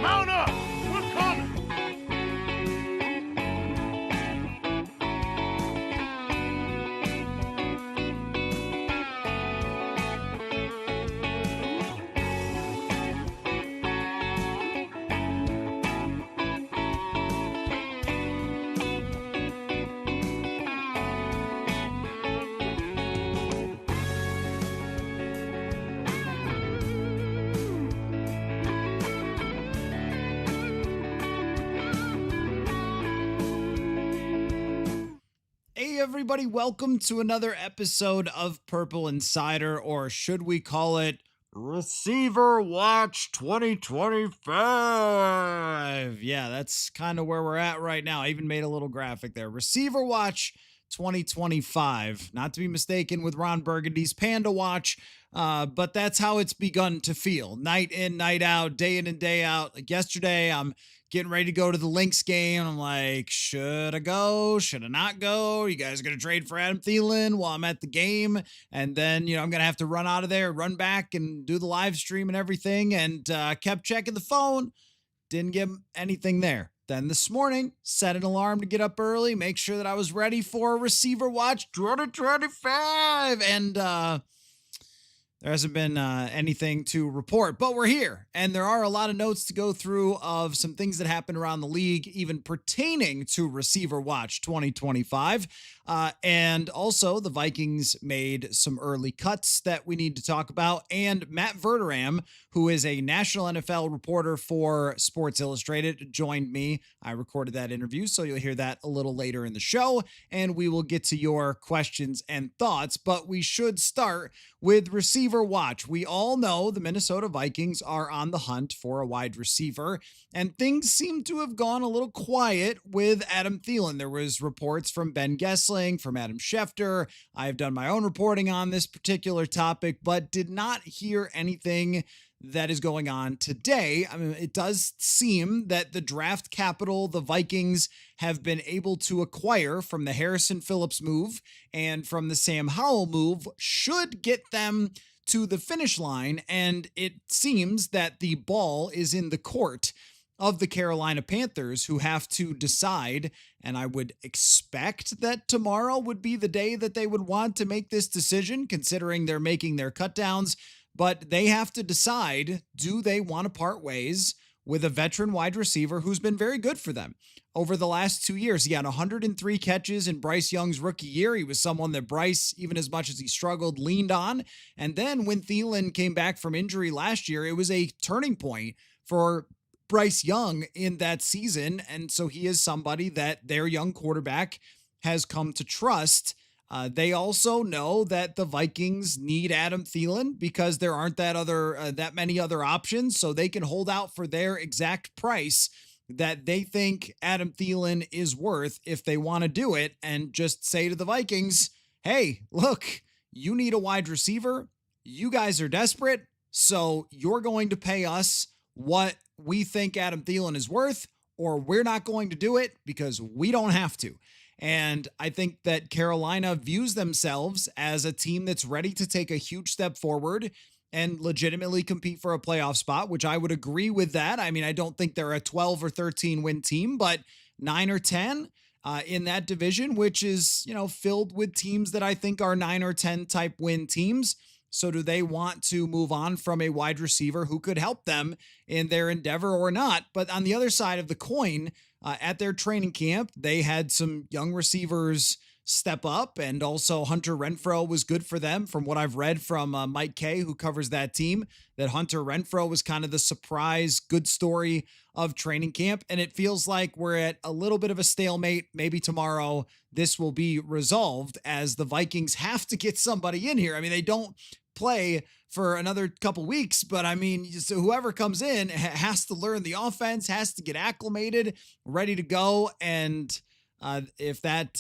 Mount up! We're coming! Hey everybody, welcome to another episode of Purple Insider, or should we call it Receiver Watch 2025? Yeah, that's kind of where we're at right now. I even made a little graphic there. Receiver Watch 2025, not to be mistaken with Ron Burgundy's Panda Watch, but that's how it's begun to feel. Night in, night out, day in and day out. Like yesterday, I'm getting ready to go to the Lynx game. I'm like, should I go? Should I not go? You guys are going to trade for Adam Thielen while I'm at the game? And then, I'm going to have to run out of there, run back and do the live stream and everything. And kept checking the phone. Didn't get anything there. Then this morning, set an alarm to get up early, make sure that I was ready for Receiver Watch 2025. And, there hasn't been anything to report, but we're here. And there are a lot of notes to go through of some things that happened around the league, even pertaining to Receiver Watch 2025. And also, the Vikings made some early cuts that we need to talk about. And Matt Verderam, who is a national NFL reporter for Sports Illustrated, joined me. I recorded that interview, so you'll hear that a little later in the show. And we will get to your questions and thoughts. But we should start with Receiver Watch. We all know the Minnesota Vikings are on the hunt for a wide receiver, and things seem to have gone a little quiet with Adam Thielen. There was reports from Ben Gessling, from Adam Schefter. I've done my own reporting on this particular topic, but did not hear anything that is going on today. I mean, it does seem that the draft capital the Vikings have been able to acquire from the Harrison Phillips move and from the Sam Howell move should get them to the finish line. And it seems that the ball is in the court of the Carolina Panthers, who have to decide, and I would expect that tomorrow would be the day that they would want to make this decision, considering they're making their cutdowns. But they have to decide, do they want to part ways with a veteran wide receiver who's been very good for them over the last 2 years? He had 103 catches in Bryce Young's rookie year. He was someone that Bryce, even as much as he struggled, leaned on. And then when Thielen came back from injury last year, it was a turning point for Bryce Young in that season. And so he is somebody that their young quarterback has come to trust. They also know that the Vikings need Adam Thielen because there aren't that many other options, so they can hold out for their exact price that they think Adam Thielen is worth if they want to do it, and just say to the Vikings, hey, look, you need a wide receiver. You guys are desperate, so you're going to pay us what we think Adam Thielen is worth, or we're not going to do it because we don't have to. And I think that Carolina views themselves as a team that's ready to take a huge step forward and legitimately compete for a playoff spot, which I would agree with that. I mean, I don't think they're a 12 or 13 win team, but 9 or 10 in that division, which is, filled with teams that I think are 9 or 10 type win teams. So do they want to move on from a wide receiver who could help them in their endeavor or not? But on the other side of the coin, at their training camp, they had some young receivers step up, and also Hunter Renfrow was good for them. From what I've read from Mike Kay, who covers that team, that Hunter Renfrow was kind of the surprise good story of training camp. And it feels like we're at a little bit of a stalemate. Maybe tomorrow this will be resolved, as the Vikings have to get somebody in here. I mean, they don't play for another couple weeks, but I mean, so whoever comes in has to learn the offense, has to get acclimated, ready to go. And if that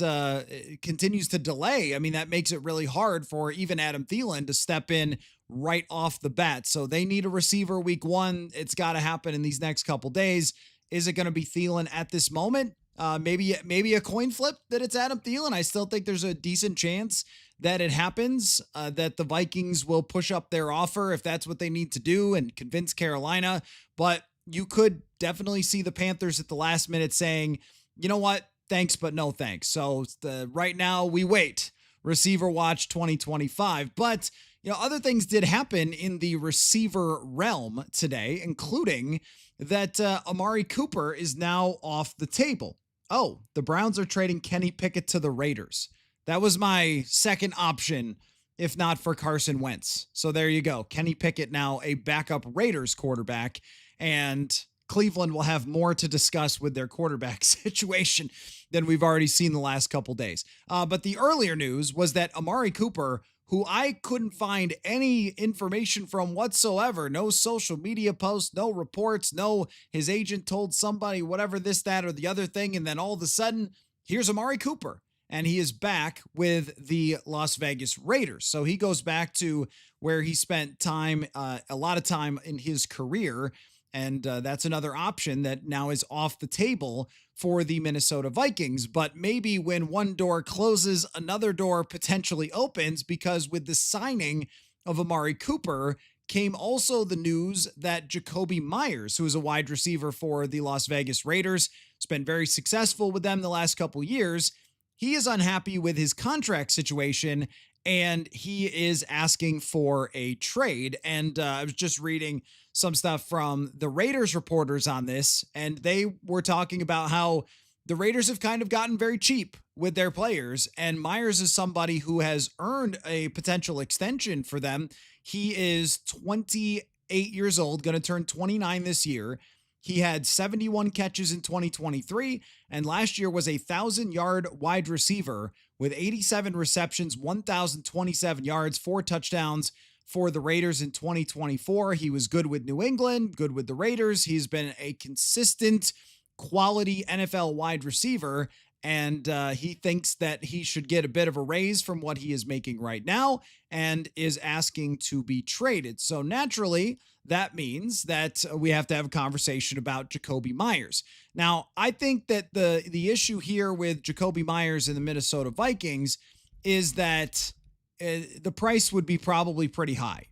continues to delay, I mean, that makes it really hard for even Adam Thielen to step in right off the bat. So they need a receiver week one. It's got to happen in these next couple days. Is it going to be Thielen at this moment? Maybe a coin flip that it's Adam Thielen. I still think there's a decent chance that it happens, that the Vikings will push up their offer if that's what they need to do and convince Carolina. But you could definitely see the Panthers at the last minute saying, you know what? Thanks, but no thanks. So right now we wait. Receiver watch 2025. But, other things did happen in the receiver realm today, including that Amari Cooper is now off the table. Oh, the Browns are trading Kenny Pickett to the Raiders. That was my second option, if not for Carson Wentz. So there you go. Kenny Pickett now a backup Raiders quarterback, and Cleveland will have more to discuss with their quarterback situation than we've already seen the last couple days. But the earlier news was that Amari Cooper, who I couldn't find any information from whatsoever, no social media posts, no reports, no his agent told somebody whatever this, that, or the other thing, and then all of a sudden, here's Amari Cooper. And he is back with the Las Vegas Raiders. So he goes back to where he spent time, a lot of time in his career. And that's another option that now is off the table for the Minnesota Vikings. But maybe when one door closes, another door potentially opens, because with the signing of Amari Cooper came also the news that Jakobi Meyers, who is a wide receiver for the Las Vegas Raiders, has been very successful with them the last couple years. He is unhappy with his contract situation, and he is asking for a trade. And I was just reading some stuff from the Raiders reporters on this, and they were talking about how the Raiders have kind of gotten very cheap with their players, and Meyers is somebody who has earned a potential extension for them. He is 28 years old, going to turn 29 this year. He had 71 catches in 2023, and last year was a 1,000-yard wide receiver with 87 receptions, 1,027 yards, 4 touchdowns for the Raiders in 2024. He was good with New England, good with the Raiders. He's been a consistent quality NFL wide receiver, and he thinks that he should get a bit of a raise from what he is making right now and is asking to be traded. So naturally, that means that we have to have a conversation about Jakobi Meyers. Now, I think that the issue here with Jakobi Meyers and the Minnesota Vikings is that the price would be probably pretty high.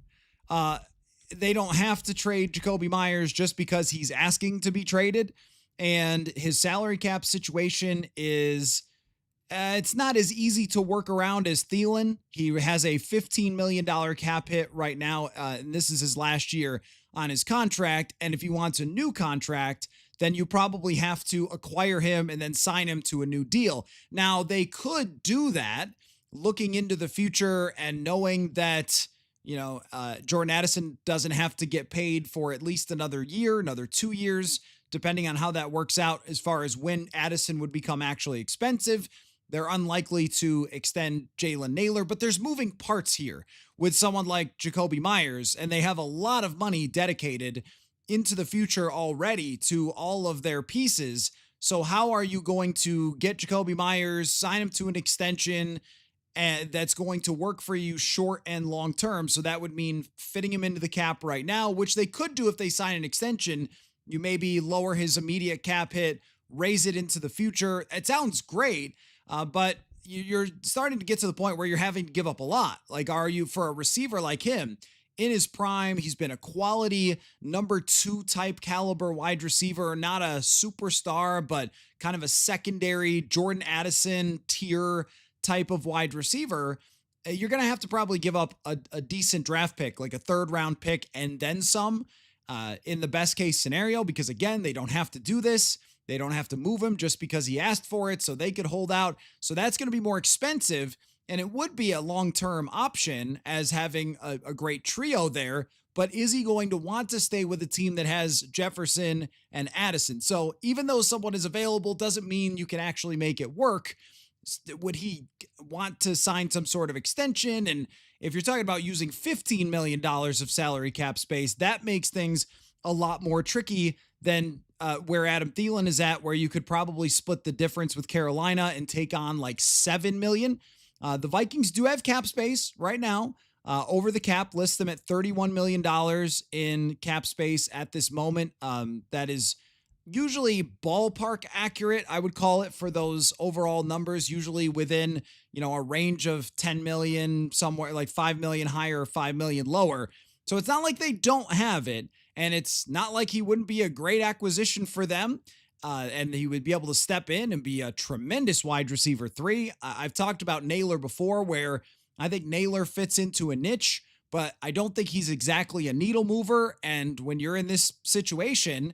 They don't have to trade Jakobi Meyers just because he's asking to be traded. And his salary cap situation is, it's not as easy to work around as Thielen. He has a $15 million cap hit right now, and this is his last year on his contract. And if he wants a new contract, then you probably have to acquire him and then sign him to a new deal. Now, they could do that looking into the future and knowing that, Jordan Addison doesn't have to get paid for at least another year, another 2 years, depending on how that works out as far as when Addison would become actually expensive. They're unlikely to extend Jalen Naylor, but there's moving parts here with someone like Jakobi Meyers, and they have a lot of money dedicated into the future already to all of their pieces. So how are you going to get Jakobi Meyers, sign him to an extension, and that's going to work for you short and long term? So that would mean fitting him into the cap right now, which they could do if they sign an extension. You maybe lower his immediate cap hit, raise it into the future. It sounds great, but you're starting to get to the point where you're having to give up a lot. Like, are you, for a receiver like him, in his prime, he's been a quality number 2 type caliber wide receiver, not a superstar, but kind of a secondary Jordan Addison tier type of wide receiver. You're going to have to probably give up a decent draft pick, like a 3rd round pick and then some, in the best case scenario, because again, they don't have to do this. They don't have to move him just because he asked for it, so they could hold out. So that's going to be more expensive, and it would be a long-term option as having a great trio there. But is he going to want to stay with a team that has Jefferson and Addison? So even though someone is available doesn't mean you can actually make it work. Would he want to sign some sort of extension? And if you're talking about using $15 million of salary cap space, that makes things a lot more tricky than where Adam Thielen is at, where you could probably split the difference with Carolina and take on like $7 million. The Vikings do have cap space right now. Over the cap lists them at $31 million in cap space at this moment. That is usually ballpark accurate, I would call it, for those overall numbers, usually within, a range of 10 million, somewhere like 5 million higher or 5 million lower. So it's not like they don't have it, and it's not like he wouldn't be a great acquisition for them. And he would be able to step in and be a tremendous wide receiver three. I've talked about Naylor before, where I think Naylor fits into a niche, but I don't think he's exactly a needle mover. And when you're in this situation,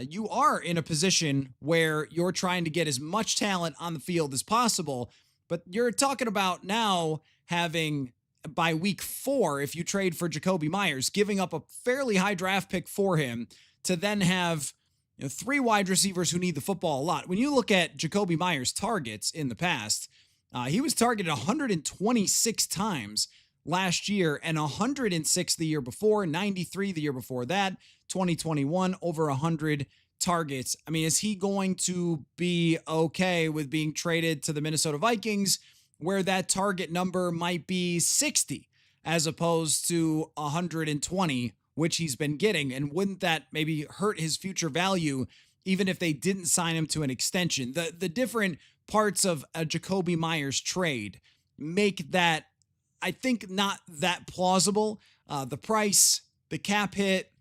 you are in a position where you're trying to get as much talent on the field as possible. But you're talking about now having, by week 4, if you trade for Jakobi Meyers, giving up a fairly high draft pick for him to then have 3 wide receivers who need the football a lot. When you look at Jakobi Meyers' targets in the past, he was targeted 126 times last year and 106 the year before, 93 the year before that, 2021 over 100 targets. I mean, is he going to be okay with being traded to the Minnesota Vikings, where that target number might be 60 as opposed to 120, which he's been getting? And wouldn't that maybe hurt his future value even if they didn't sign him to an extension? The different parts of a Jakobi Meyers trade make that, I think, not that plausible. The price, the cap hit,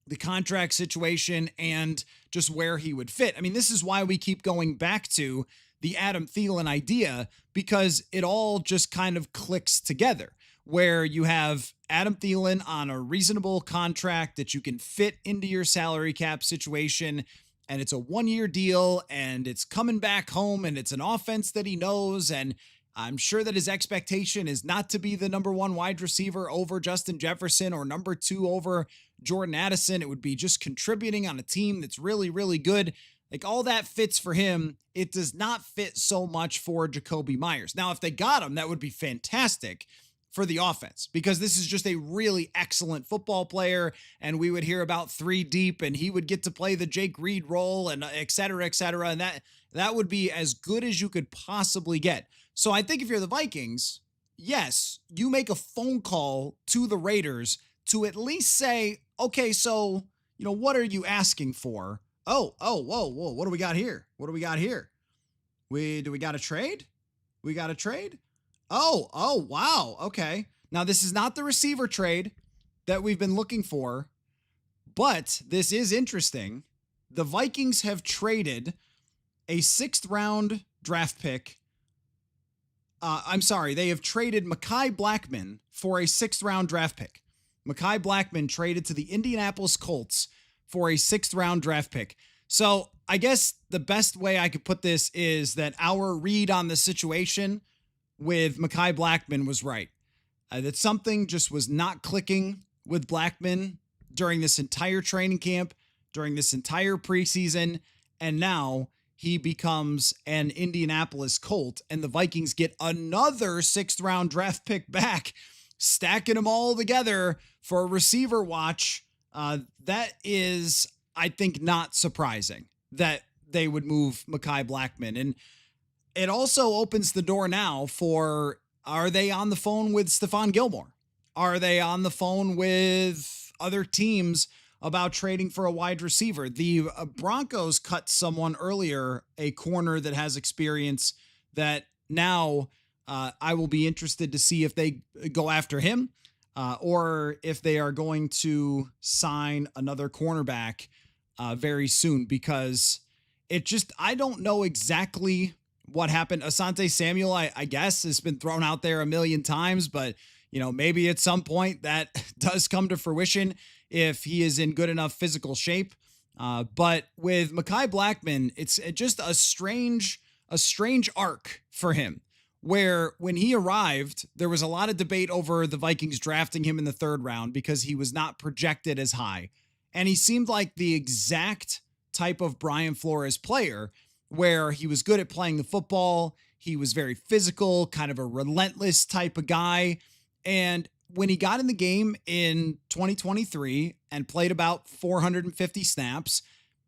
the contract situation, and just where he would fit. I mean, this is why we keep going back to the Adam Thielen idea, because it all just kind of clicks together, where you have Adam Thielen on a reasonable contract that you can fit into your salary cap situation, and it's a 1-year deal, and it's coming back home, and it's an offense that he knows, and I'm sure that his expectation is not to be the number 1 wide receiver over Justin Jefferson or number 2 over Jordan Addison. It would be just contributing on a team that's really, really good. Like, all that fits for him. It does not fit so much for Jakobi Meyers. Now, if they got him, that would be fantastic for the offense, because this is just a really excellent football player, and we would hear about 3 deep, and he would get to play the Jake Reed role, and et cetera, and that would be as good as you could possibly get. So I think if you're the Vikings, yes, you make a phone call to the Raiders to at least say, okay, so, what are you asking for? Whoa, what do we got here? What do we got here? Do we got a trade? We got a trade? Oh, wow. Okay. Now, this is not the receiver trade that we've been looking for, but this is interesting. The Vikings have traded a 6th round draft pick. They have traded Mekhi Blackman for a 6th round draft pick. Mekhi Blackman traded to the Indianapolis Colts for a 6th round draft pick. So I guess the best way I could put this is that our read on the situation with Mekhi Blackman was right. That something just was not clicking with Blackman during this entire training camp, during this entire preseason, and now he becomes an Indianapolis Colt, and the Vikings get another 6th round draft pick back, stacking them all together for a receiver watch. That is, I think, not surprising that they would move Mekhi Blackman. And it also opens the door now for, are they on the phone with Stephon Gilmore? Are they on the phone with other teams about trading for a wide receiver? The Broncos cut someone earlier, a corner that has experience, that now I will be interested to see if they go after him or if they are going to sign another cornerback very soon, because I don't know exactly what happened. Asante Samuel, I guess, has been thrown out there a million times, but maybe at some point that does come to fruition if he is in good enough physical shape. But with Mekhi Blackman, it's just a strange arc for him, where when he arrived, there was a lot of debate over the Vikings drafting him in the 3rd round because he was not projected as high. And he seemed like the exact type of Brian Flores player, where he was good at playing the football. He was very physical, kind of a relentless type of guy. And when he got in the game in 2023 and played about 450 snaps,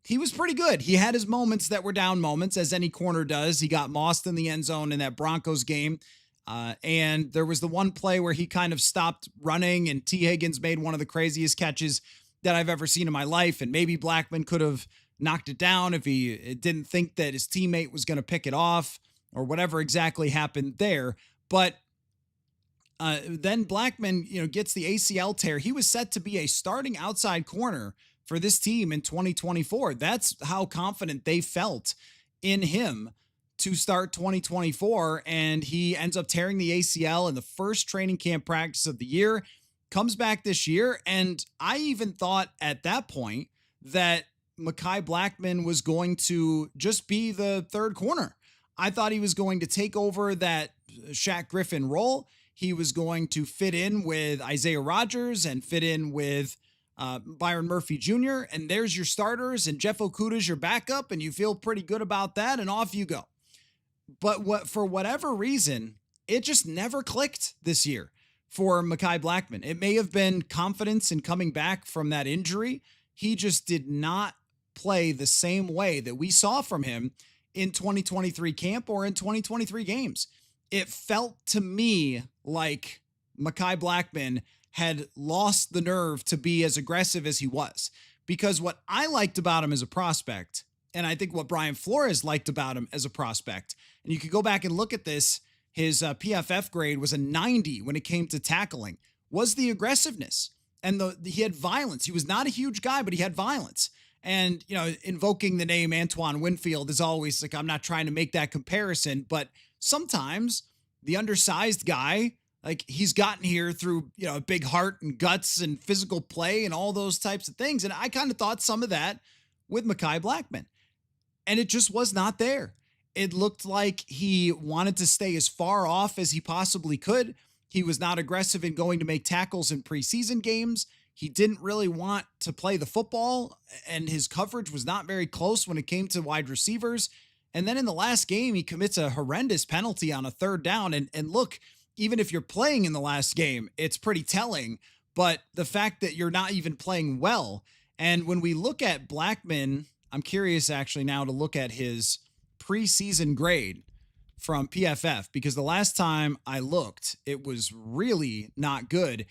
he was pretty good. He had his moments that were down moments, as any corner does. He got mossed in the end zone in that Broncos game. And there was the one play where he kind of stopped running, and T. Higgins made one of the craziest catches that I've ever seen in my life. And maybe Blackman could have knocked it down if he didn't think that his teammate was going to pick it off, or whatever exactly happened there. But Then Blackman, gets the ACL tear. He was set to be a starting outside corner for this team in 2024. That's how confident they felt in him to start 2024. And he ends up tearing the ACL in the first training camp practice of the year, comes back this year. And I even thought at that point that Mekhi Blackman was going to just be the third corner. I thought he was going to take over that Shaq Griffin role. He was going to fit in with Isaiah Rodgers and fit in with Byron Murphy Jr. And there's your starters, and Jeff Okudah's your backup, and you feel pretty good about that, and off you go. But for whatever reason, it just never clicked this year for Mekhi Blackman. It may have been confidence in coming back from that injury. He just did not play the same way that we saw from him in 2023 camp or in 2023 games. It felt to me like Mekhi Blackman had lost the nerve to be as aggressive as he was. Because what I liked about him as a prospect, and I think what Brian Flores liked about him as a prospect, and you could go back and look at this, his PFF grade was a 90 when it came to tackling, was the aggressiveness. And he had violence. He was not a huge guy, but he had violence. And, invoking the name Antoine Winfield is always like, I'm not trying to make that comparison, but sometimes the undersized guy, like he's gotten here through, a big heart and guts and physical play and all those types of things. And I kind of thought some of that with Mekhi Blackman, and it just was not there. It looked like he wanted to stay as far off as he possibly could. He was not aggressive in going to make tackles in preseason games. He didn't really want to play the football, and his coverage was not very close when it came to wide receivers. And then in the last game, he commits a horrendous penalty on a third down. And look, even if you're playing in the last game, it's pretty telling. But the fact that you're not even playing well. And when we look at Blackman, I'm curious actually now to look at his preseason grade from PFF, because the last time I looked, it was really not good.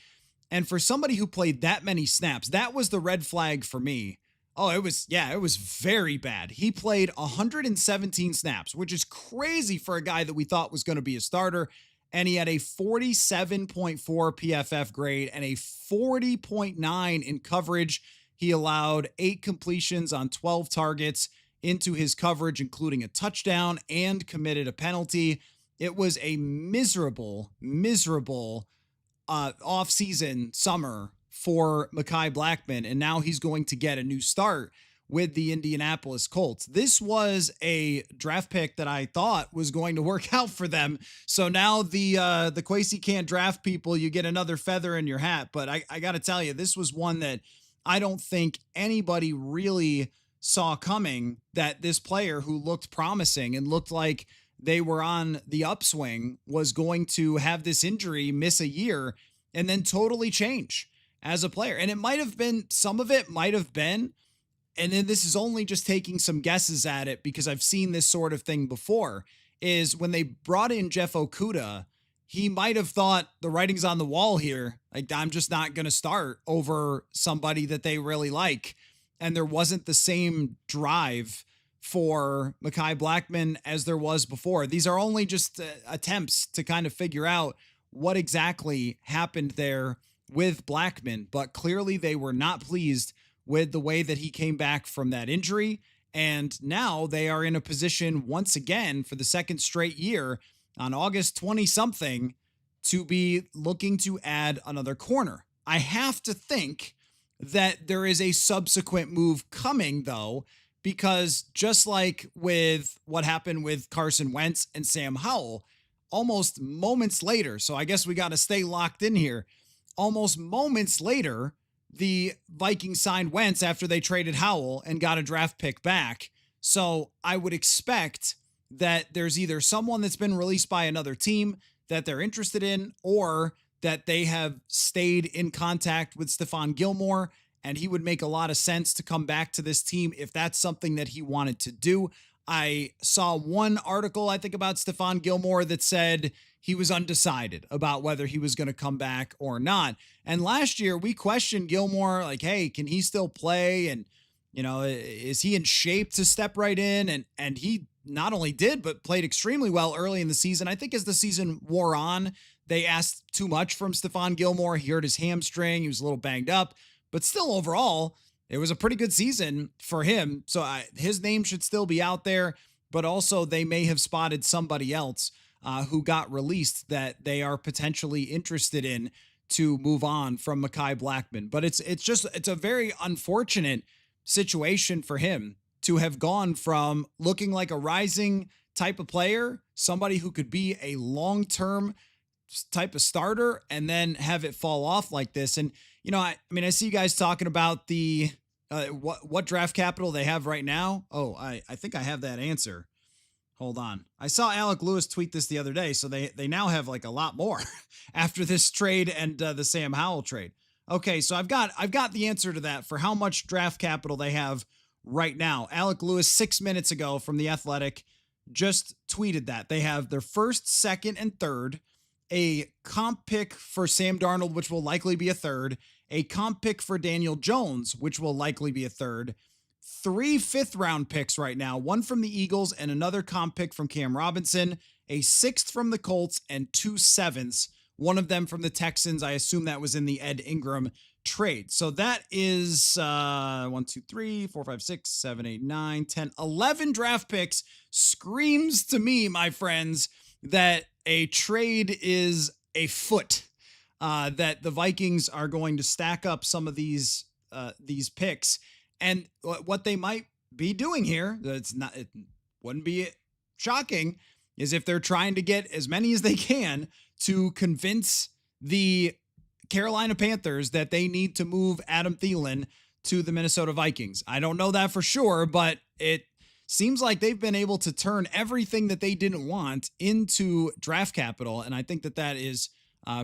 And for somebody who played that many snaps, that was the red flag for me. Oh, it was very bad. He played 117 snaps, which is crazy for a guy that we thought was going to be a starter. And he had a 47.4 PFF grade and a 40.9 in coverage. He allowed 8 completions on 12 targets into his coverage, including a touchdown, and committed a penalty. It was a miserable off-season summer for Mekhi Blackman, and now he's going to get a new start with the Indianapolis Colts. This was a draft pick that I thought was going to work out for them. So now the Kwesi can't draft people, you get another feather in your hat. But I got to tell you, this was one that I don't think anybody really saw coming, that this player who looked promising and looked like they were on the upswing was going to have this injury, miss a year, and then totally change as a player. And it might have been, some of it might have been, and then this is only just taking some guesses at it because I've seen this sort of thing before, is when they brought in Jeff Okudah, he might have thought the writing's on the wall here. Like, I'm just not going to start over somebody that they really like. And there wasn't the same drive for Mekhi Blackman as there was before. These are only just attempts to kind of figure out what exactly happened there with Blackman, but clearly they were not pleased with the way that he came back from that injury. And now they are in a position once again for the second straight year on August 20 something to be looking to add another corner. I have to think that there is a subsequent move coming though, because just like with what happened with Carson Wentz and Sam Howell, almost moments later, so I guess we got to stay locked in here, almost moments later, the Vikings signed Wentz after they traded Howell and got a draft pick back. So I would expect that there's either someone that's been released by another team that they're interested in, or that they have stayed in contact with Stephon Gilmore, and he would make a lot of sense to come back to this team if that's something that he wanted to do. I saw one article, I think, about Stephon Gilmore that said he was undecided about whether he was going to come back or not. And last year we questioned Gilmore, like, hey, can he still play? And, is he in shape to step right in? And he not only did, but played extremely well early in the season. I think as the season wore on, they asked too much from Stephon Gilmore. He hurt his hamstring. He was a little banged up, but still overall, it was a pretty good season for him. So his name should still be out there, but also they may have spotted somebody else who got released that they are potentially interested in to move on from Mekhi Blackman. But it's a very unfortunate situation for him to have gone from looking like a rising type of player, somebody who could be a long-term type of starter, and then have it fall off like this. And, I mean, I see you guys talking about the what draft capital they have right now. Oh, I think I have that answer. Hold on. I saw Alec Lewis tweet this the other day. So they now have like a lot more after this trade and the Sam Howell trade. Okay. So I've got the answer to that for how much draft capital they have right now. Alec Lewis 6 minutes ago from The Athletic just tweeted that they have their first, second, and third, a comp pick for Sam Darnold, which will likely be a third, a comp pick for Daniel Jones, which will likely be a third, 3 fifth-round picks right now, one from the Eagles and another comp pick from Cam Robinson, a 6th from the Colts, and 2 7ths, one of them from the Texans. I assume that was in the Ed Ingram trade. So that is 1, 2, 3, 4, 5, 6, 7, 8, 9, 10, 11 draft picks. Screams to me, my friends, that a trade is afoot, that the Vikings are going to stack up some of these picks. And what they might be doing here, it wouldn't be shocking, is if they're trying to get as many as they can to convince the Carolina Panthers that they need to move Adam Thielen to the Minnesota Vikings. I don't know that for sure, but it seems like they've been able to turn everything that they didn't want into draft capital. And I think that is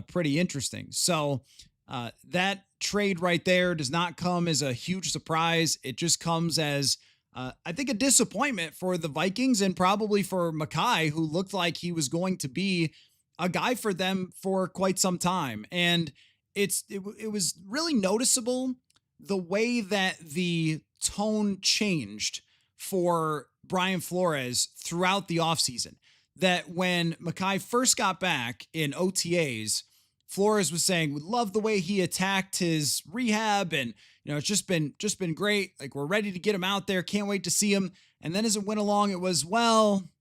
pretty interesting. So that trade right there does not come as a huge surprise. It just comes as, I think, a disappointment for the Vikings and probably for Mekhi, who looked like he was going to be a guy for them for quite some time. And it was really noticeable the way that the tone changed for Brian Flores throughout the offseason. That when Mekhi first got back in OTAs, Flores was saying, we love the way he attacked his rehab, and it's just been great. Like, we're ready to get him out there. Can't wait to see him. And then as it went along, it was,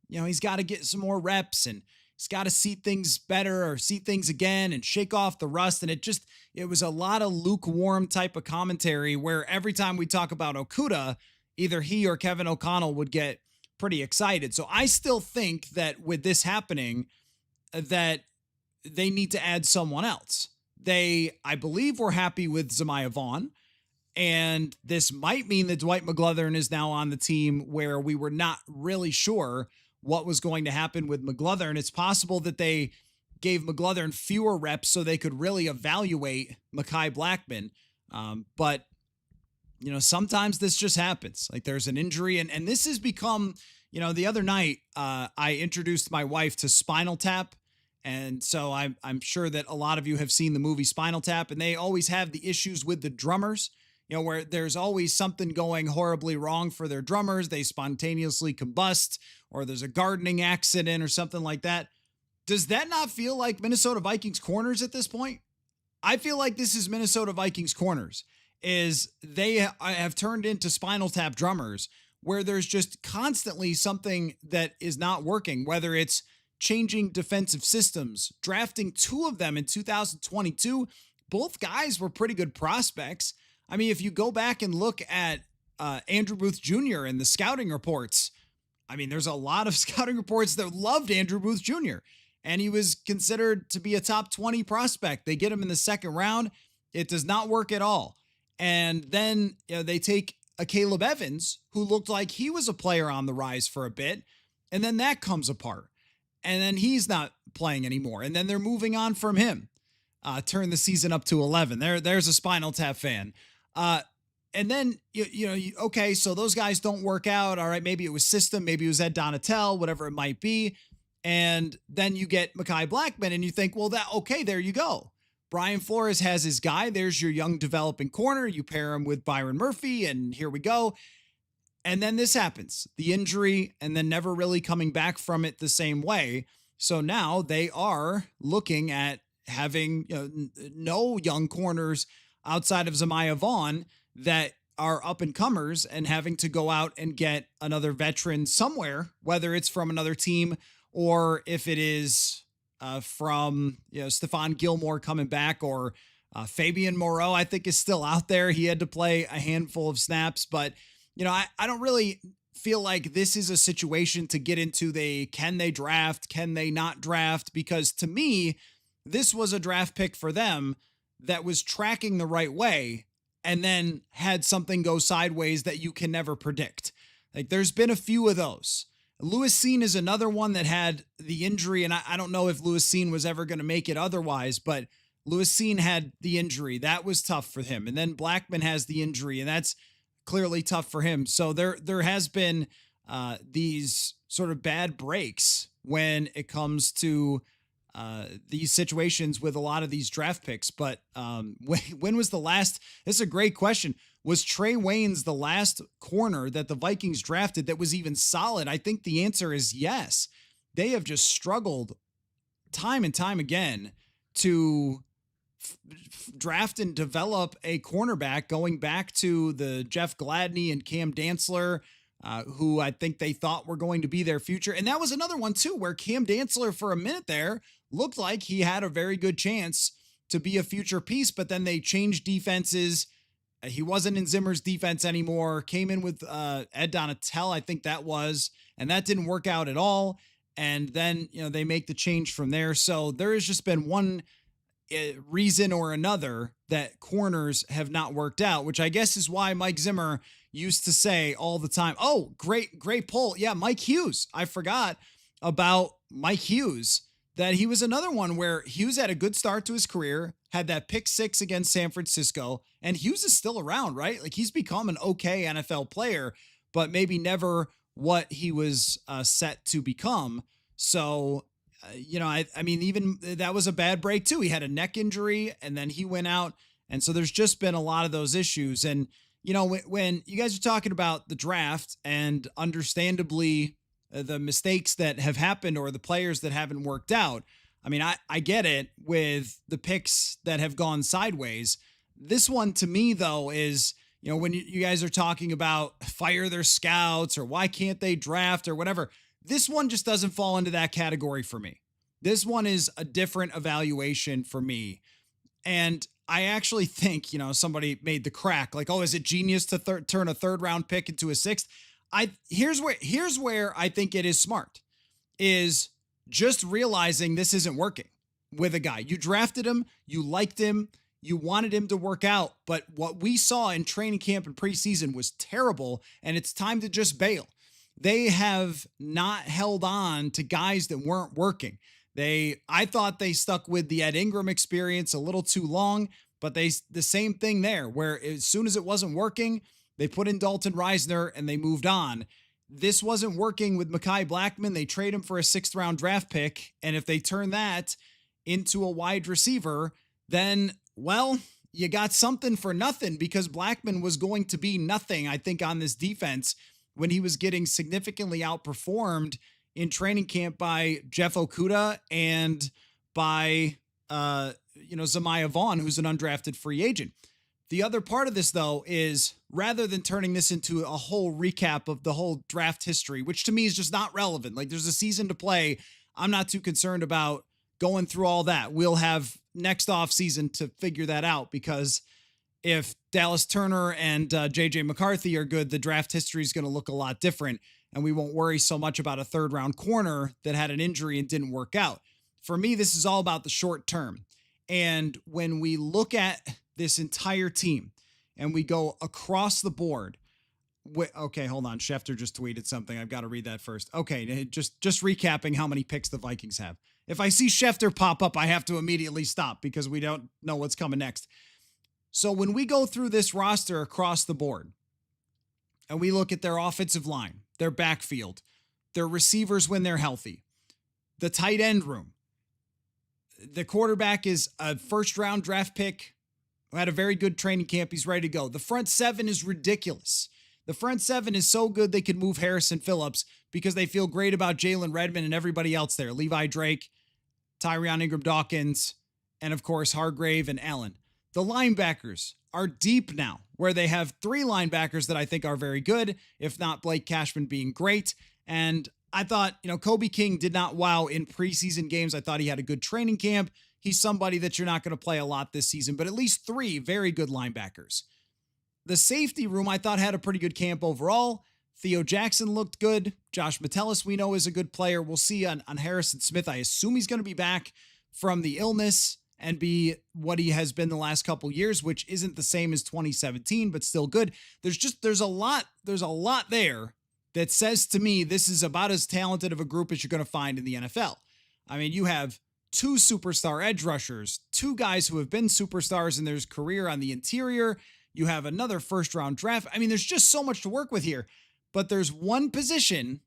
he's got to get some more reps, and he's got to see things better or see things again and shake off the rust. And it was a lot of lukewarm type of commentary where every time we talk about Okudah, either he or Kevin O'Connell would get pretty excited. So I still think that with this happening, that they need to add someone else. I believe, were happy with Zemiah Vaughn, and this might mean that Dwight McGlothern is now on the team, where we were not really sure what was going to happen with McGlothern. It's possible that they gave McGlothern fewer reps so they could really evaluate Mekhi Blackman. But sometimes this just happens. Like, there's an injury, and this has become, the other night, I introduced my wife to Spinal Tap. And so I'm sure that a lot of you have seen the movie Spinal Tap, and they always have the issues with the drummers, where there's always something going horribly wrong for their drummers. They spontaneously combust, or there's a gardening accident or something like that. Does that not feel like Minnesota Vikings corners at this point? I feel like this is Minnesota Vikings corners, is they have turned into Spinal Tap drummers, where there's just constantly something that is not working, whether it's changing defensive systems, drafting 2 of them in 2022. Both guys were pretty good prospects. I mean, if you go back and look at Andrew Booth Jr. and the scouting reports, I mean, there's a lot of scouting reports that loved Andrew Booth Jr., and he was considered to be a top 20 prospect. They get him in the second round. It does not work at all. And then they take a Caleb Evans, who looked like he was a player on the rise for a bit, and then that comes apart. And then he's not playing anymore. And then they're moving on from him. Turn the season up to 11. There's a Spinal Tap fan. And then, okay, so those guys don't work out. All right, maybe it was system. Maybe it was Ed Donatel, whatever it might be. And then you get Mekhi Blackman, and you think, well, there you go. Brian Flores has his guy. There's your young developing corner. You pair him with Byron Murphy, and here we go. And then this happens, the injury, and then never really coming back from it the same way. So now they are looking at having no young corners outside of Zamaya Vaughn that are up and comers and having to go out and get another veteran somewhere, whether it's from another team or if it is from Stephon Gilmore coming back or Fabian Moreau, I think is still out there. He had to play a handful of snaps, but I don't really feel like this is a situation to get into can they draft, can they not draft? Because to me, this was a draft pick for them that was tracking the right way and then had something go sideways that you can never predict. Like there's been a few of those. Lewis Cine is another one that had the injury, and I don't know if Lewis Cine was ever going to make it otherwise, but Lewis Cine had the injury. That was tough for him. And then Blackman has the injury, and that's clearly tough for him. So there has been these sort of bad breaks when it comes to these situations with a lot of these draft picks. But when was the last? This is a great question. Was Trey Waynes the last corner that the Vikings drafted that was even solid? I think the answer is yes. They have just struggled time and time again to draft and develop a cornerback, going back to the Jeff Gladney and Cam Dantzler, who I think they thought were going to be their future. And that was another one too, where Cam Dantzler for a minute there looked like he had a very good chance to be a future piece, but then they changed defenses. He wasn't in Zimmer's defense anymore, came in with Ed Donatel, I think that was, and that didn't work out at all. And then, they make the change from there. So there has just been one reason or another that corners have not worked out, which I guess is why Mike Zimmer used to say all the time, oh, great pull. Yeah, Mike Hughes. I forgot about Mike Hughes, that he was another one where Hughes had a good start to his career, had that pick 6 against San Francisco, and Hughes is still around, right? Like he's become an okay NFL player, but maybe never what he was set to become. So, I mean, even that was a bad break too. He had a neck injury and then he went out. And so there's just been a lot of those issues. And, when you guys are talking about the draft and understandably the mistakes that have happened or the players that haven't worked out, I mean, I get it with the picks that have gone sideways. This one to me, though, is, when you guys are talking about fire their scouts or why can't they draft or whatever, this one just doesn't fall into that category for me. This one is a different evaluation for me. And I actually think, somebody made the crack like, oh, is it genius to turn a 3rd round pick into a 6th? Here's where I think it is smart, is just realizing this isn't working with a guy. You drafted him, you liked him, you wanted him to work out, but what we saw in training camp and preseason was terrible, and it's time to just bail. They have not held on to guys that weren't working. I thought they stuck with the Ed Ingram experience a little too long, but the same thing there, where as soon as it wasn't working, they put in Dalton Reisner and they moved on. This wasn't working with Mekhi Blackman. They trade him for a 6th round draft pick. And if they turn that into a wide receiver, then, well, you got something for nothing, because Blackman was going to be nothing, I think, on this defense when he was getting significantly outperformed in training camp by Jeff Okudah and by, Zamaya Vaughn, who's an undrafted free agent. The other part of this, though, is rather than turning this into a whole recap of the whole draft history, which to me is just not relevant. Like there's a season to play. I'm not too concerned about going through all that. We'll have next off season to figure that out, because if Dallas Turner and JJ McCarthy are good, the draft history is going to look a lot different, and we won't worry so much about a 3rd round corner that had an injury and didn't work out. For me, this is all about the short term. And when we look at this entire team and we go across the board, okay, hold on. Schefter just tweeted something. I've got to read that first. Okay, just recapping how many picks the Vikings have. If I see Schefter pop up, I have to immediately stop because we don't know what's coming next. So when we go through this roster across the board and we look at their offensive line, their backfield, their receivers when they're healthy, the tight end room, the quarterback is a 1st round draft pick who had a very good training camp. He's ready to go. The front 7 is ridiculous. The front seven is so good they can move Harrison Phillips because they feel great about Jalen Redmond and everybody else there. Levi Drake, Tyrion Ingram-Dawkins, and of course Hargrave and Allen. The linebackers are deep now, where they have three linebackers that I think are very good, if not Blake Cashman being great. And I thought, Kobe King did not wow in preseason games. I thought he had a good training camp. He's somebody that you're not going to play a lot this season, but at least three very good linebackers. The safety room I thought had a pretty good camp overall. Theo Jackson looked good. Josh Metellus we know is a good player. We'll see on Harrison Smith. I assume he's going to be back from the illness and be what he has been the last couple years, which isn't the same as 2017, but still good. There's a lot there that says to me this is about as talented of a group as you're going to find in the NFL. I mean, you have two superstar edge rushers, two guys who have been superstars in their career on the interior. You have another first-round draft. I mean, there's just so much to work with here. But there's one position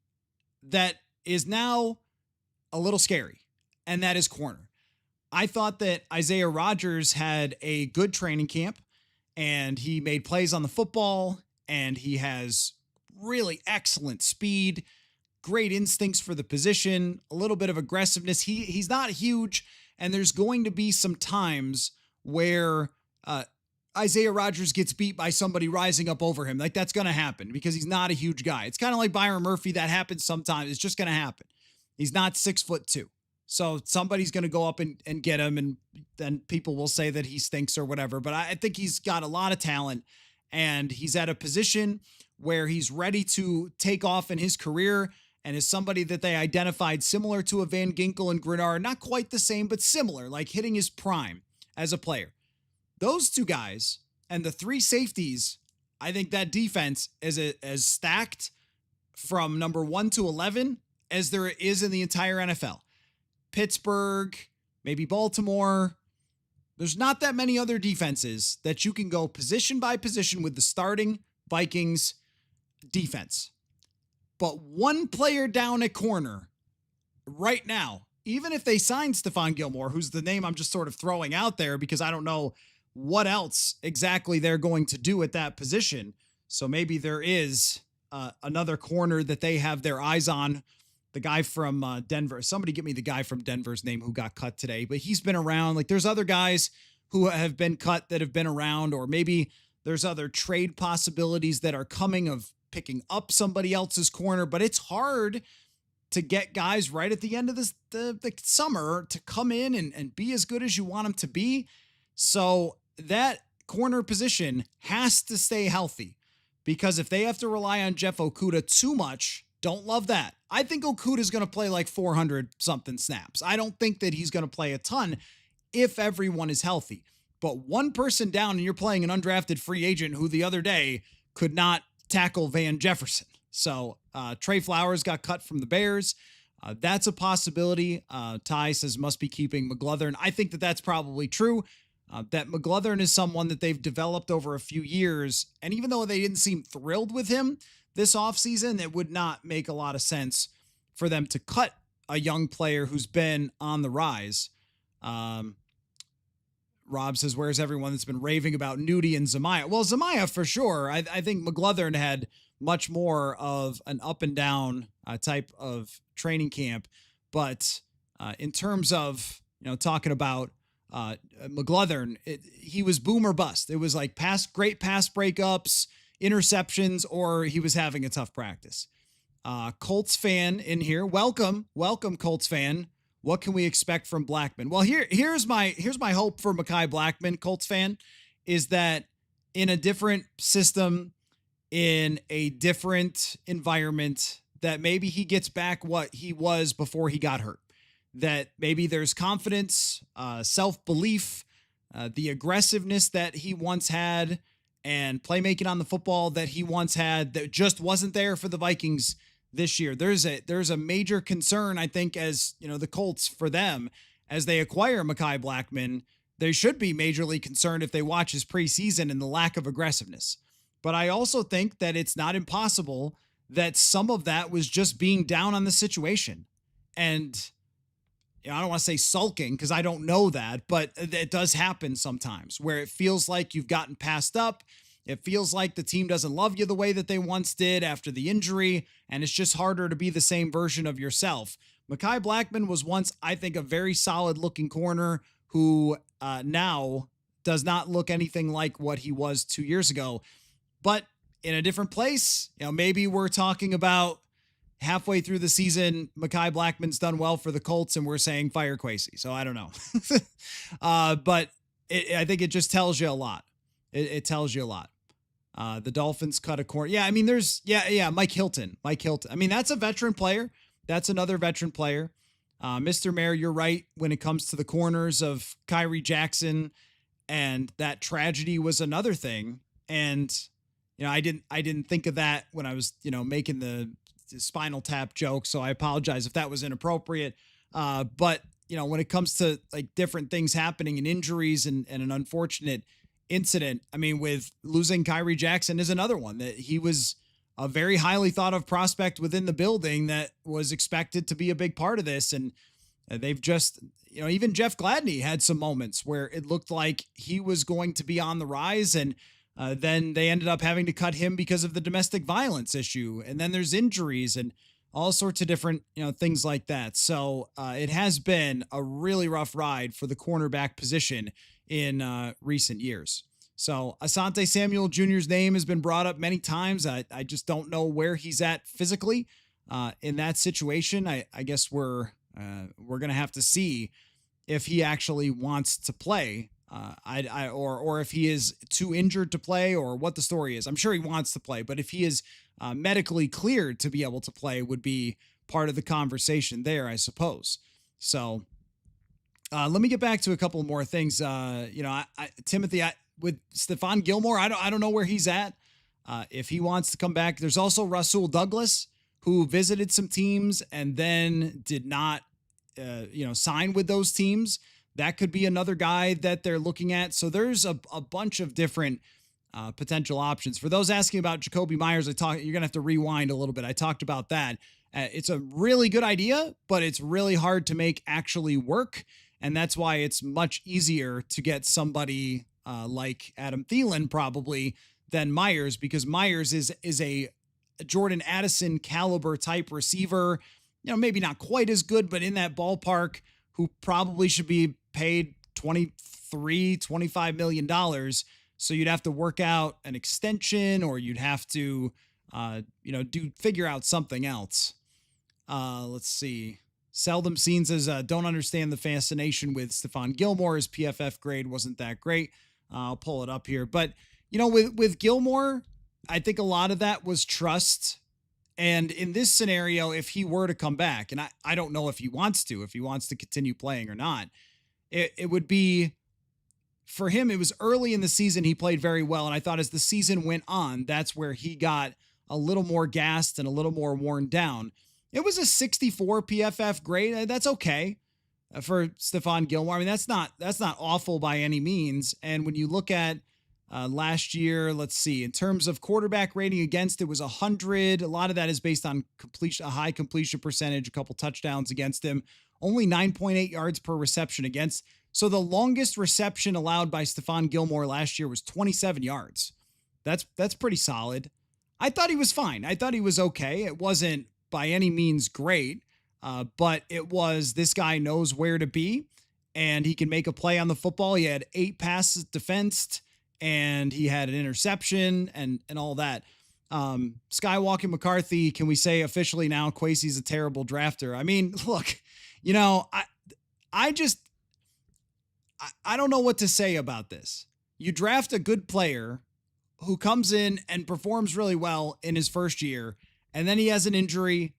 that is now a little scary, and that is corner. I thought that Isaiah Rodgers had a good training camp, and he made plays on the football, and he has really excellent speed, great instincts for the position, a little bit of aggressiveness. He's not huge, and there's going to be some times where Isaiah Rodgers gets beat by somebody rising up over him. Like, that's going to happen because he's not a huge guy. It's kind of like Byron Murphy. That happens sometimes. It's just going to happen. He's not 6'2". So somebody's going to go up and get him, and then people will say that he stinks or whatever. But I think he's got a lot of talent, and he's at a position where he's ready to take off in his career, and is somebody that they identified similar to a Van Ginkel and Grenard. Not quite the same, but similar, like hitting his prime as a player. Those two guys and the three safeties, I think that defense is as stacked from number 1 to 11 as there is in the entire NFL. Pittsburgh, maybe Baltimore. There's not that many other defenses that you can go position by position with the starting Vikings defense. But one player down at corner right now, even if they sign Stephon Gilmore, who's the name I'm just sort of throwing out there because I don't know what else exactly they're going to do at that position. So maybe there is another corner that they have their eyes on. The guy from Denver. Somebody get me the guy from Denver's name who got cut today, but he's been around. Like, there's other guys who have been cut that have been around, or maybe there's other trade possibilities that are coming of picking up somebody else's corner, but it's hard to get guys right at the end of the summer to come in and be as good as you want them to be. So that corner position has to stay healthy, because if they have to rely on Jeff Okudah too much, don't love that. I think Okudah is going to play like 400 something snaps. I don't think that he's going to play a ton if everyone is healthy. But one person down and you're playing an undrafted free agent who the other day could not tackle Van Jefferson. So Trey Flowers got cut from the Bears. That's a possibility. Ty says must be keeping McGlothern. I think that that's probably true. That McGlothern is someone that they've developed over a few years. And even though they didn't seem thrilled with him this offseason, it would not make a lot of sense for them to cut a young player who's been on the rise. Rob says, where's everyone that's been raving about Nudie and Zamiah? Well, Zamiah for sure. I think McGlothern had much more of an up and down type of training camp. But in terms of, talking about McGlothern, he was boom or bust. It was like great pass breakups, interceptions, or he was having a tough practice. Colts fan in here. Welcome, Colts fan. What can we expect from Blackman? Well, here's my hope for Mekhi Blackman, Colts fan, is that in a different system, in a different environment, that maybe he gets back what he was before he got hurt. That maybe there's confidence, self-belief, the aggressiveness that he once had, and playmaking on the football that he once had that just wasn't there for the Vikings this year. There's a major concern, I think, as the Colts, for them, as they acquire Mekhi Blackman. They should be majorly concerned if they watch his preseason and the lack of aggressiveness. But I also think that it's not impossible that some of that was just being down on the situation. And I don't want to say sulking because I don't know that, but it does happen sometimes where it feels like you've gotten passed up It feels like the team doesn't love you the way that they once did after the injury, and it's just harder to be the same version of yourself. Mekhi Blackman was once, I think, a very solid looking corner who now does not look anything like what he was 2 years ago. But in a different place, maybe we're talking about halfway through the season, Mekhi Blackman's done well for the Colts, and we're saying fire Kwesi. So I don't know. But I think it just tells you a lot. It tells you a lot. The Dolphins cut a corner. Yeah, I mean, Mike Hilton. I mean, that's a veteran player. That's another veteran player. Mr. Mayor, you're right when it comes to the corners of Kyrie Jackson, and that tragedy was another thing. And I didn't think of that when I was making the Spinal Tap joke, so I apologize if that was inappropriate. But when it comes to like different things happening and injuries and an unfortunate incident, I mean, with losing Kyrie Jackson is another one that he was a very highly thought of prospect within the building that was expected to be a big part of this. And they've just, even Jeff Gladney had some moments where it looked like he was going to be on the rise, and then they ended up having to cut him because of the domestic violence issue. And then there's injuries and all sorts of different, things like that. So it has been a really rough ride for the cornerback position in recent years. So Asante Samuel Jr.'s name has been brought up many times. I just don't know where he's at physically in that situation. I guess we're going to have to see if he actually wants to play. Or if he is too injured to play, or what the story is. I'm sure he wants to play, but if he is medically cleared to be able to play, would be part of the conversation there, I suppose. So let me get back to a couple more things. Timothy, with Stephon Gilmore, I don't know where he's at. If he wants to come back, there's also Rasul Douglas, who visited some teams and then did not, sign with those teams. That could be another guy that they're looking at. So there's a bunch of different potential options. For those asking about Jakobi Meyers, you're going to have to rewind a little bit. I talked about that. It's a really good idea, but it's really hard to make actually work. And that's why it's much easier to get somebody like Adam Thielen probably than Meyers, because Meyers is a Jordan Addison caliber type receiver. Maybe not quite as good, but in that ballpark, who probably should be paid $25 million. So you'd have to work out an extension, or you'd have to, figure out something else. Let's see. Seldom Seen says, don't understand the fascination with Stephon Gilmore. His PFF grade wasn't that great. I'll pull it up here. But, with Gilmore, I think a lot of that was trust. And in this scenario, if he were to come back, and I don't know if he wants to continue playing or not, it would be, for him, it was early in the season he played very well. And I thought as the season went on, that's where he got a little more gassed and a little more worn down. It was a 64 PFF grade. That's okay for Stephon Gilmore. I mean, that's not awful by any means. And when you look at last year, let's see, in terms of quarterback rating against, it was 100. A lot of that is based on completion, a high completion percentage, a couple touchdowns against him, only 9.8 yards per reception against. So the longest reception allowed by Stephon Gilmore last year was 27 yards. That's pretty solid. I thought he was fine. I thought he was okay. It wasn't by any means great, but it was, this guy knows where to be, and he can make a play on the football. He had 8 passes defensed, and he had an interception and all that. Skywalking McCarthy, can we say officially now Kwesi's a terrible drafter? I mean, look, I don't know what to say about this. You draft a good player who comes in and performs really well in his first year, and then he has an injury,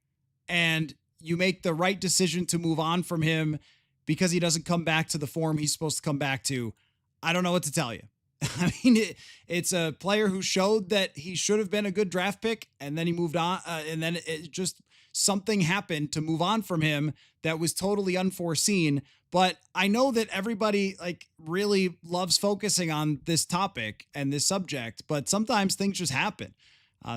and you make the right decision to move on from him because he doesn't come back to the form he's supposed to come back to. I don't know what to tell you. I mean, it's a player who showed that he should have been a good draft pick, and then he moved on, and then it just, something happened to move on from him that was totally unforeseen. But I know that everybody really loves focusing on this topic and this subject, but sometimes things just happen.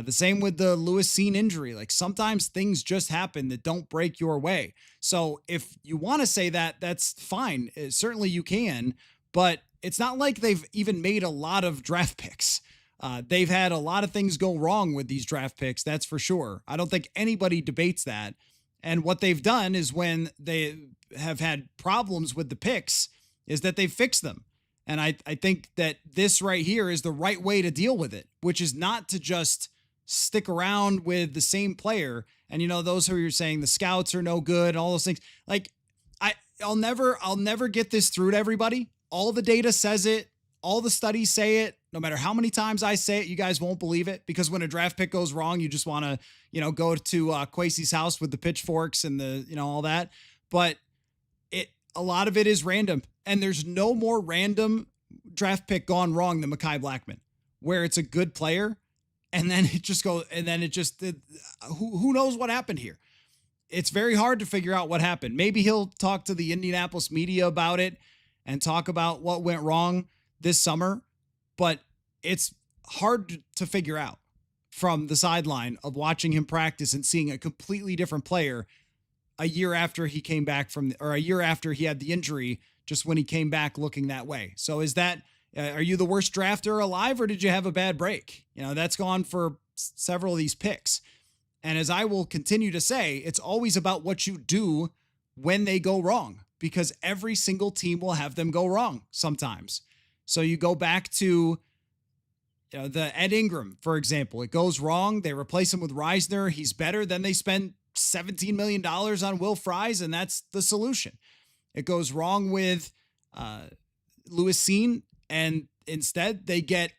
The same with the Lewis Cine injury. Sometimes things just happen that don't break your way. So if you want to say that, that's fine. Certainly you can, but it's not like they've even made a lot of draft picks. They've had a lot of things go wrong with these draft picks, that's for sure. I don't think anybody debates that. And what they've done is when they have had problems with the picks is that they've fixed them. And I think that this right here is the right way to deal with it, which is not to just stick around with the same player. And, those who are saying the scouts are no good and all those things, like I'll never get this through to everybody. All the data says it. All the studies say it. No matter how many times I say it, you guys won't believe it, because when a draft pick goes wrong, you just want to, go to Kwesi's house with the pitchforks and all that. But a lot of it is random, and there's no more random draft pick gone wrong than Mekhi Blackman, where it's a good player. And then who knows what happened here? It's very hard to figure out what happened. Maybe he'll talk to the Indianapolis media about it and talk about what went wrong this summer, but it's hard to figure out from the sideline of watching him practice and seeing a completely different player a year after he came back or a year after he had the injury, just when he came back looking that way. So are you the worst drafter alive, or did you have a bad break? That's gone for several of these picks. And as I will continue to say, it's always about what you do when they go wrong, because every single team will have them go wrong sometimes. So you go back to the Ed Ingram, for example. It goes wrong. They replace him with Reisner. He's better. Then they spend $17 million on Will Fries, and that's the solution. It goes wrong with Lewis Cine, and instead they get,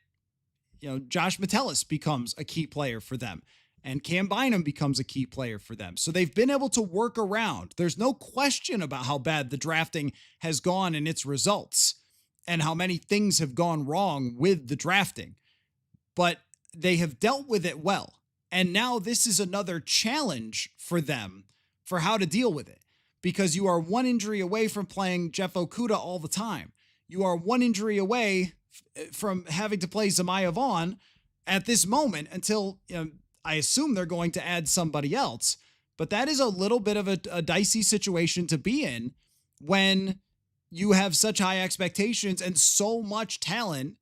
Josh Metellus becomes a key player for them, and Cam Bynum becomes a key player for them. So they've been able to work around. There's no question about how bad the drafting has gone in its results and how many things have gone wrong with the drafting, but they have dealt with it well. And now this is another challenge for them for how to deal with it, because you are one injury away from playing Jeff Okudah all the time. You are one injury away from having to play Zamaya Vaughn at this moment until, I assume they're going to add somebody else. But that is a little bit of a dicey situation to be in when you have such high expectations and so much talent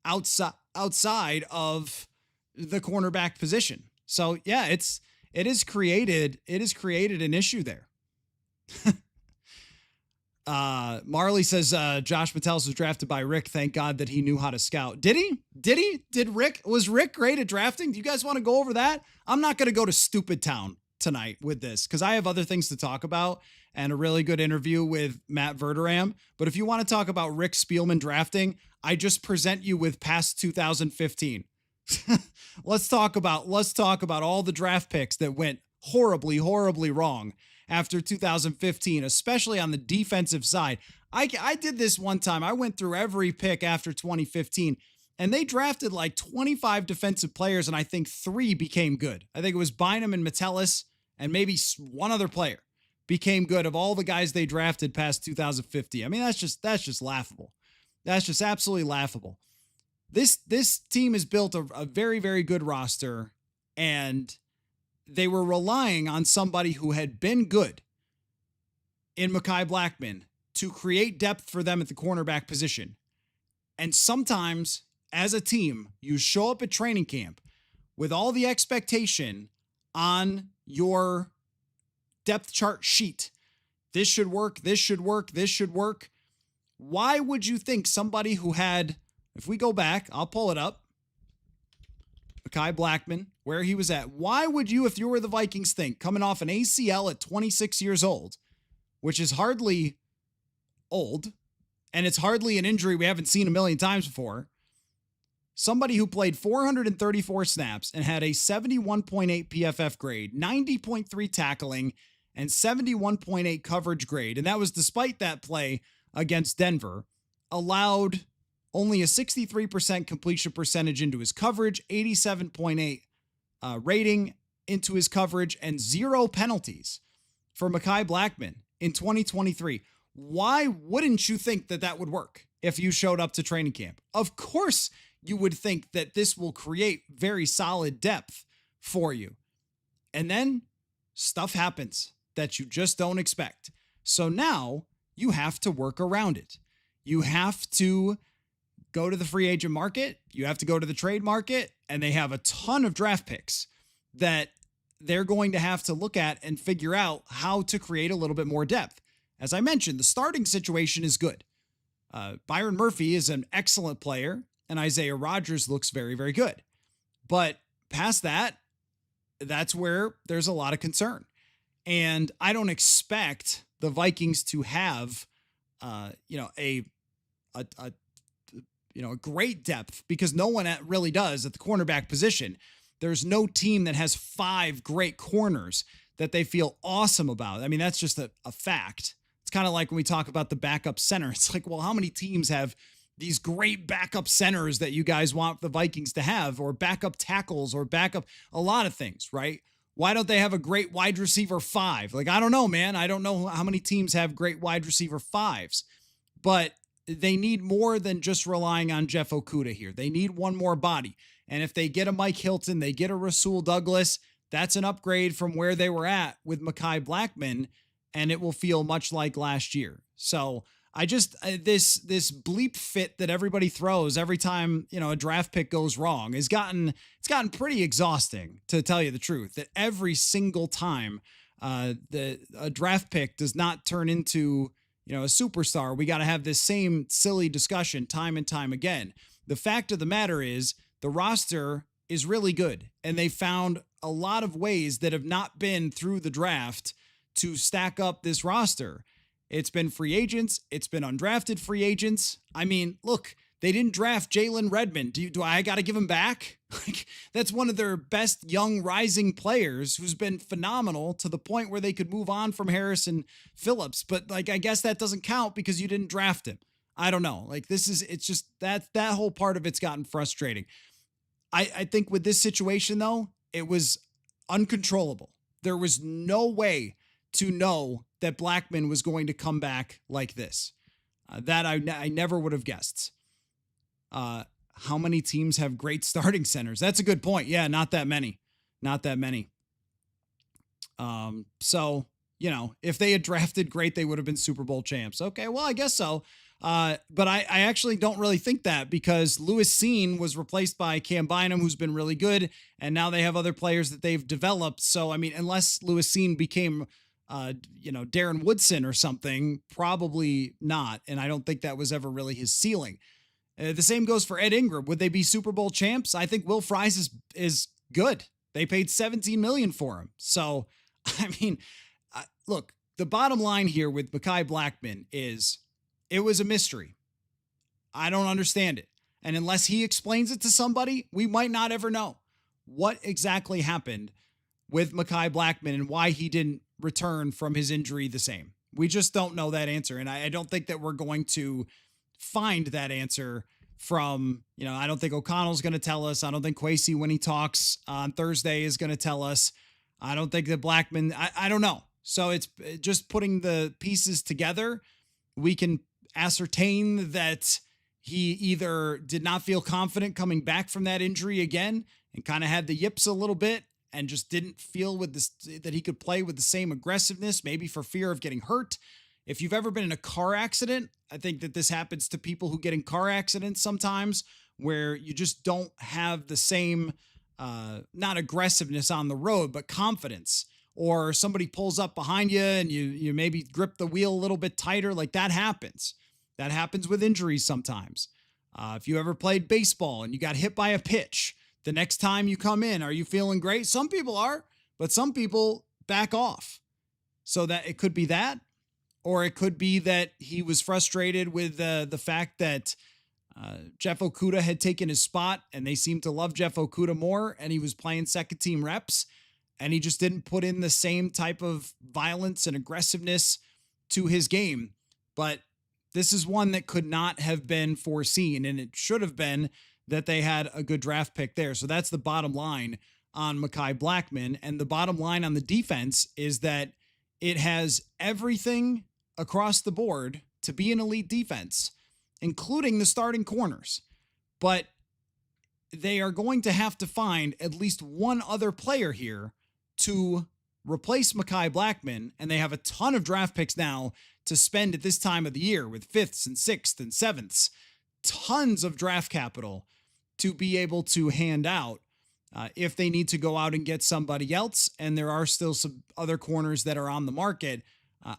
outside of the cornerback position. So yeah, it has created an issue there. Marley says Josh Metellus was drafted by Rick. Thank God that he knew how to scout. Did he? Was Rick great at drafting? Do you guys want to go over that? I'm not going to go to Stupid Town tonight with this, because I have other things to talk about and a really good interview with Matt Verderam. But if you want to talk about Rick Spielman drafting, I just present you with past 2015. Let's talk about all the draft picks that went horribly, horribly wrong after 2015, especially on the defensive side. I did this one time. I went through every pick after 2015, and they drafted like 25 defensive players, and I think 3 became good. I think it was Bynum and Metellus, and maybe one other player became good of all the guys they drafted past 2015. I mean, that's just laughable. That's just absolutely laughable. This team has built a very, very good roster, and they were relying on somebody who had been good in Mekhi Blackman to create depth for them at the cornerback position. And sometimes, as a team, you show up at training camp with all the expectation on your depth chart sheet. This should work. This should work. This should work. Why would you think somebody who had, if we go back, I'll pull it up, Mekhi Blackman, where he was at. Why would you, if you were the Vikings, think coming off an ACL at 26 years old, which is hardly old, and it's hardly an injury we haven't seen a million times before, somebody who played 434 snaps and had a 71.8 PFF grade, 90.3 tackling, and 71.8 coverage grade, and that was despite that play against Denver, allowed only a 63% completion percentage into his coverage, 87.8 rating into his coverage, and 0 penalties for Mekhi Blackman in 2023. Why wouldn't you think that would work if you showed up to training camp? Of course, you would think that this will create very solid depth for you. And then stuff happens that you just don't expect. So now you have to work around it. You have to go to the free agent market, you have to go to the trade market, and they have a ton of draft picks that they're going to have to look at and figure out how to create a little bit more depth. As I mentioned, the starting situation is good. Byron Murphy is an excellent player, and Isaiah Rodgers looks very, very good. But past that, that's where there's a lot of concern. And I don't expect the Vikings to have, a great depth, because no one really does at the cornerback position. There's no team that has 5 great corners that they feel awesome about. I mean, that's just a fact. It's kind of like when we talk about the backup center. It's like, well, how many teams have these great backup centers that you guys want the Vikings to have, or backup tackles, or a lot of things, right? Why don't they have a great wide receiver 5? Like, I don't know, man. I don't know how many teams have great wide receiver 5s, but they need more than just relying on Jeff Okudah here. They need one more body. And if they get a Mike Hilton, they get a Rasul Douglas, that's an upgrade from where they were at with Mekhi Blackman, and it will feel much like last year. So I just, this bleep fit that everybody throws every time, a draft pick goes wrong it's gotten pretty exhausting, to tell you the truth, that every single time a draft pick does not turn into, a superstar, we got to have this same silly discussion time and time again. The fact of the matter is the roster is really good, and they found a lot of ways that have not been through the draft to stack up this roster. It's been free agents. It's been undrafted free agents. I mean, look, they didn't draft Jalen Redmond. Do I got to give him back? Like, that's one of their best young rising players who's been phenomenal to the point where they could move on from Harrison Phillips. But I guess that doesn't count because you didn't draft him. I don't know. It's just that whole part of it's gotten frustrating. I think with this situation, though, it was uncontrollable. There was no way to know that Blackman was going to come back like this. That I never would have guessed. How many teams have great starting centers? That's a good point. Yeah, not that many. So, if they had drafted great, they would have been Super Bowl champs. Okay, well, I guess so. But I actually don't really think that, because Lewis Seen was replaced by Cam Bynum, who's been really good, and now they have other players that they've developed. So, I mean, unless Lewis Seen became Darren Woodson or something, probably not. And I don't think that was ever really his ceiling. The same goes for Ed Ingram. Would they be Super Bowl champs? I think Will Fries is good. They paid $17 million for him. So, I mean, look, the bottom line here with Mekhi Blackman is it was a mystery. I don't understand it. And unless he explains it to somebody, we might not ever know what exactly happened with Mekhi Blackman and why he didn't return from his injury the same. We just don't know that answer. And I don't think that we're going to find that answer from, I don't think O'Connell's going to tell us. I don't think Kwesi, when he talks on Thursday, is going to tell us. I don't think that Blackman, I don't know. So it's just putting the pieces together. We can ascertain that he either did not feel confident coming back from that injury again and kind of had the yips a little bit and just didn't feel with this that he could play with the same aggressiveness, maybe for fear of getting hurt. If you've ever been in a car accident, I think that this happens to people who get in car accidents sometimes, where you just don't have the same, not aggressiveness on the road, but confidence. Or somebody pulls up behind you and you maybe grip the wheel a little bit tighter. Like, that happens. That happens with injuries sometimes. If you ever played baseball and you got hit by a pitch, the next time you come in, are you feeling great? Some people are, but some people back off. So that it could be that, or it could be that he was frustrated with the fact that Jeff Okudah had taken his spot, and they seemed to love Jeff Okudah more, and he was playing second team reps, and he just didn't put in the same type of violence and aggressiveness to his game. But this is one that could not have been foreseen, and it should have been that they had a good draft pick there. So that's the bottom line on Mekhi Blackman. And the bottom line on the defense is that it has everything across the board to be an elite defense, including the starting corners. But they are going to have to find at least one other player here to replace Mekhi Blackman, and they have a ton of draft picks now to spend at this time of the year with 5th and 6th and 7th tons of draft capital to be able to hand out if they need to go out and get somebody else. And there are still some other corners that are on the market.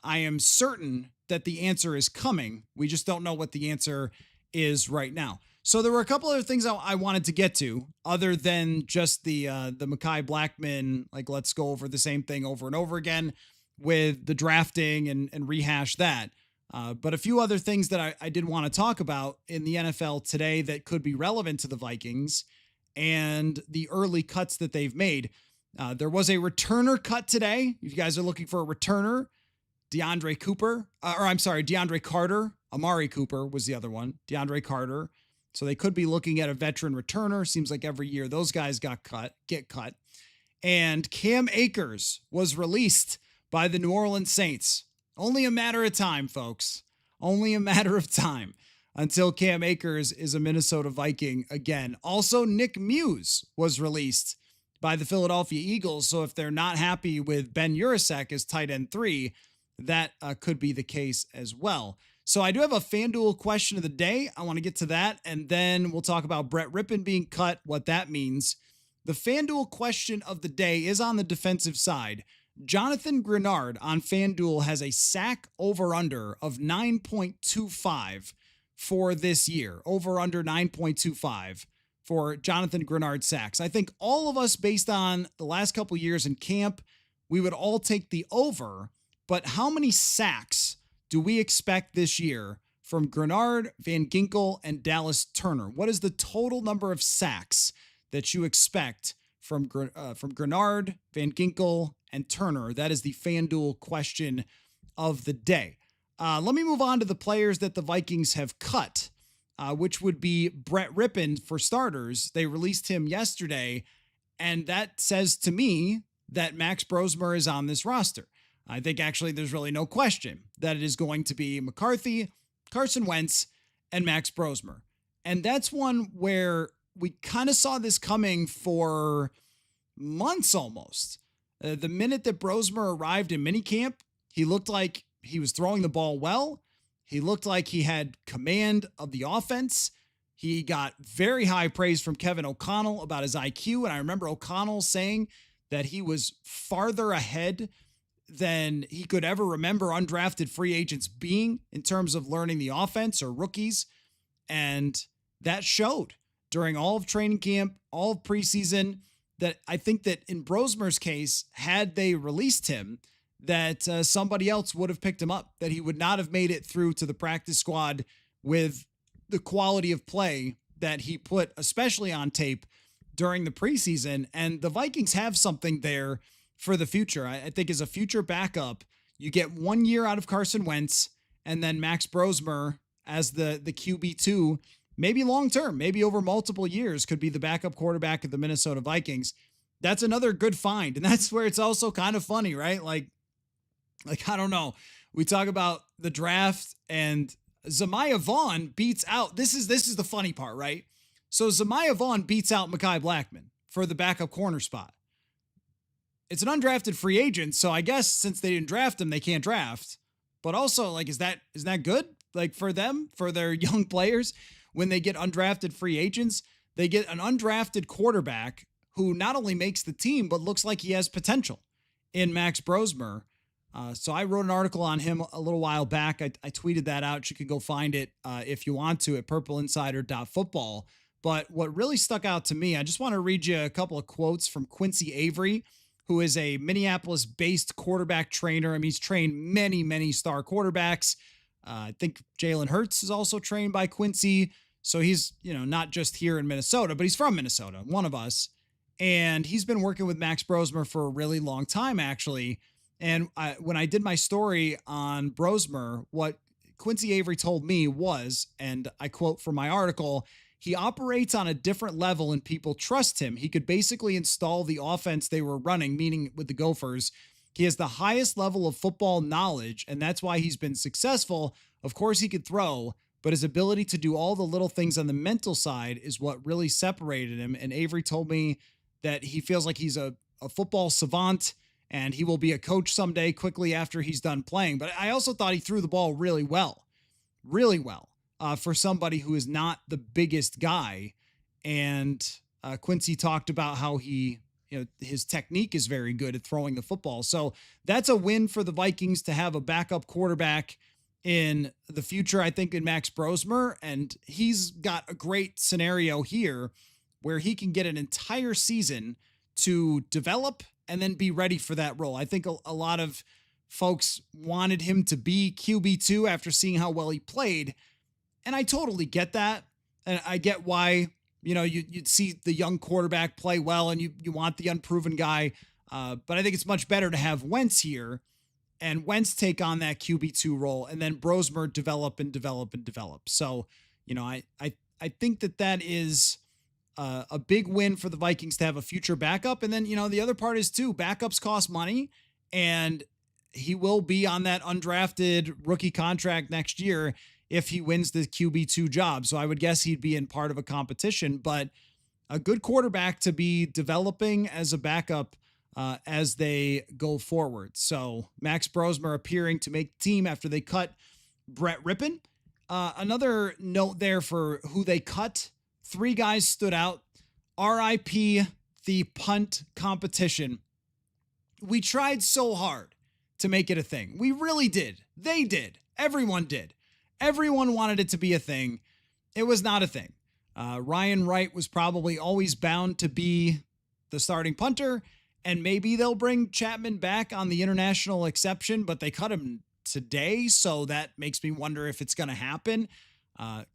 I am certain that the answer is coming. We just don't know what the answer is right now. So there were a couple other things I wanted to get to other than just the Mekhi Blackman, like let's go over the same thing over and over again with the drafting and rehash that. But a few other things that I did want to talk about in the NFL today that could be relevant to the Vikings and the early cuts that they've made. There was a returner cut today. If you guys are looking for a returner, DeAndre Carter. Amari Cooper was the other one. DeAndre Carter. So they could be looking at a veteran returner. Seems like every year those guys get cut. And Cam Akers was released by the New Orleans Saints. Only a matter of time, folks. Only a matter of time until Cam Akers is a Minnesota Viking again. Also, Nick Muse was released by the Philadelphia Eagles. So if they're not happy with Ben Urasek as tight end 3, that could be the case as well. So I do have a FanDuel question of the day. I want to get to that, and then we'll talk about Brett Rippon being cut, what that means. The FanDuel question of the day is on the defensive side. Jonathan Grenard on FanDuel has a sack over-under of 9.25 for this year. Over-under 9.25 for Jonathan Grenard sacks. I think all of us, based on the last couple years in camp, we would all take the over. But how many sacks do we expect this year from Grenard, Van Ginkel, and Dallas Turner? What is the total number of sacks that you expect from Grenard, Van Ginkel, and Turner? That is the FanDuel question of the day. Let me move on to the players that the Vikings have cut, which would be Brett Rippon for starters. They released him yesterday, and that says to me that Max Brosmer is on this roster. I think actually there's really no question that it is going to be McCarthy, Carson Wentz, and Max Brosmer. And that's one where we kind of saw this coming for months almost. The minute that Brosmer arrived in minicamp, he looked like he was throwing the ball well. He looked like he had command of the offense. He got very high praise from Kevin O'Connell about his IQ. And I remember O'Connell saying that he was farther ahead than he could ever remember undrafted free agents being in terms of learning the offense or rookies. And that showed during all of training camp, all of preseason, that I think that in Brosmer's case, had they released him, that somebody else would have picked him up, that he would not have made it through to the practice squad with the quality of play that he put, especially on tape during the preseason. And the Vikings have something there for the future. I think as a future backup, you get 1 year out of Carson Wentz and then Max Brosmer as the QB2, maybe long-term, maybe over multiple years, could be the backup quarterback of the Minnesota Vikings. That's another good find. And that's where it's also kind of funny, right? Like, I don't know. We talk about the draft and Zamiah Vaughn beats out. This is the funny part, right? So Zamiah Vaughn beats out Mekhi Blackman for the backup corner spot. It's an undrafted free agent, so I guess since they didn't draft him, they can't draft. But also, like, is that good? Like, for them, for their young players, when they get undrafted free agents, they get an undrafted quarterback who not only makes the team, but looks like he has potential in Max Brosmer. So I wrote an article on him a little while back. I tweeted that out. You can go find it if you want to at purpleinsider.football. But what really stuck out to me, I just want to read you a couple of quotes from Quincy Avery, who is a Minneapolis-based quarterback trainer. I mean, he's trained many, many star quarterbacks. I think Jalen Hurts is also trained by Quincy. So he's, not just here in Minnesota, but he's from Minnesota, one of us. And he's been working with Max Brosmer for a really long time, actually. And when I did my story on Brosmer, what Quincy Avery told me was, and I quote from my article, he operates on a different level and people trust him. He could basically install the offense they were running, meaning with the Gophers. He has the highest level of football knowledge, and that's why he's been successful. Of course, he could throw, but his ability to do all the little things on the mental side is what really separated him. And Avery told me that he feels like he's a football savant and he will be a coach someday quickly after he's done playing. But I also thought he threw the ball really well. Really well. for somebody who is not the biggest guy. And Quincy talked about how his technique is very good at throwing the football. So that's a win for the Vikings to have a backup quarterback in the future, I think, in Max Brosmer. And he's got a great scenario here where he can get an entire season to develop and then be ready for that role. I think a lot of folks wanted him to be QB2 after seeing how well he played. And I totally get that. And I get why, you'd see the young quarterback play well and you want the unproven guy. But I think it's much better to have Wentz here and Wentz take on that QB2 role and then Brosmer develop and develop and develop. So, I think that is a big win for the Vikings to have a future backup. And then, the other part is too, backups cost money, and he will be on that undrafted rookie contract next year if he wins the QB2 job. So I would guess he'd be in part of a competition, but a good quarterback to be developing as a backup as they go forward. So Max Brosmer appearing to make the team after they cut Brett Rippon. Another note there for who they cut. 3 guys stood out. RIP the punt competition. We tried so hard to make it a thing. We really did. They did. Everyone did. Everyone wanted it to be a thing. It was not a thing. Ryan Wright was probably always bound to be the starting punter, and maybe they'll bring Chapman back on the international exception, but they cut him today, so that makes me wonder if it's going to happen.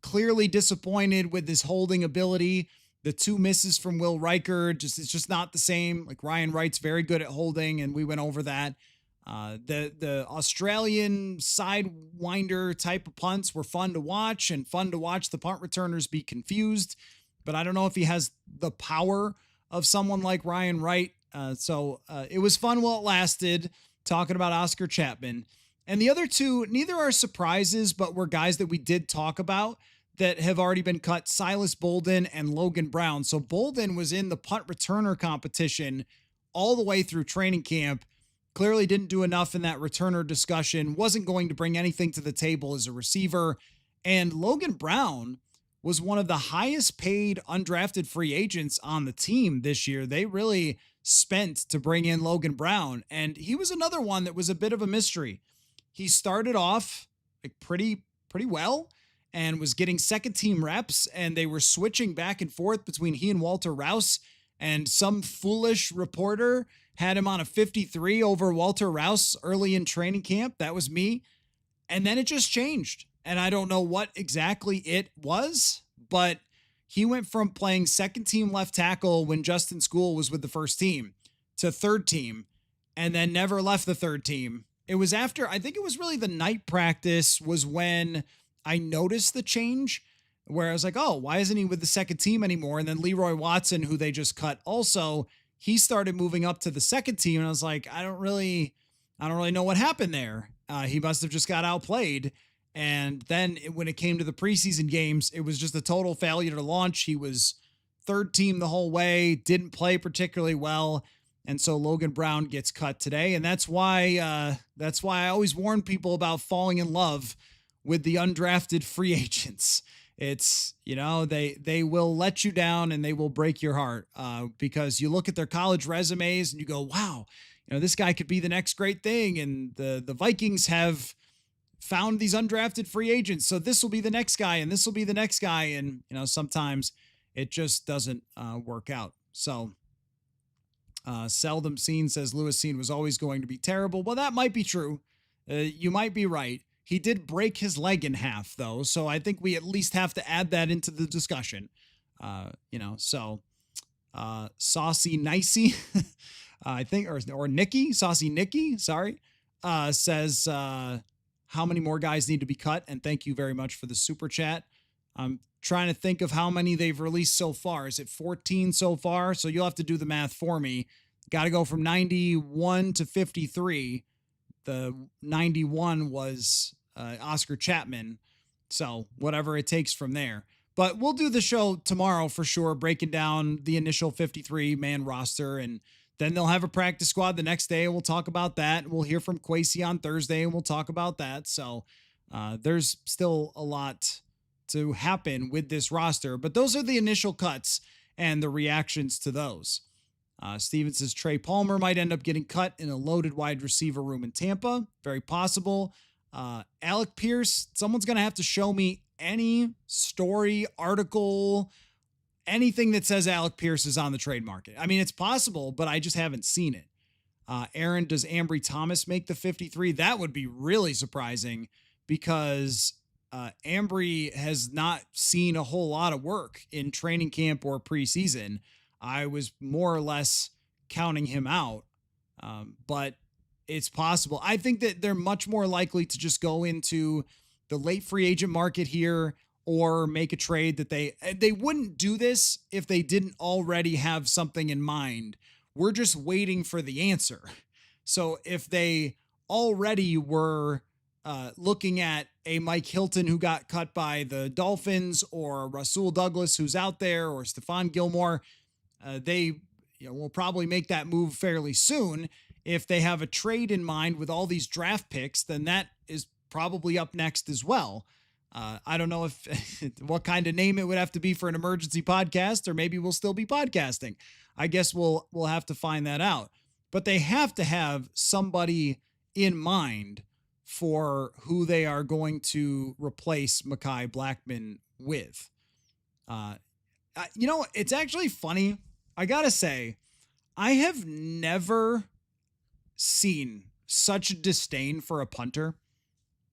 Clearly disappointed with his holding ability. The 2 misses from Will Riker, it's just not the same. Like, Ryan Wright's very good at holding, and we went over that. The Australian sidewinder type of punts were fun to watch, and fun to watch the punt returners be confused, but I don't know if he has the power of someone like Ryan Wright. So it was fun while it lasted, talking about Oscar Chapman. And the other 2, neither are surprises, but were guys that we did talk about that have already been cut: Silas Bolden and Logan Brown. So Bolden was in the punt returner competition all the way through training camp. Clearly didn't do enough in that returner discussion, wasn't going to bring anything to the table as a receiver. And Logan Brown was one of the highest paid undrafted free agents on the team this year. They really spent to bring in Logan Brown, and he was another one that was a bit of a mystery. He started off like pretty well and was getting second team reps, and they were switching back and forth between he and Walter Rouse, and some foolish reporter had him on a 53 over Walter Rouse early in training camp. That was me. And then it just changed. And I don't know what exactly it was, but he went from playing second team left tackle when Justin School was with the first team to third team, and then never left the third team. It was after, I think it was really the night practice was when I noticed the change, where I was like, oh, why isn't he with the second team anymore? And then Leroy Watson, who they just cut, also, he started moving up to the second team. And I was like, I don't really know what happened there. He must have just got outplayed. And then when it came to the preseason games, it was just a total failure to launch. He was third team the whole way, didn't play particularly well. And so Logan Brown gets cut today. And that's why I always warn people about falling in love with the undrafted free agents. It's, they will let you down and they will break your heart because you look at their college resumes and you go, wow, this guy could be the next great thing. And the Vikings have found these undrafted free agents. So this will be the next guy and this will be the next guy. And, sometimes it just doesn't work out. So Seldom Seen says Lewis Seen was always going to be terrible. Well, that might be true. You might be right. He did break his leg in half, though, so I think we at least have to add that into the discussion. Saucy Nicey, I think, or Nikki, Saucy Nikki, sorry, says, how many more guys need to be cut? And thank you very much for the super chat. I'm trying to think of how many they've released so far. Is it 14 so far? So you'll have to do the math for me. Got to go from 91 to 53. The 91 was Oscar Chapman. So whatever it takes from there. But we'll do the show tomorrow for sure, breaking down the initial 53-man roster. And then they'll have a practice squad the next day. We'll talk about that. We'll hear from Kwesi on Thursday, and we'll talk about that. So there's still a lot to happen with this roster. But those are the initial cuts and the reactions to those. Steven says Trey Palmer might end up getting cut in a loaded wide receiver room in Tampa. Very possible. Alec Pierce, someone's going to have to show me any story, article, anything that says Alec Pierce is on the trade market. I mean, it's possible, but I just haven't seen it. Aaron, does Ambry Thomas make the 53? That would be really surprising because Ambry has not seen a whole lot of work in training camp or preseason. I was more or less counting him out, but it's possible. I think that they're much more likely to just go into the late free agent market here or make a trade that they wouldn't do this if they didn't already have something in mind. We're just waiting for the answer. So if they already were looking at a Mike Hilton who got cut by the Dolphins, or Rasul Douglas who's out there, or Stephon Gilmore, they will probably make that move fairly soon. If they have a trade in mind with all these draft picks, then that is probably up next as well. I don't know if what kind of name it would have to be for an emergency podcast, or maybe we'll still be podcasting. I guess we'll have to find that out. But they have to have somebody in mind for who they are going to replace Mekhi Blackman with. It's actually funny. I gotta say, I have never seen such a disdain for a punter.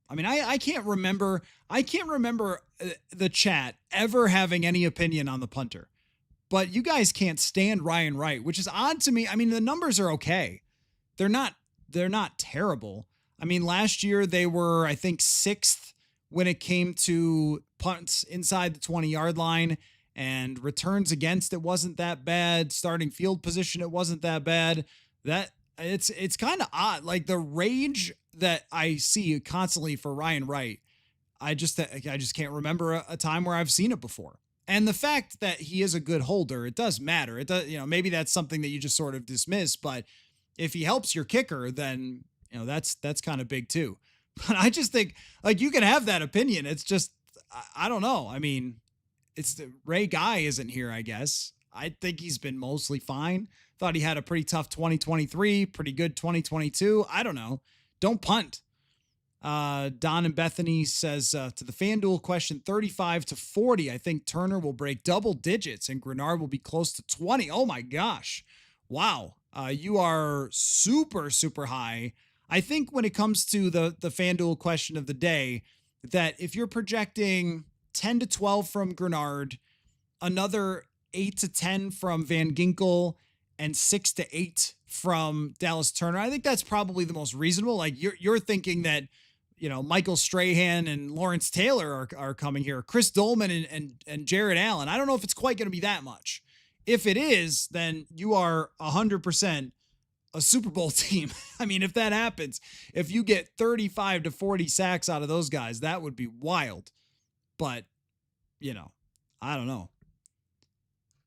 I mean, I can't remember the chat ever having any opinion on the punter, but you guys can't stand Ryan Wright, which is odd to me. I mean, the numbers are okay. They're not terrible. I mean, last year they were, I think, 6th when it came to punts inside the 20-yard line, and returns against, it wasn't that bad. Starting field position, it wasn't that bad. That it's kind of odd. Like the rage that I see constantly for Ryan Wright, I just can't remember a time where I've seen it before. And the fact that he is a good holder, it does matter. It does, maybe that's something that you just sort of dismiss, but if he helps your kicker, then that's kind of big too. But I just think, like, you can have that opinion. It's just, I don't know. I mean, it's the Ray Guy isn't here, I guess. I think he's been mostly fine. Thought he had a pretty tough 2023, pretty good 2022. I don't know. Don't punt. Don and Bethany says to the FanDuel question, 35-40. I think Turner will break double digits and Grenard will be close to 20. Oh my gosh. Wow. You are super, super high. I think when it comes to the FanDuel question of the day, that if you're projecting 10-12 from Grenard, another 8-10 from Van Ginkel, and 6-8 from Dallas Turner, I think that's probably the most reasonable. Like you're thinking that, Michael Strahan and Lawrence Taylor are coming here, Chris Dolman and Jared Allen. I don't know if it's quite going to be that much. If it is, then you are 100% a Super Bowl team. I mean, if that happens, if you get 35-40 sacks out of those guys, that would be wild. But, I don't know.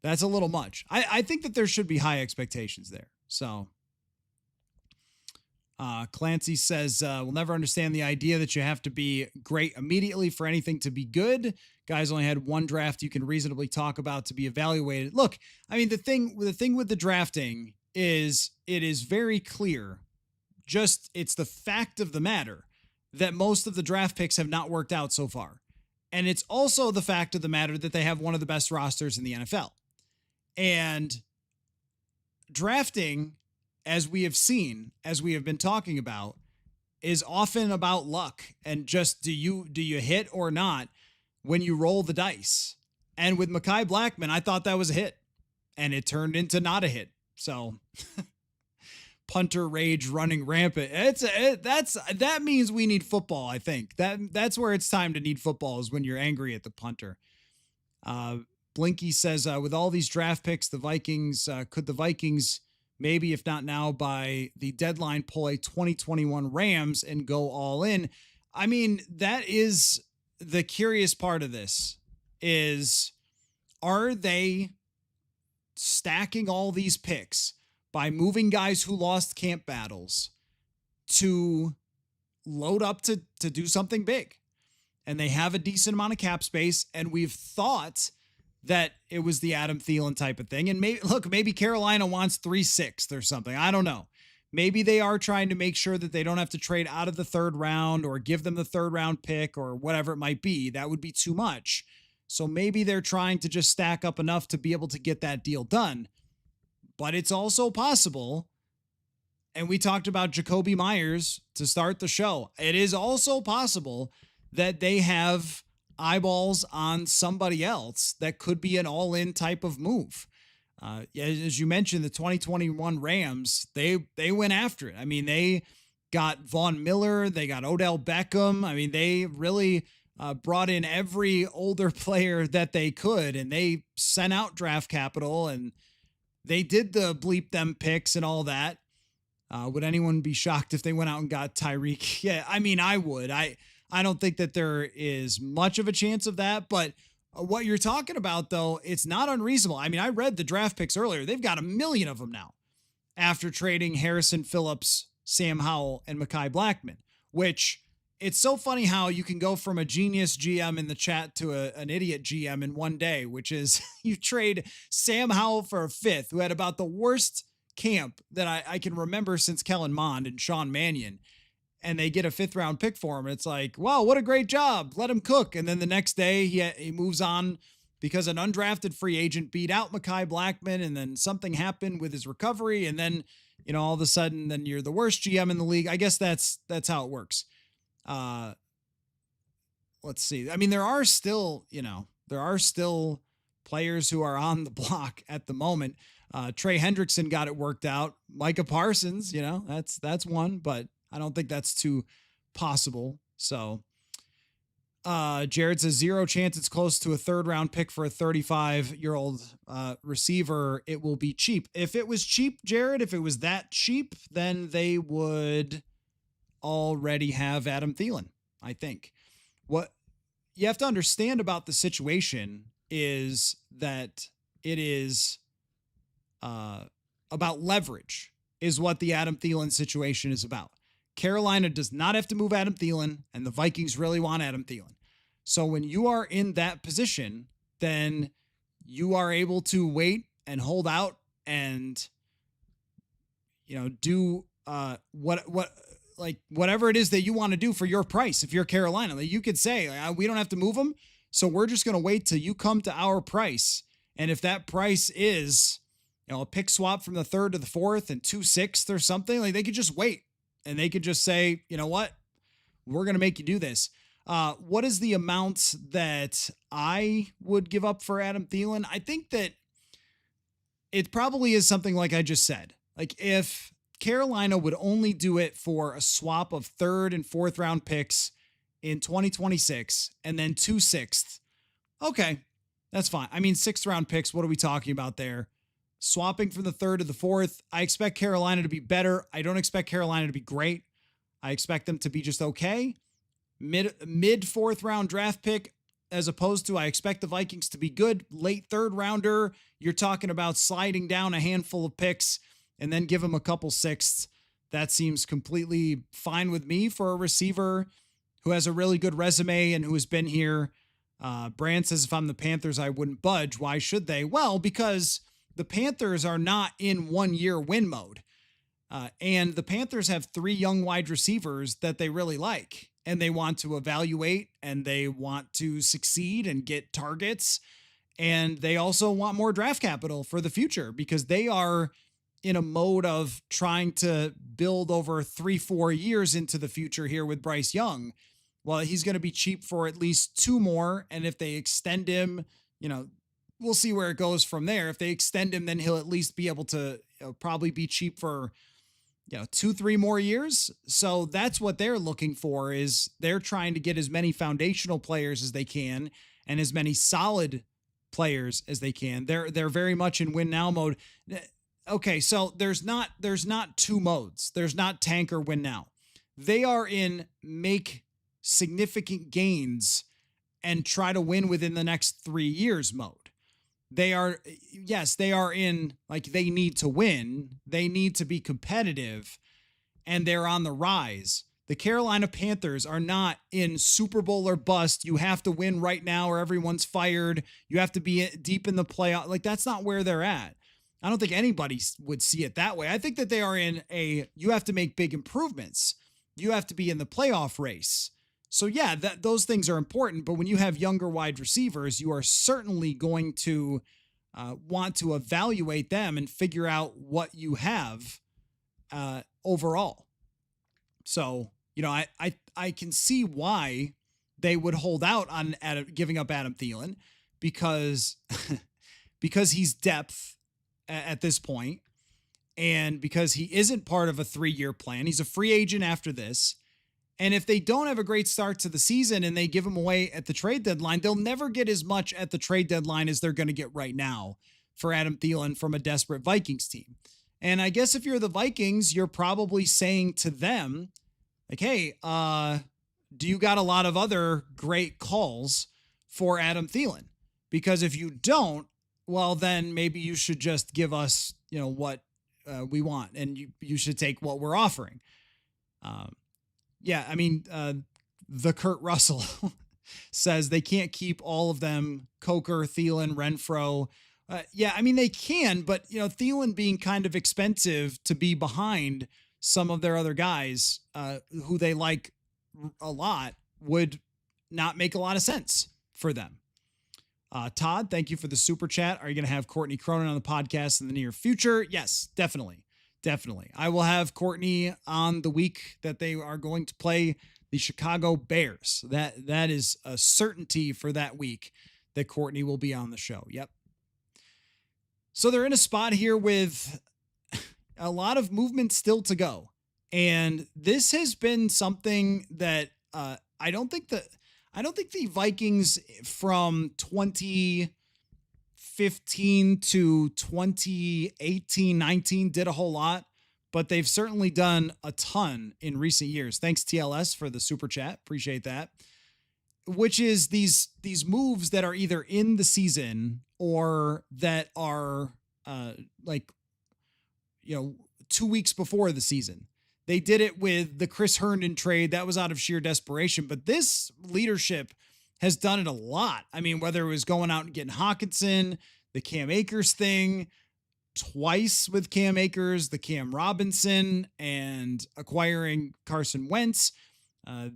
That's a little much. I think that there should be high expectations there. So Clancy says, we'll never understand the idea that you have to be great immediately for anything to be good. Guys only had one draft you can reasonably talk about to be evaluated. Look, I mean, the thing with the drafting is it is very clear. Just it's the fact of the matter that most of the draft picks have not worked out so far. And it's also the fact of the matter that they have one of the best rosters in the NFL. And drafting, as we have seen, as we have been talking about, is often about luck and just do you hit or not when you roll the dice. And with Mekhi Blackman, I thought that was a hit, and it turned into not a hit. So punter rage running rampant. That means we need football. I think that's where it's time to need football, is when you're angry at the punter. Blinky says, with all these draft picks, the Vikings, could the Vikings, maybe if not now by the deadline, pull a 2021 Rams and go all in? I mean, that is the curious part of this, is are they stacking all these picks by moving guys who lost camp battles to load up to do something big? and they have a decent amount of cap space, and we've thought that it was the Adam Thielen type of thing. And maybe Carolina wants 3/6 or something. I don't know. Maybe they are trying to make sure that they don't have to trade out of the third round or give them the third round pick or whatever it might be. That would be too much. So maybe they're trying to just stack up enough to be able to get that deal done. But it's also possible, and we talked about Jacoby Myers to start the show. It is also possible that they have eyeballs on somebody else that could be an all-in type of move. As you mentioned, the 2021 Rams, they went after it. I mean, they got Von Miller, they got Odell Beckham. I mean, they really brought in every older player that they could, and they sent out draft capital, and they did the bleep them picks and all that. Would anyone be shocked if they went out and got Tyreek? Yeah, I mean, I would. I don't think that there is much of a chance of that, but what you're talking about, though, it's not unreasonable. I mean, I read the draft picks earlier. They've got 1 million of them now after trading Harrison Phillips, Sam Howell, and Mekhi Blackman, which it's so funny how you can go from a genius GM in the chat to an idiot GM in one day, which is you trade Sam Howell for a fifth, who had about the worst camp that I can remember since Kellen Mond and Sean Mannion. And they get a 5th round pick for him. And it's like, wow, what a great job. Let him cook. And then the next day he moves on because an undrafted free agent beat out Mekhi Blackman. And then something happened with his recovery. And then, all of a sudden, then you're the worst GM in the league. I guess that's how it works. Let's see. I mean, there are still players who are on the block at the moment. Trey Hendrickson got it worked out. Micah Parsons, that's one, but I don't think that's too possible. So Jared says 0 chance it's close to a 3rd round pick for a 35-year-old receiver. It will be cheap. If it was cheap, Jared, if it was that cheap, then they would already have Adam Thielen, I think. What you have to understand about the situation is that it is about leverage is what the Adam Thielen situation is about. Carolina does not have to move Adam Thielen, and the Vikings really want Adam Thielen. So when you are in that position, then you are able to wait and hold out and, do whatever it is that you want to do for your price. If you're Carolina, you could say, we don't have to move him, so we're just going to wait till you come to our price. And if that price is, a pick swap from the 3rd to the 4th and 2/6 or something, they could just wait. And they could just say, you know what? We're going to make you do this. What is the amount that I would give up for Adam Thielen? I think that it probably is something like I just said. Like if Carolina would only do it for a swap of 3rd and 4th round picks in 2026 and then 2/6. Okay, that's fine. I mean, 6th round picks, what are we talking about there? Swapping from the 3rd to the 4th. I expect Carolina to be better. I don't expect Carolina to be great. I expect them to be just okay. Mid 4th round draft pick, as opposed to I expect the Vikings to be good. Late 3rd rounder, you're talking about sliding down a handful of picks and then give them a couple 6ths. That seems completely fine with me for a receiver who has a really good resume and who has been here. Brand says, if I'm the Panthers, I wouldn't budge. Why should they? Well, because the Panthers are not in 1-year win mode. And the Panthers have 3 young wide receivers that they really like. And they want to evaluate and they want to succeed and get targets. And they also want more draft capital for the future because they are in a mode of trying to build over 3-4 years into the future here with Bryce Young. Well, he's going to be cheap for at least 2 more. And if they extend him, we'll see where it goes from there. If they extend him, then he'll at least be able to probably be cheap for 2-3 more years. So that's what they're looking for, is they're trying to get as many foundational players as they can and as many solid players as they can. They're very much in win now mode. Okay, so there's not 2 modes. There's not tank or win now. They are in make significant gains and try to win within the next 3 years mode. They are in, they need to win. They need to be competitive, and they're on the rise. The Carolina Panthers are not in Super Bowl or bust. You have to win right now or everyone's fired. You have to be deep in the playoff. Like, that's not where they're at. I don't think anybody would see it that way. I think that they are in you have to make big improvements. You have to be in the playoff race. So yeah, those things are important. But when you have younger wide receivers, you are certainly going to want to evaluate them and figure out what you have overall. So, I can see why they would hold out on giving up Adam Thielen because he's depth at this point, and because he isn't part of a 3-year plan. He's a free agent after this. And if they don't have a great start to the season and they give him away at the trade deadline, they'll never get as much at the trade deadline as they're going to get right now for Adam Thielen from a desperate Vikings team. And I guess if you're the Vikings, you're probably saying to them, like, hey, do you got a lot of other great calls for Adam Thielen? Because if you don't, well, then maybe you should just give us, what we want, and you should take what we're offering. The Kurt Russell says they can't keep all of them, Coker, Thielen, Renfro. They can, but, Thielen being kind of expensive to be behind some of their other guys who they like a lot would not make a lot of sense for them. Todd, thank you for the super chat. Are you going to have Courtney Cronin on the podcast in the near future? Yes, definitely. Definitely. I will have Courtney on the week that they are going to play the Chicago Bears. That is a certainty for that week that Courtney will be on the show. Yep. So they're in a spot here with a lot of movement still to go. And this has been something that I don't think the Vikings from 2015 to 2018-19 did a whole lot, but they've certainly done a ton in recent years. Thanks, TLS, for the super chat. Appreciate that. Which is these moves that are either in the season or that are 2 weeks before the season. They did it with the Chris Herndon trade. That was out of sheer desperation, but this leadership has done it a lot. I mean, whether it was going out and getting Hawkinson, the Cam Akers thing, twice with Cam Akers, the Cam Robinson, and acquiring Carson Wentz,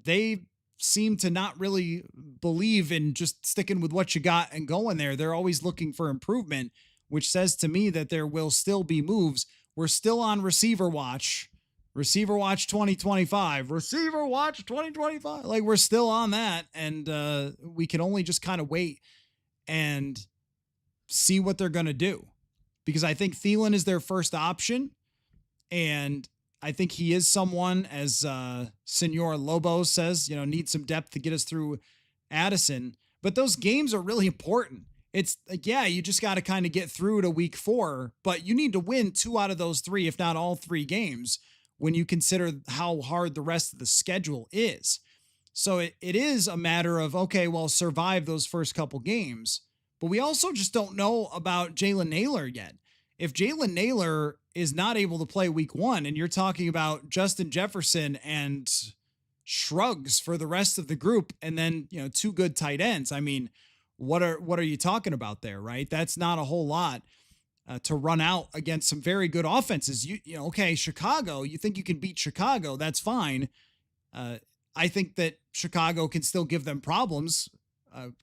they seem to not really believe in just sticking with what you got and going there. They're always looking for improvement, which says to me that there will still be moves. We're still on receiver watch. Receiver watch 2025. Receiver watch 2025. Like, we're still on that, and we can only just kind of wait and see what they're going to do. Because I think Thielen is their first option, and I think he is someone, as Senor Lobo says, needs some depth to get us through Addison. But those games are really important. It's like, yeah, you just got to kind of get through to week 4, but you need to win 2 out of those 3, if not all 3 games, when you consider how hard the rest of the schedule is. So it is a matter of, okay, well, survive those first couple games. But we also just don't know about Jalen Nailor yet. If Jalen Nailor is not able to play week 1, and you're talking about Justin Jefferson and shrugs for the rest of the group, and then, 2 good tight ends, I mean, what are you talking about there, right? That's not a whole lot to run out against some very good offenses. Okay, Chicago, you think you can beat Chicago, that's fine. I think that Chicago can still give them problems.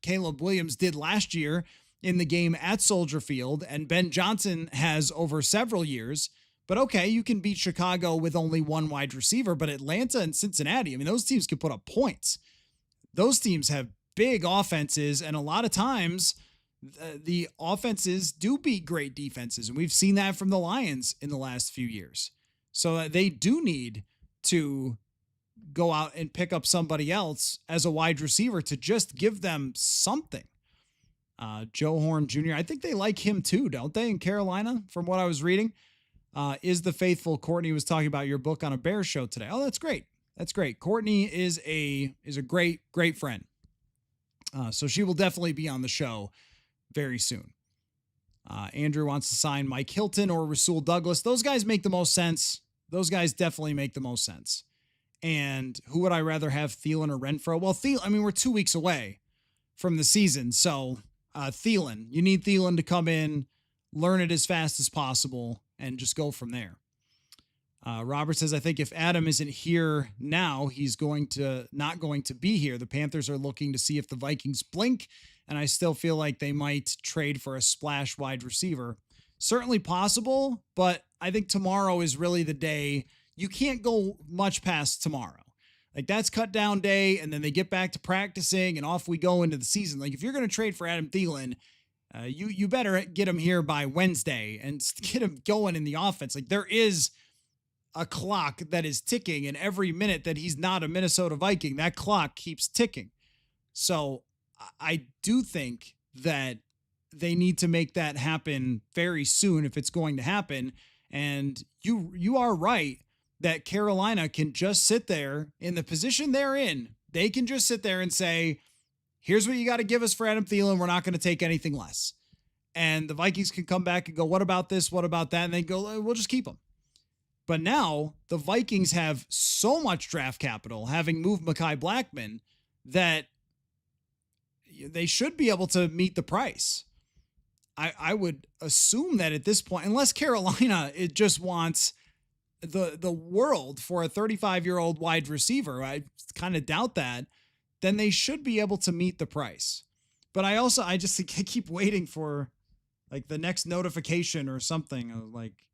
Caleb Williams did last year in the game at Soldier Field, and Ben Johnson has over several years. But okay, you can beat Chicago with only 1 wide receiver, but Atlanta and Cincinnati, I mean, those teams can put up points. Those teams have big offenses, and a lot of times the offenses do beat great defenses, and we've seen that from the Lions in the last few years. So they do need to go out and pick up somebody else as a wide receiver to just give them something. Joe Horn Jr., I think they like him too, don't they, in Carolina, from what I was reading? Is the faithful Courtney was talking about your book on a Bears show today. Oh, that's great. That's great. Courtney is a great, great friend. So she will definitely be on the show very soon. Andrew wants to sign Mike Hilton or Rasul Douglas. Those guys make the most sense. Those guys definitely make the most sense. And who would I rather have, Thielen or Renfro? Well, Thielen, I mean, we're 2 weeks away from the season. So Thielen, you need Thielen to come in, learn it as fast as possible, and just go from there. Robert says, I think if Adam isn't here now, he's not going to be here. The Panthers are looking to see if the Vikings blink, and I still feel like they might trade for a splash wide receiver. Certainly possible, but I think tomorrow is really the day. You can't go much past tomorrow. Like, that's cut down day, and then they get back to practicing, and off we go into the season. Like, if you're going to trade for Adam Thielen, you better get him here by Wednesday and get him going in the offense. Like, there is a clock that is ticking, and every minute that he's not a Minnesota Viking, that clock keeps ticking. So I do think that they need to make that happen very soon if it's going to happen. And you are right that Carolina can just sit there in the position they're in. They can just sit there and say, here's what you got to give us for Adam Thielen. We're not going to take anything less. And the Vikings can come back and go, what about this? What about that? And they go, we'll just keep him. But now the Vikings have so much draft capital, having moved Mekhi Blackman, that they should be able to meet the price. I would assume that at this point, unless Carolina, it just wants the world for a 35-year-old wide receiver, I kind of doubt that, then they should be able to meet the price. But I keep waiting for like the next notification or something of like,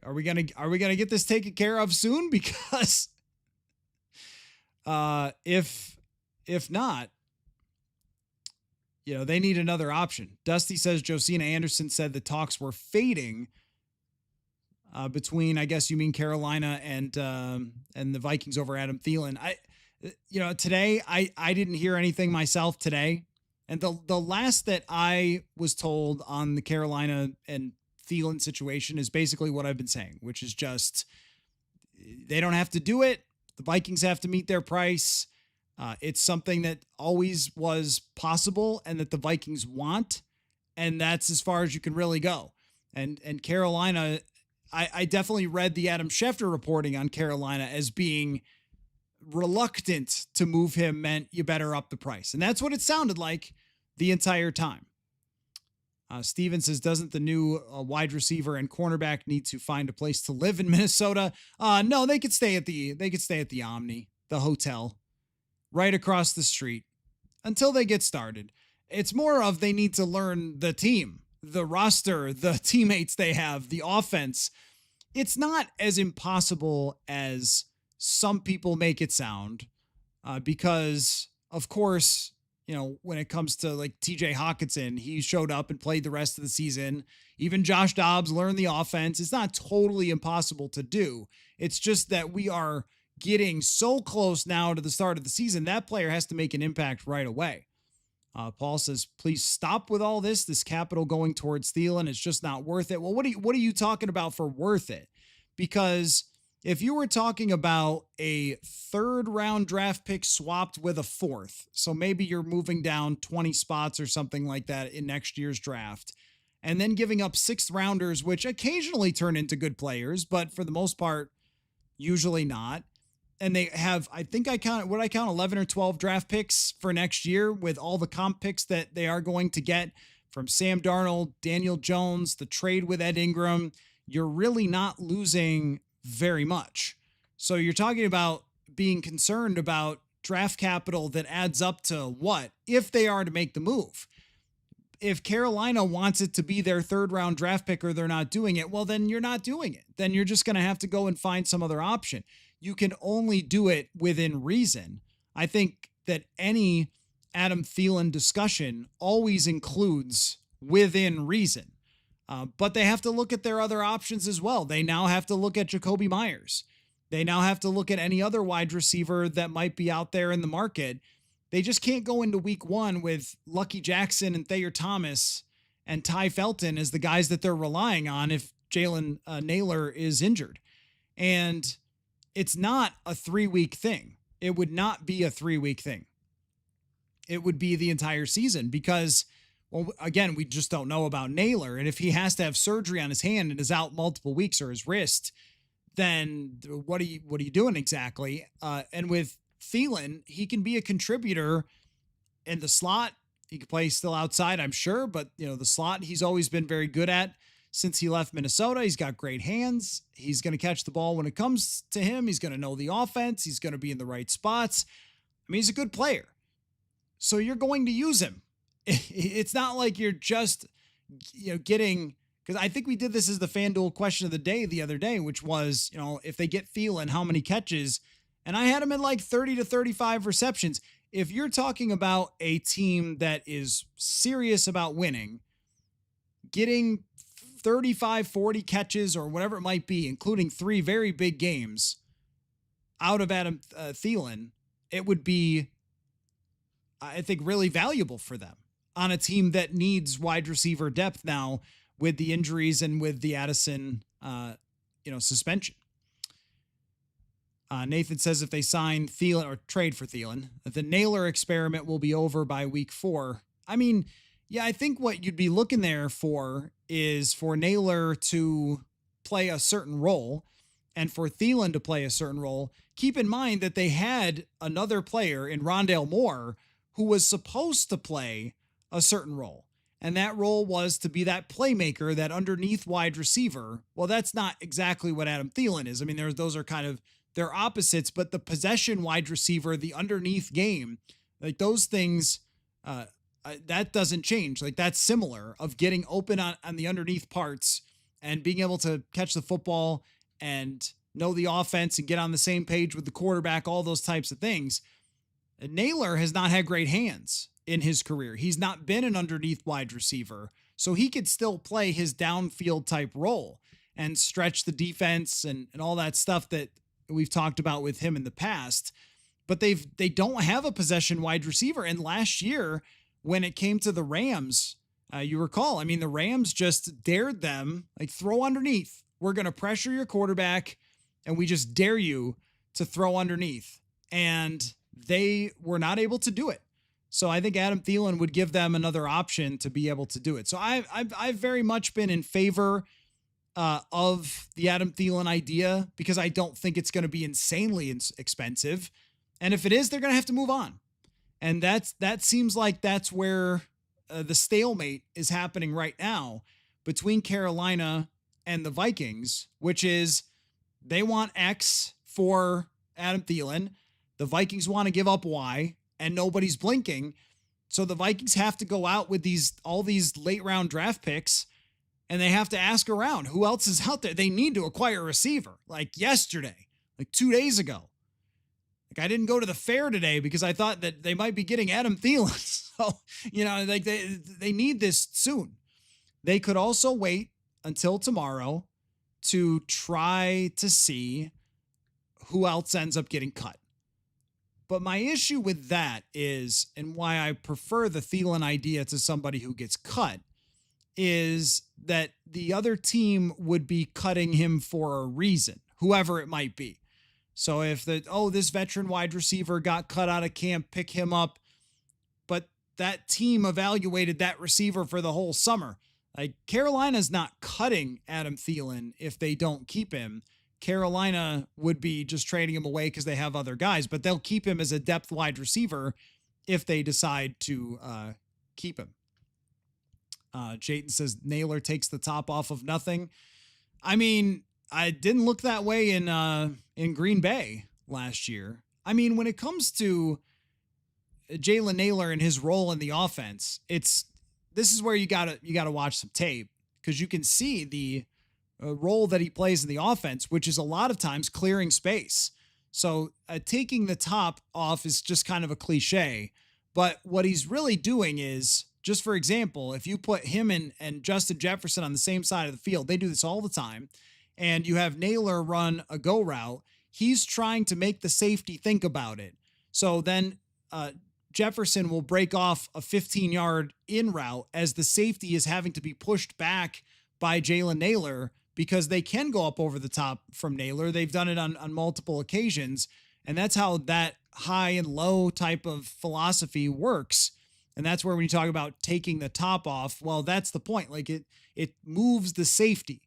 are we gonna get this taken care of soon? Because if not, they need another option. Dusty says Josina Anderson said the talks were fading between, I guess you mean Carolina and the Vikings over Adam Thielen. Today I didn't hear anything myself today, and the last that I was told on the Carolina and Thielen situation is basically what I've been saying, which is just they don't have to do it. The Vikings have to meet their price. It's something that always was possible and that the Vikings want, and that's as far as you can really go. And Carolina, I definitely read the Adam Schefter reporting on Carolina as being reluctant to move him meant you better up the price. And that's what it sounded like the entire time. Steven says, doesn't the new wide receiver and cornerback need to find a place to live in Minnesota? No, they could stay at the Omni, the hotel, right across the street until they get started. It's more of they need to learn the team, the roster, the teammates they have, the offense. It's not as impossible as some people make it sound, because, of course, when it comes to like TJ Hawkinson, he showed up and played the rest of the season. Even Josh Dobbs learned the offense. It's not totally impossible to do. It's just that we are getting so close now to the start of the season, that player has to make an impact right away. Paul says, please stop with all this capital going towards Thielen. It's just not worth it. Well, what are you talking about for worth it? Because if you were talking about a 3rd round draft pick swapped with a 4th, so maybe you're moving down 20 spots or something like that in next year's draft, and then giving up 6th rounders, which occasionally turn into good players, but for the most part, usually not. And they have, I count 11 or 12 draft picks for next year with all the comp picks that they are going to get from Sam Darnold, Daniel Jones, the trade with Ed Ingram. You're really not losing very much. So you're talking about being concerned about draft capital that adds up to what, if they are to make the move. If Carolina wants it to be their 3rd round draft pick or they're not doing it, well, then you're not doing it. Then you're just going to have to go and find some other option. You can only do it within reason. I think that any Adam Thielen discussion always includes within reason. But they have to look at their other options as well. They now have to look at Jacoby Myers. They now have to look at any other wide receiver that might be out there in the market. They just can't go into week 1 with Lucky Jackson and Thayer Thomas and Ty Felton as the guys that they're relying on if Jalen Naylor is injured. And it's not a 3-week thing. It would not be a 3-week thing. It would be the entire season because, well, again, we just don't know about Naylor. And if he has to have surgery on his hand and is out multiple weeks, or his wrist, then what are you doing exactly? And with Thielen, he can be a contributor in the slot. He can play still outside, I'm sure, but the slot he's always been very good at since he left Minnesota. He's got great hands. He's going to catch the ball when it comes to him. He's going to know the offense. He's going to be in the right spots. I mean, he's a good player. So you're going to use him. It's not like you're just getting, because I think we did this as the FanDuel question of the day the other day, which was, if they get Thielen, how many catches? And I had him at like 30 to 35 receptions. If you're talking about a team that is serious about winning, getting 35, 40 catches or whatever it might be, including 3 very big games out of Adam Thielen, it would be, I think, really valuable for them on a team that needs wide receiver depth now with the injuries and with the Addison, suspension. Nathan says if they sign Thielen or trade for Thielen, the Naylor experiment will be over by week 4. I mean, yeah, I think what you'd be looking there for is for Naylor to play a certain role and for Thielen to play a certain role. Keep in mind that they had another player in Rondale Moore who was supposed to play a certain role. And that role was to be that playmaker, that underneath wide receiver. Well, that's not exactly what Adam Thielen is. I mean, those are kind of their opposites, but the possession wide receiver, the underneath game, like those things, that doesn't change. Like that's similar of getting open on the underneath parts and being able to catch the football and know the offense and get on the same page with the quarterback, all those types of things. And Naylor has not had great hands in his career. He's not been an underneath wide receiver, so he could still play his downfield type role and stretch the defense and all that stuff that we've talked about with him in the past. But they don't have a possession wide receiver. And last year, when it came to the Rams, you recall, I mean, the Rams just dared them, like, throw underneath. We're going to pressure your quarterback, and we just dare you to throw underneath. And they were not able to do it. So I think Adam Thielen would give them another option to be able to do it. So I've very much been in favor of the Adam Thielen idea because I don't think it's going to be insanely expensive. And if it is, they're going to have to move on. And that seems like that's where the stalemate is happening right now between Carolina and the Vikings, which is they want X for Adam Thielen. The Vikings want to give up Y, and nobody's blinking. So the Vikings have to go out with all these late round draft picks, and they have to ask around who else is out there. They need to acquire a receiver like yesterday, like 2 days ago. Like I didn't go to the fair today because I thought that they might be getting Adam Thielen. So, like they need this soon. They could also wait until tomorrow to try to see who else ends up getting cut. But my issue with that is, and why I prefer the Thielen idea to somebody who gets cut, is that the other team would be cutting him for a reason, whoever it might be. So if this veteran wide receiver got cut out of camp, pick him up, but that team evaluated that receiver for the whole summer. Like Carolina's not cutting Adam Thielen if they don't keep him. Carolina would be just trading him away because they have other guys, but they'll keep him as a depth wide receiver if they decide to keep him. Jayton says Naylor takes the top off of nothing. I mean, I didn't look that way in Green Bay last year. I mean, when it comes to Jalen Naylor and his role in the offense, this is where you gotta watch some tape because you can see the role that he plays in the offense, which is a lot of times clearing space. So taking the top off is just kind of a cliche, but what he's really doing is, just for example, if you put him and Justin Jefferson on the same side of the field, they do this all the time, and you have Naylor run a go route, he's trying to make the safety think about it. So then Jefferson will break off a 15-yard in route as the safety is having to be pushed back by Jalen Naylor because they can go up over the top from Naylor. They've done it on multiple occasions, and that's how that high and low type of philosophy works. And that's where when you talk about taking the top off, well, that's the point. Like it moves the safety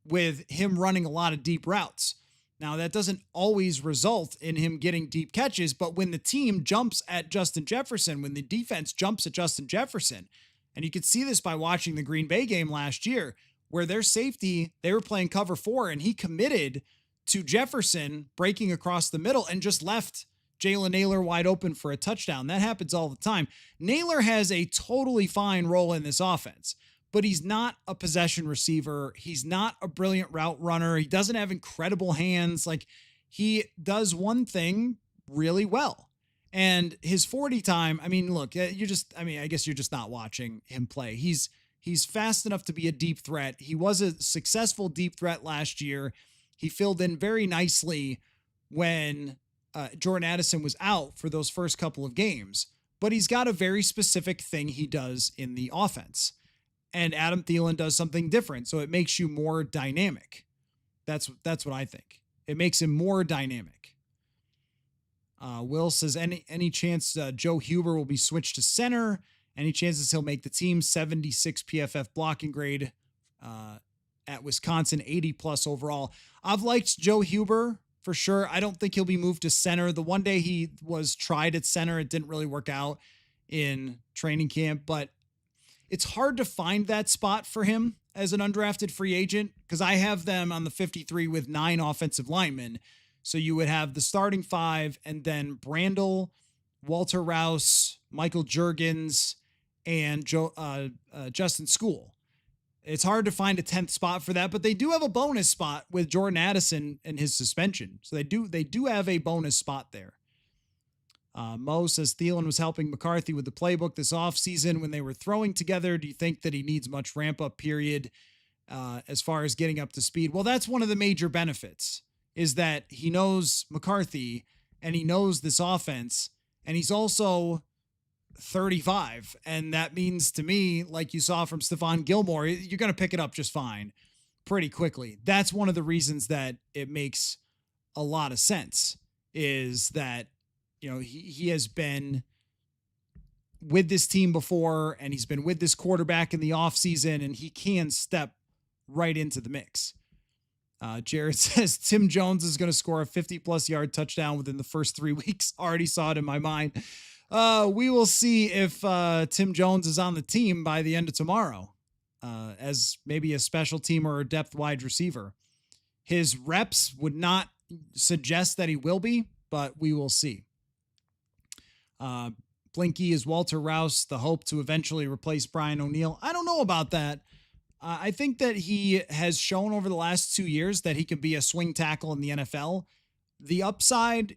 with him running a lot of deep routes. Now, that doesn't always result in him getting deep catches, but when the team jumps at Justin Jefferson, when the defense jumps at Justin Jefferson, and you could see this by watching the Green Bay game last year, where their safety, they were playing cover 4, and he committed to Jefferson breaking across the middle and just left Jalen Nailor wide open for a touchdown. That happens all the time. Nailor has a totally fine role in this offense, but he's not a possession receiver. He's not a brilliant route runner. He doesn't have incredible hands. Like, he does one thing really well. And his 40 time, I mean, look, I guess you're just not watching him play. He's fast enough to be a deep threat. He was a successful deep threat last year. He filled in very nicely when Jordan Addison was out for those first couple of games, but he's got a very specific thing he does in the offense. And Adam Thielen does something different, so it makes you more dynamic. That's what I think. It makes him more dynamic. Will says, any chance Joe Huber will be switched to center? Any chances he'll make the team? 76 PFF blocking grade at Wisconsin, 80 plus overall. I've liked Joe Huber for sure. I don't think he'll be moved to center. The one day he was tried at center, it didn't really work out in training camp, but it's hard to find that spot for him as an undrafted free agent because I have them on the 53 with 9 offensive linemen. So you would have the starting 5 and then Brandel, Walter Rouse, Michael Juergens, and Justin School. It's hard to find a 10th spot for that, but they do have a bonus spot with Jordan Addison and his suspension. So they do have a bonus spot there. Mo says Thielen was helping McCarthy with the playbook this offseason when they were throwing together. Do you think that he needs much ramp up period as far as getting up to speed? Well, that's one of the major benefits is that he knows McCarthy and he knows this offense, and he's also 35. And that means to me, like you saw from Stephon Gilmore, you're going to pick it up just fine pretty quickly. That's one of the reasons that it makes a lot of sense is that, you know, he has been with this team before and he's been with this quarterback in the offseason and he can step right into the mix. Jared says Tim Jones is going to score a 50-plus yard touchdown within the first 3 weeks. Already saw it in my mind. We will see if Tim Jones is on the team by the end of tomorrow as maybe a special team or a depth wide receiver. His reps would not suggest that he will be, but we will see. Blinky is Walter Rouse, the hope to eventually replace Brian O'Neill. I don't know about that. I think that he has shown over the last 2 years that he could be a swing tackle in the NFL. The upside,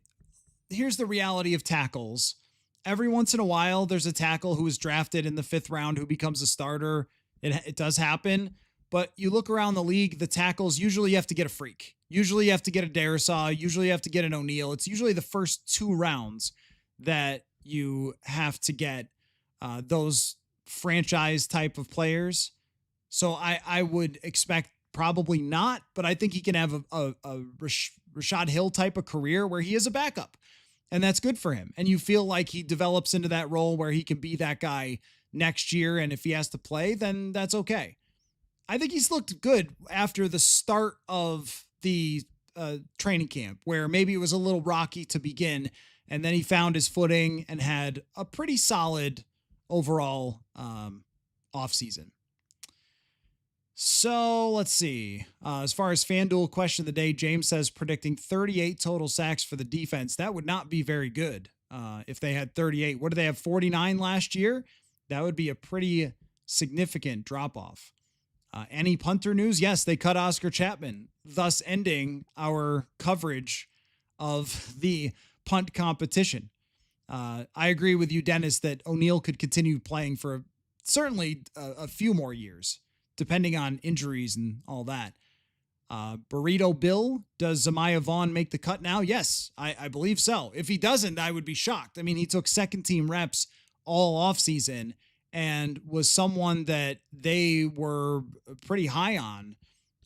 here's the reality of tackles. Every once in a while, there's a tackle who is drafted in the 5th round who becomes a starter. It does happen. But you look around the league, the tackles, usually you have to get a freak. Usually you have to get a Darisaw. Usually you have to get an O'Neill. It's usually the first 2 rounds that you have to get those franchise type of players. So I would expect probably not, but I think he can have a Rashad Hill type of career where he is a backup. And that's good for him. And you feel like he develops into that role where he can be that guy next year. And if he has to play, then that's okay. I think he's looked good after the start of the training camp where maybe it was a little rocky to begin. And then he found his footing and had a pretty solid overall offseason. So let's see. As far as FanDuel question of the day, James says predicting 38 total sacks for the defense. That would not be very good if they had 38. What did they have, 49 last year? That would be a pretty significant drop-off. Any punter news? Yes, they cut Oscar Chapman, thus ending our coverage of the punt competition. I agree with you, Dennis, that O'Neill could continue playing for certainly a few more years, depending on injuries and all that. Burrito Bill, does Zamaya Vaughn make the cut now? Yes, I believe so. If he doesn't, I would be shocked. I mean, he took second team reps all offseason and was someone that they were pretty high on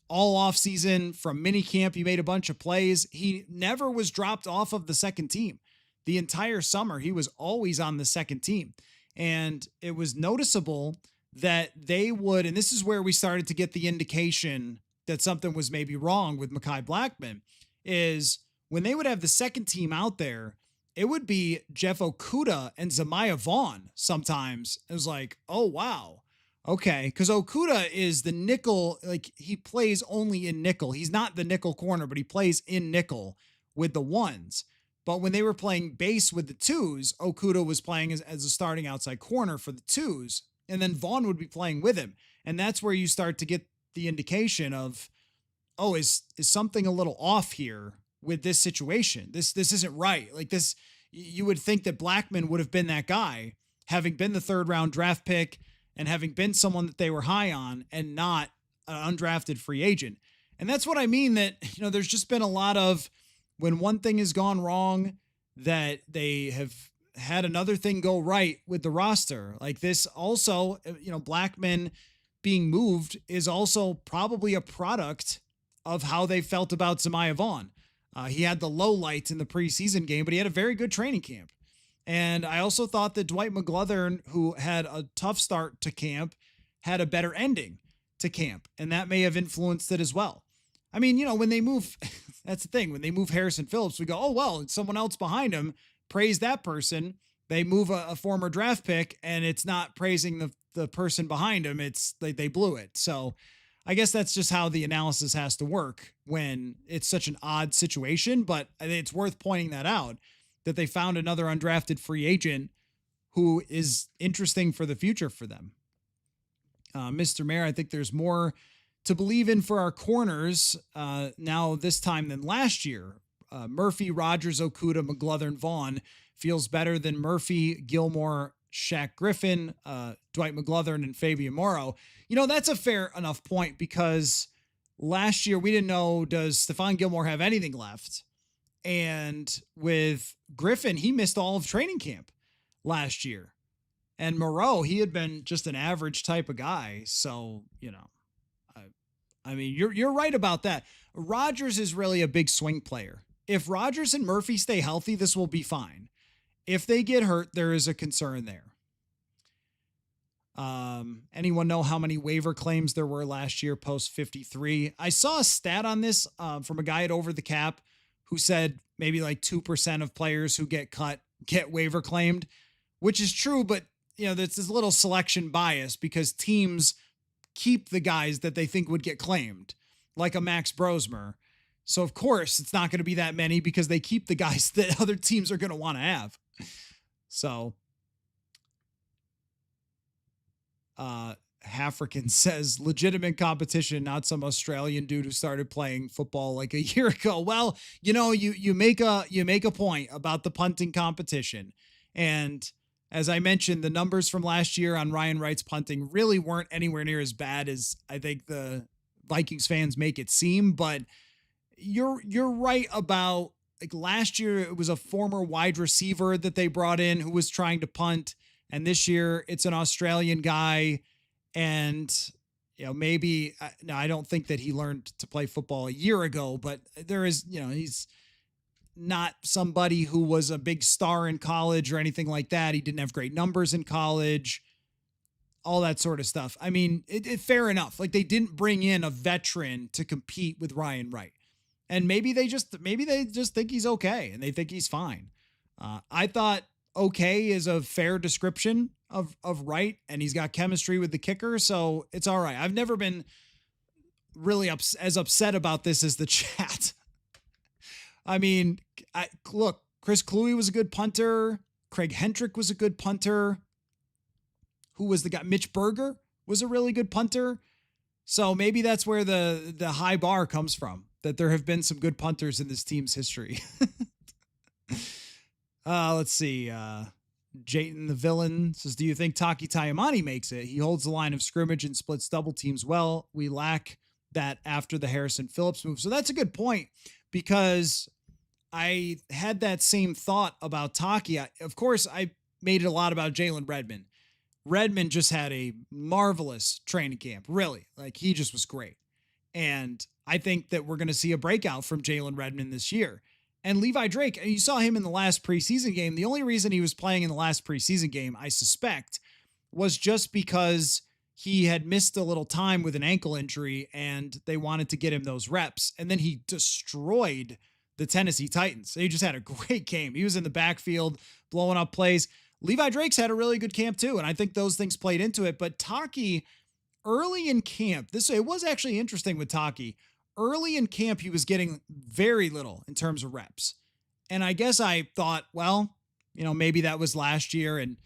all offseason. From minicamp, he made a bunch of plays. He never was dropped off of the second team. The entire summer, he was always on the second team. And it was noticeable that they would, and this is where we started to get the indication that something was maybe wrong with Mekhi Blackman is when they would have the second team out there, it would be Jeff Okudah and Zamiah Vaughn sometimes. It was like, oh, wow. Okay. Because Okudah is the nickel, like he plays only in nickel. He's not the nickel corner, but he plays in nickel with the ones. But when they were playing base with the twos, Okudah was playing as a starting outside corner for the twos. And then Vaughn would be playing with him. And that's where you start to get the indication of, oh, is something a little off here with this situation? This isn't right. Like this, you would think that Blackman would have been that guy, having been the 3rd round draft pick and having been someone that they were high on and not an undrafted free agent. And that's what I mean, that, there's just been a lot of, when one thing has gone wrong, that they have had another thing go right with the roster. Like this also, Blackman being moved is also probably a product of how they felt about Zamiah Vaughn. He had the low lights in the preseason game, but he had a very good training camp. And I also thought that Dwight McGlothern, who had a tough start to camp, had a better ending to camp. And that may have influenced it as well. I mean, when they move, that's the thing. When they move Harrison Phillips, we go, oh, well, it's someone else behind him. Praise that person. They move a former draft pick, and it's not praising the person behind him. It's they blew it. So I guess that's just how the analysis has to work when it's such an odd situation. But I think it's worth pointing that out, that they found another undrafted free agent who is interesting for the future for them. Mr. Mayor, I think there's more to believe in for our corners now this time than last year. Murphy, Rogers, Okudah, McGlothern, Vaughn feels better than Murphy, Gilmore, Shaq Griffin, Dwight McGlothern, and Fabian Morrow. That's a fair enough point, because last year we didn't know, does Stephon Gilmore have anything left? And with Griffin, he missed all of training camp last year. And Moreau, he had been just an average type of guy. So, I mean, you're right about that. Rodgers is really a big swing player. If Rodgers and Murphy stay healthy, this will be fine. If they get hurt, there is a concern there. Anyone know how many waiver claims there were last year post 53? I saw a stat on this from a guy at Over the Cap who said maybe like 2% of players who get cut get waiver claimed, which is true, but there's this little selection bias because teams keep the guys that they think would get claimed, like a Max Brosmer. So of course it's not going to be that many because they keep the guys that other teams are going to want to have. So, Hafrican says legitimate competition, not some Australian dude who started playing football like a year ago. Well, you make a point about the punting competition. And as I mentioned, the numbers from last year on Ryan Wright's punting really weren't anywhere near as bad as I think the Vikings fans make it seem. But you're right about, like, last year it was a former wide receiver that they brought in who was trying to punt. And this year it's an Australian guy. And, maybe, now I don't think that he learned to play football a year ago, but there is, he's not somebody who was a big star in college or anything like that. He didn't have great numbers in college, all that sort of stuff. I mean, fair enough. Like, they didn't bring in a veteran to compete with Ryan Wright. And maybe they just think he's okay and they think he's fine. I thought okay is a fair description of Wright, and he's got chemistry with the kicker, so it's all right. I've never been really as upset about this as the chat. I mean, look, Chris Cluey was a good punter. Craig Hendrick was a good punter. Who was the guy? Mitch Berger was a really good punter. So maybe that's where the high bar comes from, that there have been some good punters in this team's history. Let's see. Jayton the Villain says, do you think Taki Taimani makes it? He holds the line of scrimmage and splits double teams well. We lack that after the Harrison Phillips move. So that's a good point, because I had that same thought about Taki. Of course, I made it a lot about Jalen Redmond. Redmond just had a marvelous training camp, really. Like, he just was great. And I think that we're going to see a breakout from Jalen Redmond this year. And Levi Drake, and you saw him in the last preseason game. The only reason he was playing in the last preseason game, I suspect, was just because he had missed a little time with an ankle injury and they wanted to get him those reps. And then he destroyed the Tennessee Titans. He just had a great game. He was in the backfield blowing up plays. Levi Drake's had a really good camp too. And I think those things played into it. But Taki, early in camp, it was actually interesting with Taki. Early in camp, he was getting very little in terms of reps. And I guess I thought, well, maybe that was last year and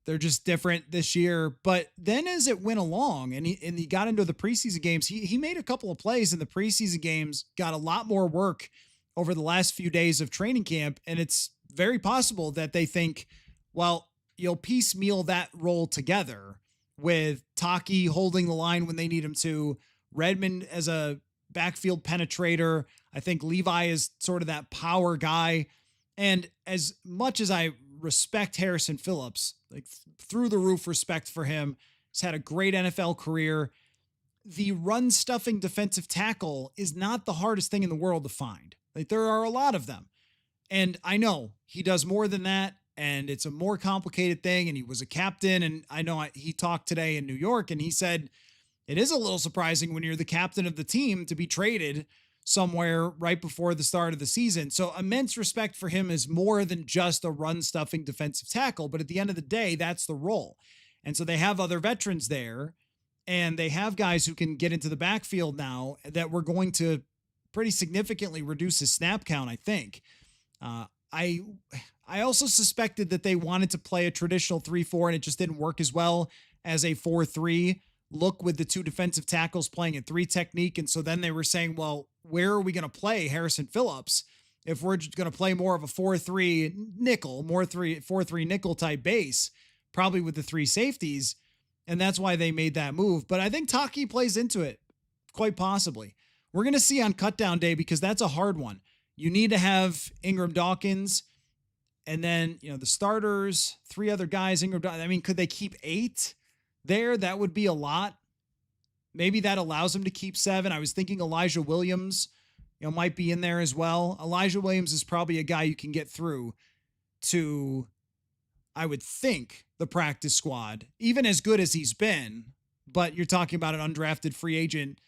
they're just different this year. But then as it went along and he got into the preseason games, he made a couple of plays in the preseason games, got a lot more work over the last few days of training camp. And it's very possible that they think, well, you'll piecemeal that role together with Taki holding the line when they need him to, Redmond as a backfield penetrator. I think Levi is sort of that power guy. And as much as I respect Harrison Phillips, like through the roof respect for him, he's had a great NFL career. The run stuffing defensive tackle is not the hardest thing in the world to find. Like there are a lot of them. And I know he does more than that. And it's a more complicated thing. And he was a captain. And I know he talked today in New York and he said, it is a little surprising when you're the captain of the team to be traded somewhere right before the start of the season. So immense respect for him is more than just a run stuffing defensive tackle. But at the end of the day, that's the role. And so they have other veterans there and they have guys who can get into the backfield now that we're going to pretty significantly reduce his snap count, I think. I also suspected that they wanted to play a traditional 3-4 and it just didn't work as well as a 4-3 look with the two defensive tackles playing a 3 technique. And so then they were saying, well, where are we going to play Harrison Phillips if we're just going to play more of a 4-3 nickel, 4-3 nickel type base, probably with the 3 safeties. And that's why they made that move. But I think Taki plays into it quite possibly. We're going to see on cutdown day because that's a hard one. You need to have Ingram Dawkins and then, the starters, 3 other guys, could they keep 8 there? That would be a lot. Maybe that allows them to keep 7. I was thinking Elijah Williams, might be in there as well. Elijah Williams is probably a guy you can get through to, I would think, the practice squad, even as good as he's been. But you're talking about an undrafted free agent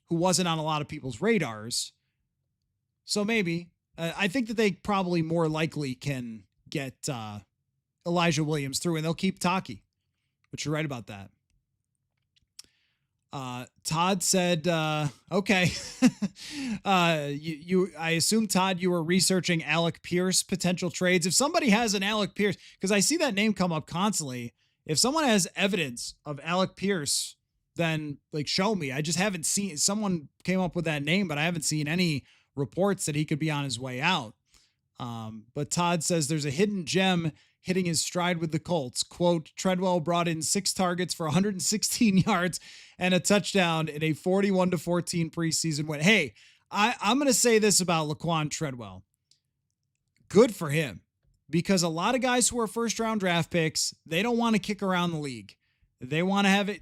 who wasn't on a lot of people's radars. So maybe. I think that they probably more likely can get Elijah Williams through and they'll keep Taki. But you're right about that. Todd said, okay. I assume, Todd, you were researching Alec Pierce potential trades. If somebody has an Alec Pierce, because I see that name come up constantly. If someone has evidence of Alec Pierce, then show me. I just haven't seen, someone came up with that name, but I haven't seen any reports that he could be on his way out. But Todd says there's a hidden gem hitting his stride with the Colts. Quote, Treadwell brought in 6 targets for 116 yards and a touchdown in a 41-14 preseason win. Hey, I'm going to say this about Laquan Treadwell. Good for him, because a lot of guys who are first-round draft picks, they don't want to kick around the league. They want to have it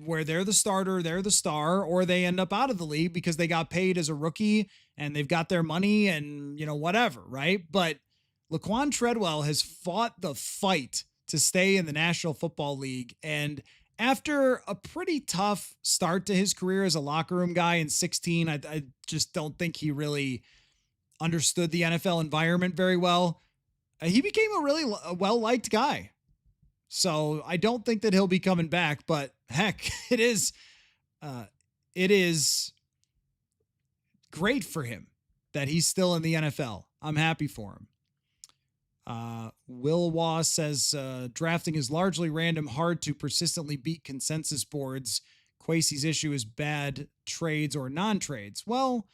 where they're the starter, they're the star, or they end up out of the league because they got paid as a rookie and they've got their money and, whatever, right? But Laquan Treadwell has fought the fight to stay in the National Football League. And after a pretty tough start to his career as a locker room guy in 16, I just don't think he really understood the NFL environment very well. He became a really well-liked guy. So I don't think that he'll be coming back, but heck, it is great for him that he's still in the NFL. I'm happy for him. Will Waugh says, drafting is largely random, hard to persistently beat consensus boards. Kwesi's issue is bad trades or non-trades. Well,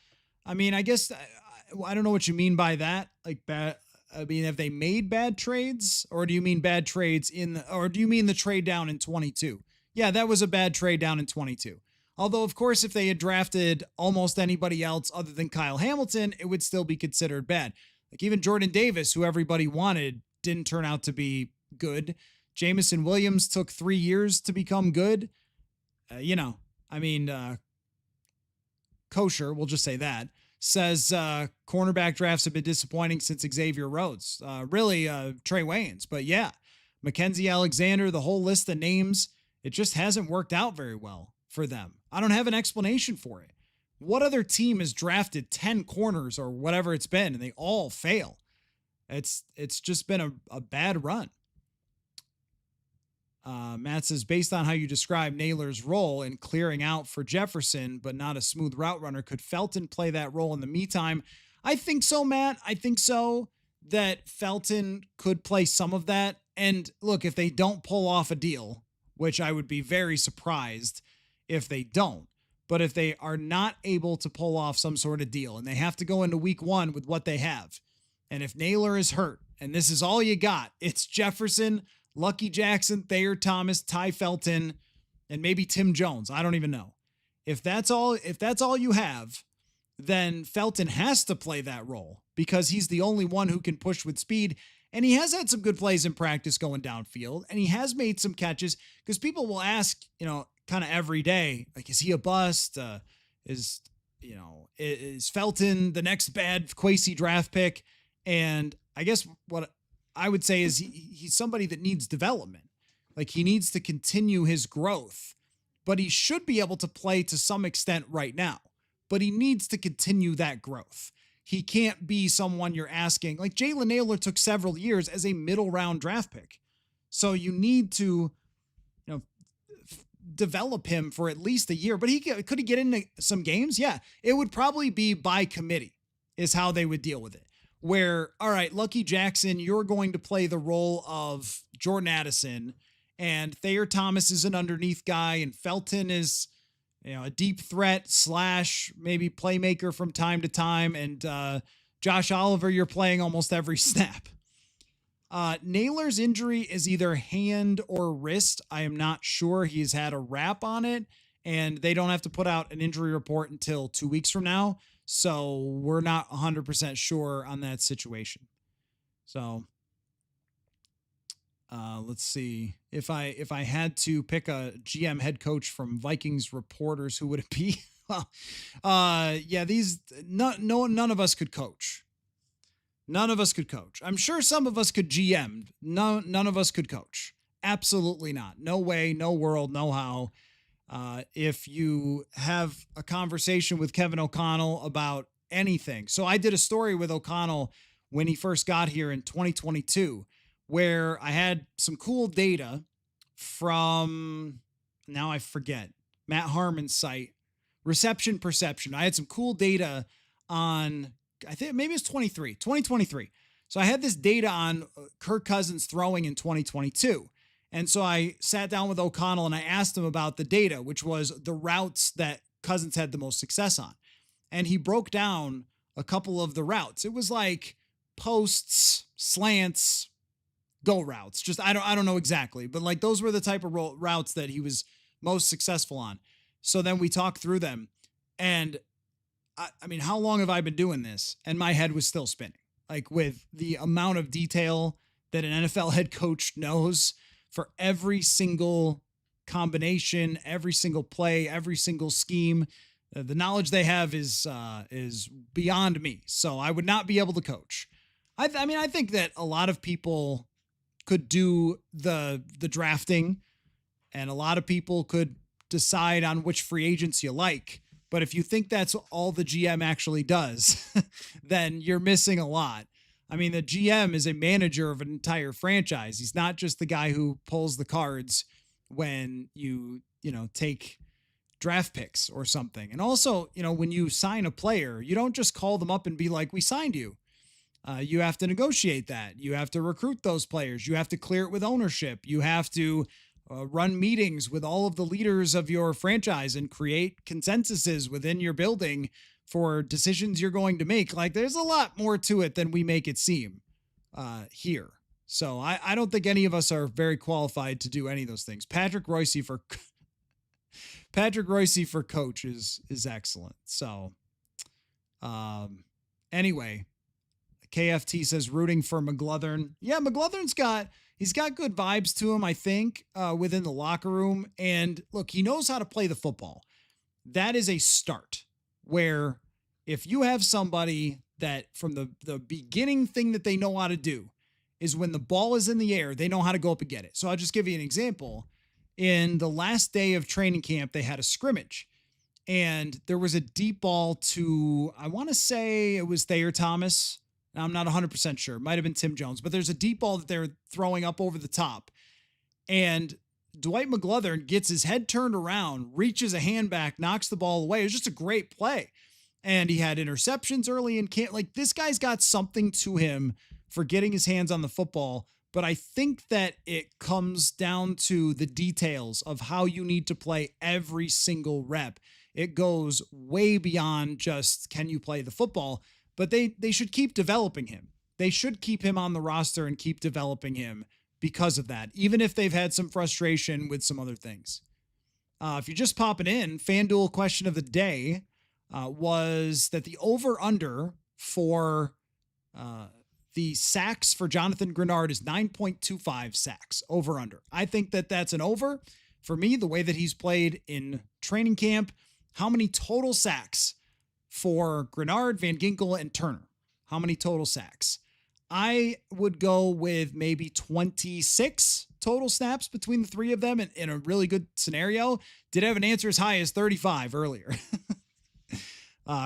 I guess I don't know what you mean by that. Bad. Have they made bad trades, or do you mean bad trades or do you mean the trade down in 22? Yeah, that was a bad trade down in 22. Although, of course, if they had drafted almost anybody else other than Kyle Hamilton, it would still be considered bad. Even Jordan Davis, who everybody wanted, didn't turn out to be good. Jamison Williams took 3 years to become good. Kosher, we'll just say that, says cornerback drafts have been disappointing since Xavier Rhodes. Trey Waynes. But yeah, Mackenzie Alexander, the whole list of names It just hasn't worked out very well for them. I don't have an explanation for it. What other team has drafted 10 corners or whatever it's been and they all fail? It's just been a bad run. Matt says, based on how you describe Naylor's role in clearing out for Jefferson, but not a smooth route runner, could Felton play that role in the meantime? I think so, Matt. I think so, that Felton could play some of that. And look, if they don't pull off a deal, which I would be very surprised if they don't, but if they are not able to pull off some sort of deal and they have to go into week 1 with what they have, and if Naylor is hurt and this is all you got, it's Jefferson, Lucky Jackson, Thayer Thomas, Ty Felton, and maybe Tim Jones. I don't even know. If that's all you have, then Felton has to play that role because he's the only one who can push with speed. And he has had some good plays in practice going downfield, and he has made some catches, because people will ask, kind of every day, like, is he a bust? Is Felton the next bad Kwesi draft pick? And I guess what I would say is he's somebody that needs development. Like, he needs to continue his growth, but he should be able to play to some extent right now, but he needs to continue that growth. He can't be someone you're asking, like Jalen Naylor took several years as a middle round draft pick. So you need to, develop him for at least a year, but could he get into some games? Yeah, it would probably be by committee is how they would deal with it. Where, all right, Lucky Jackson, you're going to play the role of Jordan Addison, and Thayer Thomas is an underneath guy, and Felton is, a deep threat / maybe playmaker from time to time, and Josh Oliver, you're playing almost every snap. Naylor's injury is either hand or wrist. I am not sure. He's had a wrap on it, and they don't have to put out an injury report until 2 weeks from now. So we're not 100% sure on that situation. So let's see. If I had to pick a GM head coach from Vikings reporters, who would it be? None of us could coach. None of us could coach. I'm sure some of us could GM. None of us could coach. Absolutely not. No way, no world, no how. If you have a conversation with Kevin O'Connell about anything. So I did a story with O'Connell when he first got here in 2022, where I had some cool data from, now I forget, Matt Harmon's site, Reception Perception. I had some cool data on, I think maybe it's 2023. So I had this data on Kirk Cousins throwing in 2022. And so I sat down with O'Connell and I asked him about the data, which was the routes that Cousins had the most success on. And he broke down a couple of the routes. It was like posts, slants, go routes. Just, I don't know exactly, but like those were the type of routes that he was most successful on. So then we talked through them, and I mean, how long have I been doing this? And my head was still spinning, like with the amount of detail that an NFL head coach knows for every single combination, every single play, every single scheme. The knowledge they have is beyond me. So I would not be able to coach. I mean, I think that a lot of people could do the drafting, and a lot of people could decide on which free agents you like. But if you think that's all the GM actually does, then you're missing a lot. I mean, the GM is a manager of an entire franchise. He's not just the guy who pulls the cards when you take draft picks or something. And also, when you sign a player, you don't just call them up and be like, we signed you. You have to negotiate that. You have to recruit those players. You have to clear it with ownership. You have to run meetings with all of the leaders of your franchise and create consensuses within your building for decisions you're going to make. Like, there's a lot more to it than we make it seem here. So I don't think any of us are very qualified to do any of those things. Patrick Royce for coach is excellent. So anyway, KFT says rooting for McGlothern. Yeah, McGlothern's he's got good vibes to him, I think, within the locker room. And look, he knows how to play the football. That is a start, where if you have somebody that from the beginning thing that they know how to do is when the ball is in the air, they know how to go up and get it. So I'll just give you an example. in the last day of training camp, they had a scrimmage. And there was a deep ball to, I want to say it was Thayer Thomas. I'm not 100% sure. It might have been Tim Jones, but there's a deep ball that they're throwing up over the top. And Dwight McGlothern gets his head turned around, reaches a hand back, knocks the ball away. It was just a great play. And he had interceptions early in camp. Like, this guy's got something to him for getting his hands on the football. But I think that it comes down to the details of how you need to play every single rep. It goes way beyond just, can you play the football? But they should keep developing him. They should keep him on the roster and keep developing him because of that, even if they've had some frustration with some other things. If you're just popping in, FanDuel question of the day was that the over-under for the sacks for Jonathan Grenard is 9.25 sacks, over-under. I think that that's an over. For me, the way that he's played in training camp, how many total sacks for Grenard, Van Ginkel, and Turner? How many total sacks? I would go with maybe 26 total snaps between the three of them in a really good scenario. Did have an answer as high as 35 earlier.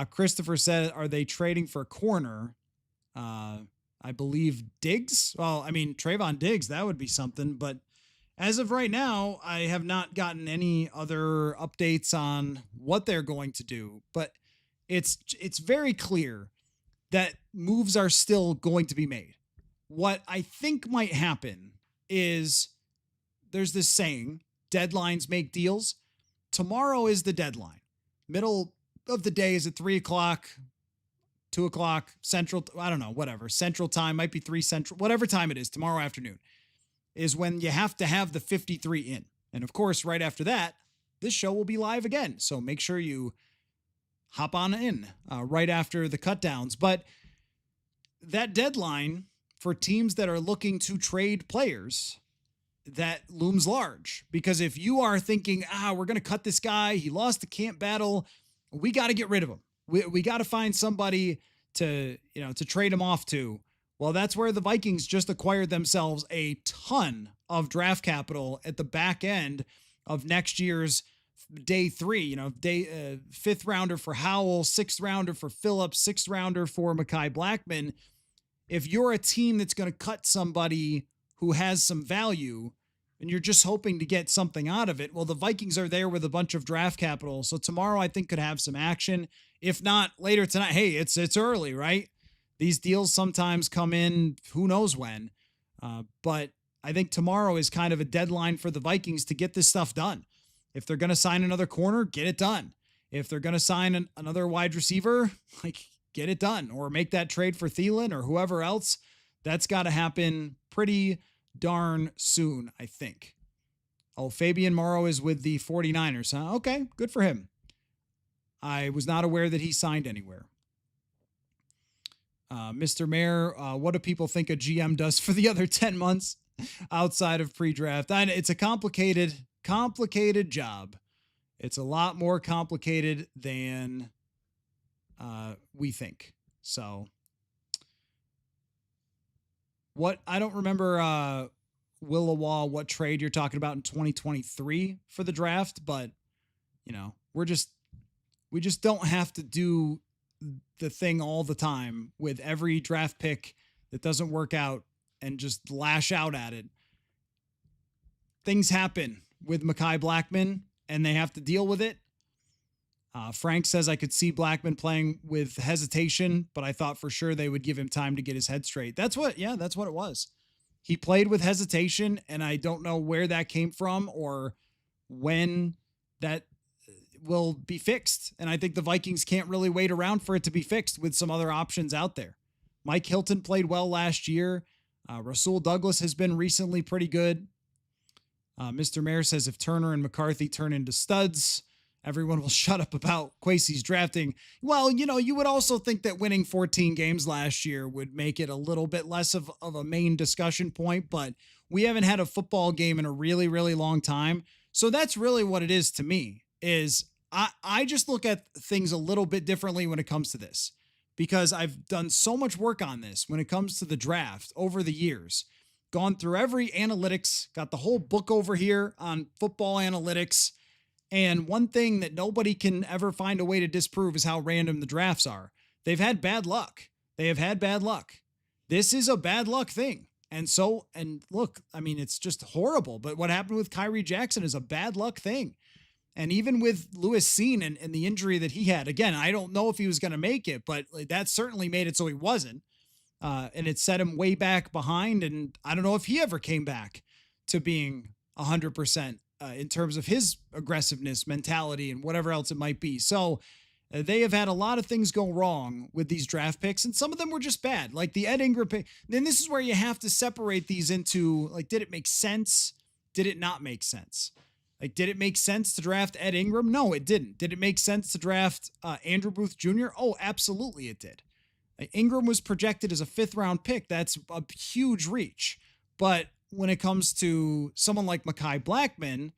Christopher said, are they trading for a corner? I believe Diggs. Well, I mean, Trayvon Diggs, that would be something. But as of right now, I have not gotten any other updates on what they're going to do. But it's very clear that moves are still going to be made. What I think might happen is there's this saying, deadlines make deals. Tomorrow is the deadline. Middle of the day is at 3 o'clock, 2 o'clock, Central, I don't know, whatever. Central time, might be 3 Central, whatever time it is, tomorrow afternoon, is when you have to have the 53 in. And of course, right after that, this show will be live again. So make sure you hop on in right after the cut downs. But that deadline for teams that are looking to trade players, that looms large. Because if you are thinking, we're going to cut this guy, he lost the camp battle, we got to get rid of him. We got to find somebody to trade him off to. Well, that's where the Vikings just acquired themselves a ton of draft capital at the back end of next year's day 3, fifth rounder for Howell, sixth rounder for Phillips, sixth rounder for Mekhi Blackman. If you're a team that's going to cut somebody who has some value and you're just hoping to get something out of it, well, the Vikings are there with a bunch of draft capital. So tomorrow I think could have some action. If not later tonight, hey, it's early, right? These deals sometimes come in, who knows when. But I think tomorrow is kind of a deadline for the Vikings to get this stuff done. If they're going to sign another corner, get it done. If they're going to sign another wide receiver, get it done. Or make that trade for Thielen or whoever else. That's got to happen pretty darn soon, I think. Oh, Fabian Morrow is with the 49ers, huh? Okay, good for him. I was not aware that he signed anywhere. Mr. Mayor, what do people think a GM does for the other 10 months outside of pre-draft? It's a complicated job. It's a lot more complicated than we think. So I don't remember, Willawa, what trade you're talking about in 2023 for the draft, but we just don't have to do the thing all the time with every draft pick that doesn't work out and just lash out at it. Things happen with Mekhi Blackman and they have to deal with it. Frank says, I could see Blackman playing with hesitation, but I thought for sure they would give him time to get his head straight. That's what it was. He played with hesitation, and I don't know where that came from or when that will be fixed. And I think the Vikings can't really wait around for it to be fixed with some other options out there. Mike Hilton played well last year. Rasul Douglas has been recently pretty good. Mr. Mayor says if Turner and McCarthy turn into studs, everyone will shut up about Kwesi's drafting. Well, you would also think that winning 14 games last year would make it a little bit less of a main discussion point, but we haven't had a football game in a really, really long time. So that's really what it is to me, is I just look at things a little bit differently when it comes to this, because I've done so much work on this when it comes to the draft over the years. gone through every analytics, got the whole book over here on football analytics. And one thing that nobody can ever find a way to disprove is how random the drafts are. They've had bad luck. They have had bad luck. This is a bad luck thing. And look, I mean, it's just horrible. But what happened with Kyrie Jackson is a bad luck thing. And even with Lewis Seen and the injury that he had, again, I don't know if he was going to make it, but that certainly made it so he wasn't. And it set him way back behind. And I don't know if he ever came back to being 100% in terms of his aggressiveness, mentality, and whatever else it might be. So they have had a lot of things go wrong with these draft picks, and some of them were just bad, like the Ed Ingram pick. Then this is where you have to separate these into, like, did it make sense? Did it not make sense? Like, did it make sense to draft Ed Ingram? No, it didn't. Did it make sense to draft Andrew Booth Jr.? Oh, absolutely it did. Ingram was projected as a 5th-round pick. That's a huge reach. But when it comes to someone like Mekhi Blackman,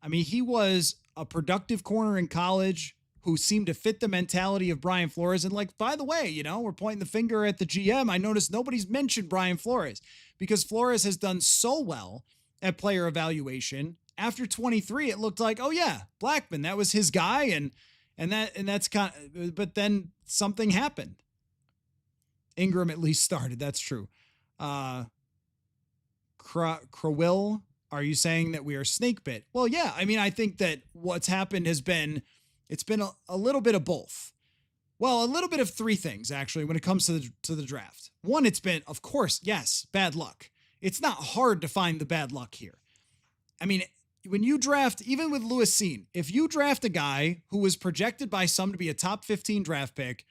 I mean, he was a productive corner in college who seemed to fit the mentality of Brian Flores. And, like, by the way, you know, we're pointing the finger at the GM. I noticed nobody's mentioned Brian Flores because Flores has done so well at player evaluation. After 23, it looked like, oh yeah, Blackman, that was his guy. And that's kind of, but then something happened. Ingram at least started. That's true. Crowell, are you saying that we are snake bit? Well, yeah. I mean, I think that what's happened has been, it's been a little bit of both. Well, a little bit of 3 things, actually, when it comes to the draft. One, it's been, of course, yes, bad luck. It's not hard to find the bad luck here. I mean, when you draft, even with Lewis Seen, if you draft a guy who was projected by some to be a top 15 draft pick,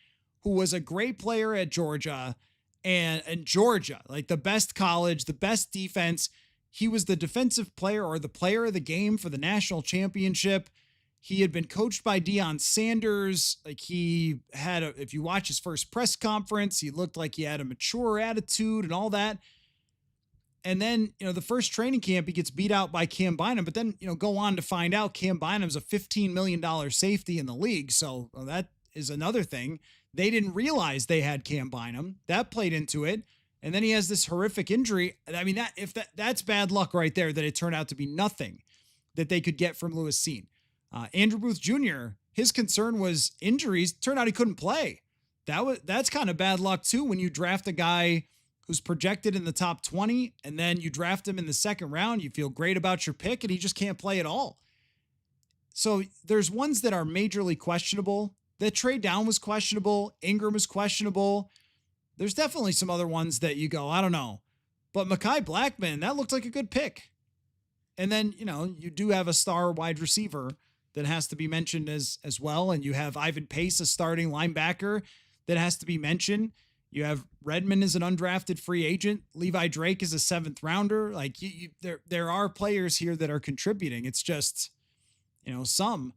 who was a great player at Georgia, and Georgia, like the best college, the best defense, he was the defensive player or the player of the game for the national championship. He had been coached by Deion Sanders. Like, he had if you watch his first press conference, he looked like he had a mature attitude and all that. And then, you know, the first training camp, he gets beat out by Cam Bynum, but then, you know, go on to find out Cam Bynum's a $15 million safety in the league. So that is another thing. They didn't realize they had Cam Bynum. That played into it. And then he has this horrific injury. I mean, that's bad luck right there, that it turned out to be nothing that they could get from Lewis Seen. Andrew Booth Jr., his concern was injuries. Turned out he couldn't play. That's kind of bad luck too, when you draft a guy who's projected in the top 20 and then you draft him in the 2nd round. You feel great about your pick and he just can't play at all. So there's ones that are majorly questionable. That trade down was questionable. Ingram was questionable. There's definitely some other ones that you go, I don't know. But Mekhi Blackman, that looked like a good pick. And then, you know, you do have a star wide receiver that has to be mentioned as well. And you have Ivan Pace, a starting linebacker, that has to be mentioned. You have Redmond as an undrafted free agent. Levi Drake is a 7th rounder. Like, there are players here that are contributing. It's just, you know, some.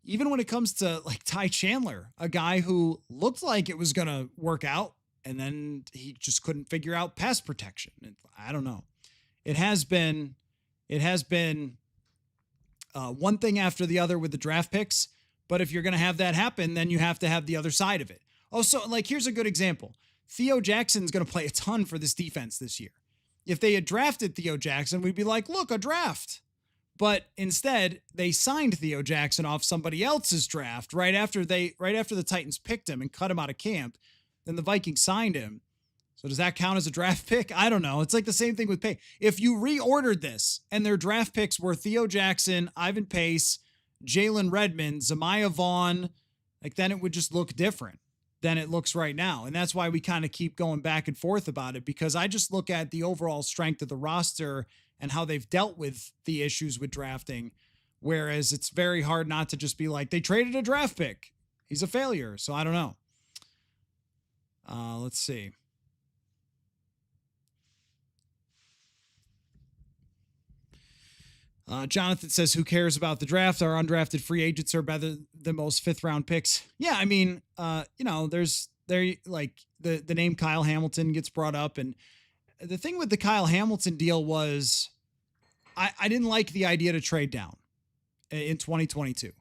Even when it comes to, like, Ty Chandler, a guy who looked like it was going to work out, and then he just couldn't figure out pass protection. I don't know. It has been one thing after the other with the draft picks. But if you're going to have that happen, then you have to have the other side of it. Oh, so, like, here's a good example. Theo Jackson's going to play a ton for this defense this year. If they had drafted Theo Jackson, we'd be like, look, a draft. But instead, they signed Theo Jackson off somebody else's draft right after the Titans picked him and cut him out of camp. Then the Vikings signed him. So does that count as a draft pick? I don't know. It's like the same thing with Pace. If you reordered this and their draft picks were Theo Jackson, Ivan Pace, Jalen Redmond, Zamiah Vaughn, like, then it would just look different than it looks right now. And that's why we kind of keep going back and forth about it, because I just look at the overall strength of the roster and how they've dealt with the issues with drafting. Whereas it's very hard not to just be like, they traded a draft pick. He's a failure. So I don't know. Let's see. Jonathan says, who cares about the draft? Our undrafted free agents are better than most 5th-round picks. Yeah, I mean, you know, like the name Kyle Hamilton gets brought up. And the thing with the Kyle Hamilton deal was I didn't like the idea to trade down in 2022.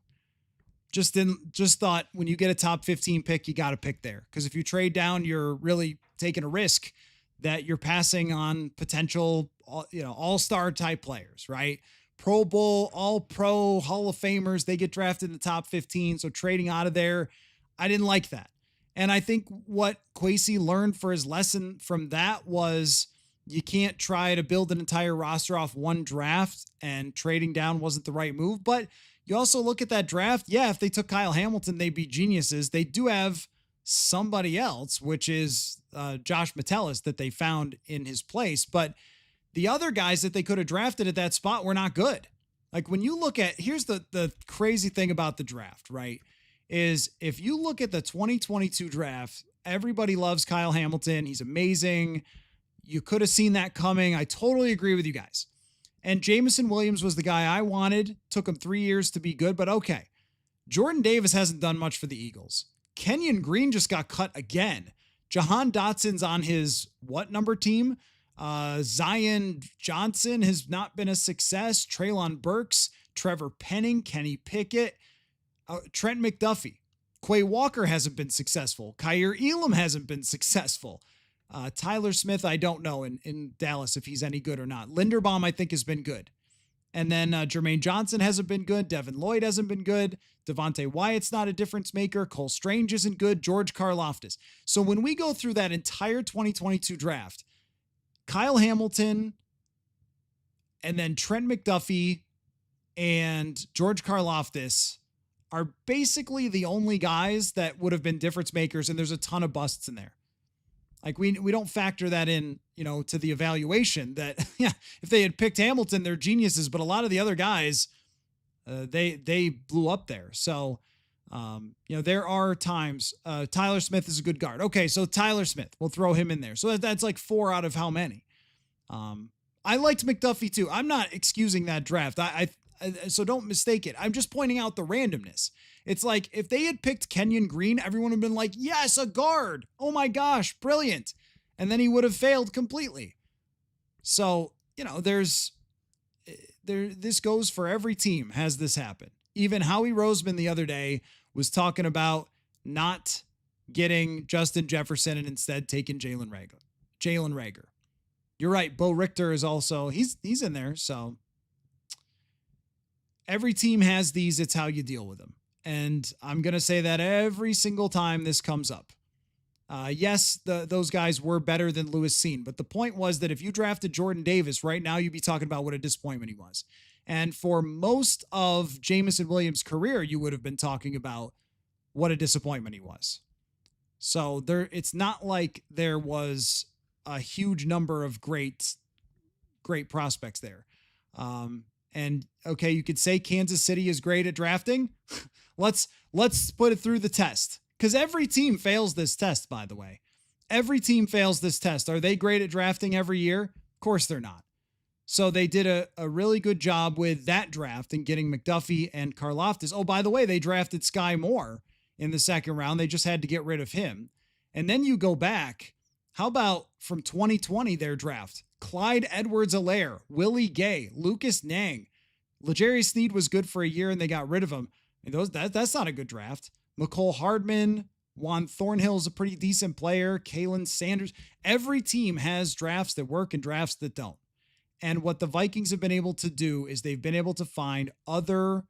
Just thought when you get a top 15 pick, you got to pick there. Because if you trade down, you're really taking a risk that you're passing on potential, all-star type players, right? Pro Bowl, all pro, Hall of Famers, they get drafted in the top 15. So trading out of there, I didn't like that. And I think what Kwesi learned for his lesson from that was you can't try to build an entire roster off one draft, and trading down wasn't the right move. But you also look at that draft. Yeah, if they took Kyle Hamilton, they'd be geniuses. They do have somebody else, which is Josh Metellus, that they found in his place. But the other guys that they could have drafted at that spot were not good. Like when you look at, here's the crazy thing about the draft, right? Is if you look at the 2022 draft, everybody loves Kyle Hamilton. He's amazing. You could have seen that coming. I totally agree with you guys. And Jameson Williams was the guy I wanted. Took him 3 years to be good, but okay. Jordan Davis hasn't done much for the Eagles. Kenyon Green just got cut again. Jahan Dotson's on his what number team? Zion Johnson has not been a success. Treylon Burks, Trevor Penning, Kenny Pickett, Trent McDuffie. Quay Walker hasn't been successful. Kyer Elam hasn't been successful. Tyler Smith, I don't know in Dallas if he's any good or not. Linderbaum, I think, has been good. And then Jermaine Johnson hasn't been good. Devin Lloyd hasn't been good. Devontae Wyatt's not a difference maker. Cole Strange isn't good. George Karlaftis. So when we go through that entire 2022 draft, Kyle Hamilton and then Trent McDuffie and George Karlaftis are basically the only guys that would have been difference makers, and there's a ton of busts in there. Like we don't factor that in, to the evaluation that, yeah, if they had picked Hamilton, they're geniuses, but a lot of the other guys, they blew up there. So, there are times, Tyler Smith is a good guard. Okay. So Tyler Smith, we'll throw him in there. So that's like 4 out of how many? I liked McDuffie too. I'm not excusing that draft. So don't mistake it. I'm just pointing out the randomness. It's like if they had picked Kenyon Green, everyone would have been like, yes, a guard. Oh my gosh, brilliant. And then he would have failed completely. So, this goes for every team has this happen. Even Howie Roseman the other day was talking about not getting Justin Jefferson and instead taking Jalen Reagor. You're right. Bo Richter is also, he's in there. So every team has these. It's how you deal with them. And I'm going to say that every single time this comes up. Yes, those guys were better than Lewis Cine, but the point was that if you drafted Jordan Davis right now, you'd be talking about what a disappointment he was. And for most of Jameson Williams' career, you would have been talking about what a disappointment he was. So it's not like there was a huge number of great prospects there. And okay, you could say Kansas City is great at drafting. Let's put it through the test. Because every team fails this test, by the way. Every team fails this test. Are they great at drafting every year? Of course they're not. So they did a really good job with that draft and getting McDuffie and Karlaftis. Oh, by the way, they drafted Sky Moore in the second round. They just had to get rid of him. And then you go back. How about from 2020, their draft? Clyde Edwards-Helaire, Willie Gay, Lucas Nang. L'Jarius Sneed was good for a year and they got rid of him. That's not a good draft. McCole Hardman, Juan Thornhill is a pretty decent player. Kalen Sanders. Every team has drafts that work and drafts that don't. And what the Vikings have been able to do is they've been able to find other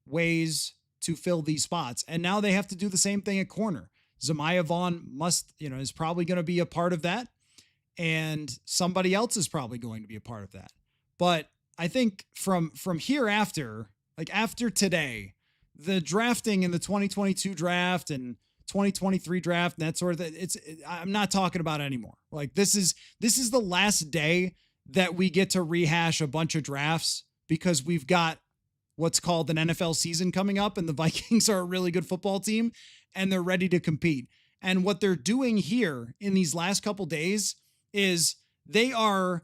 ways to fill these spots. And now they have to do the same thing at corner. Zamiah Vaughn is probably going to be a part of that. And somebody else is probably going to be a part of that. But I think from hereafter, like after today, the drafting in the 2022 draft and 2023 draft and that sort of thing, I'm not talking about it anymore. Like this is the last day that we get to rehash a bunch of drafts because we've got what's called an NFL season coming up and the Vikings are a really good football team and they're ready to compete. And what they're doing here in these last couple days is they are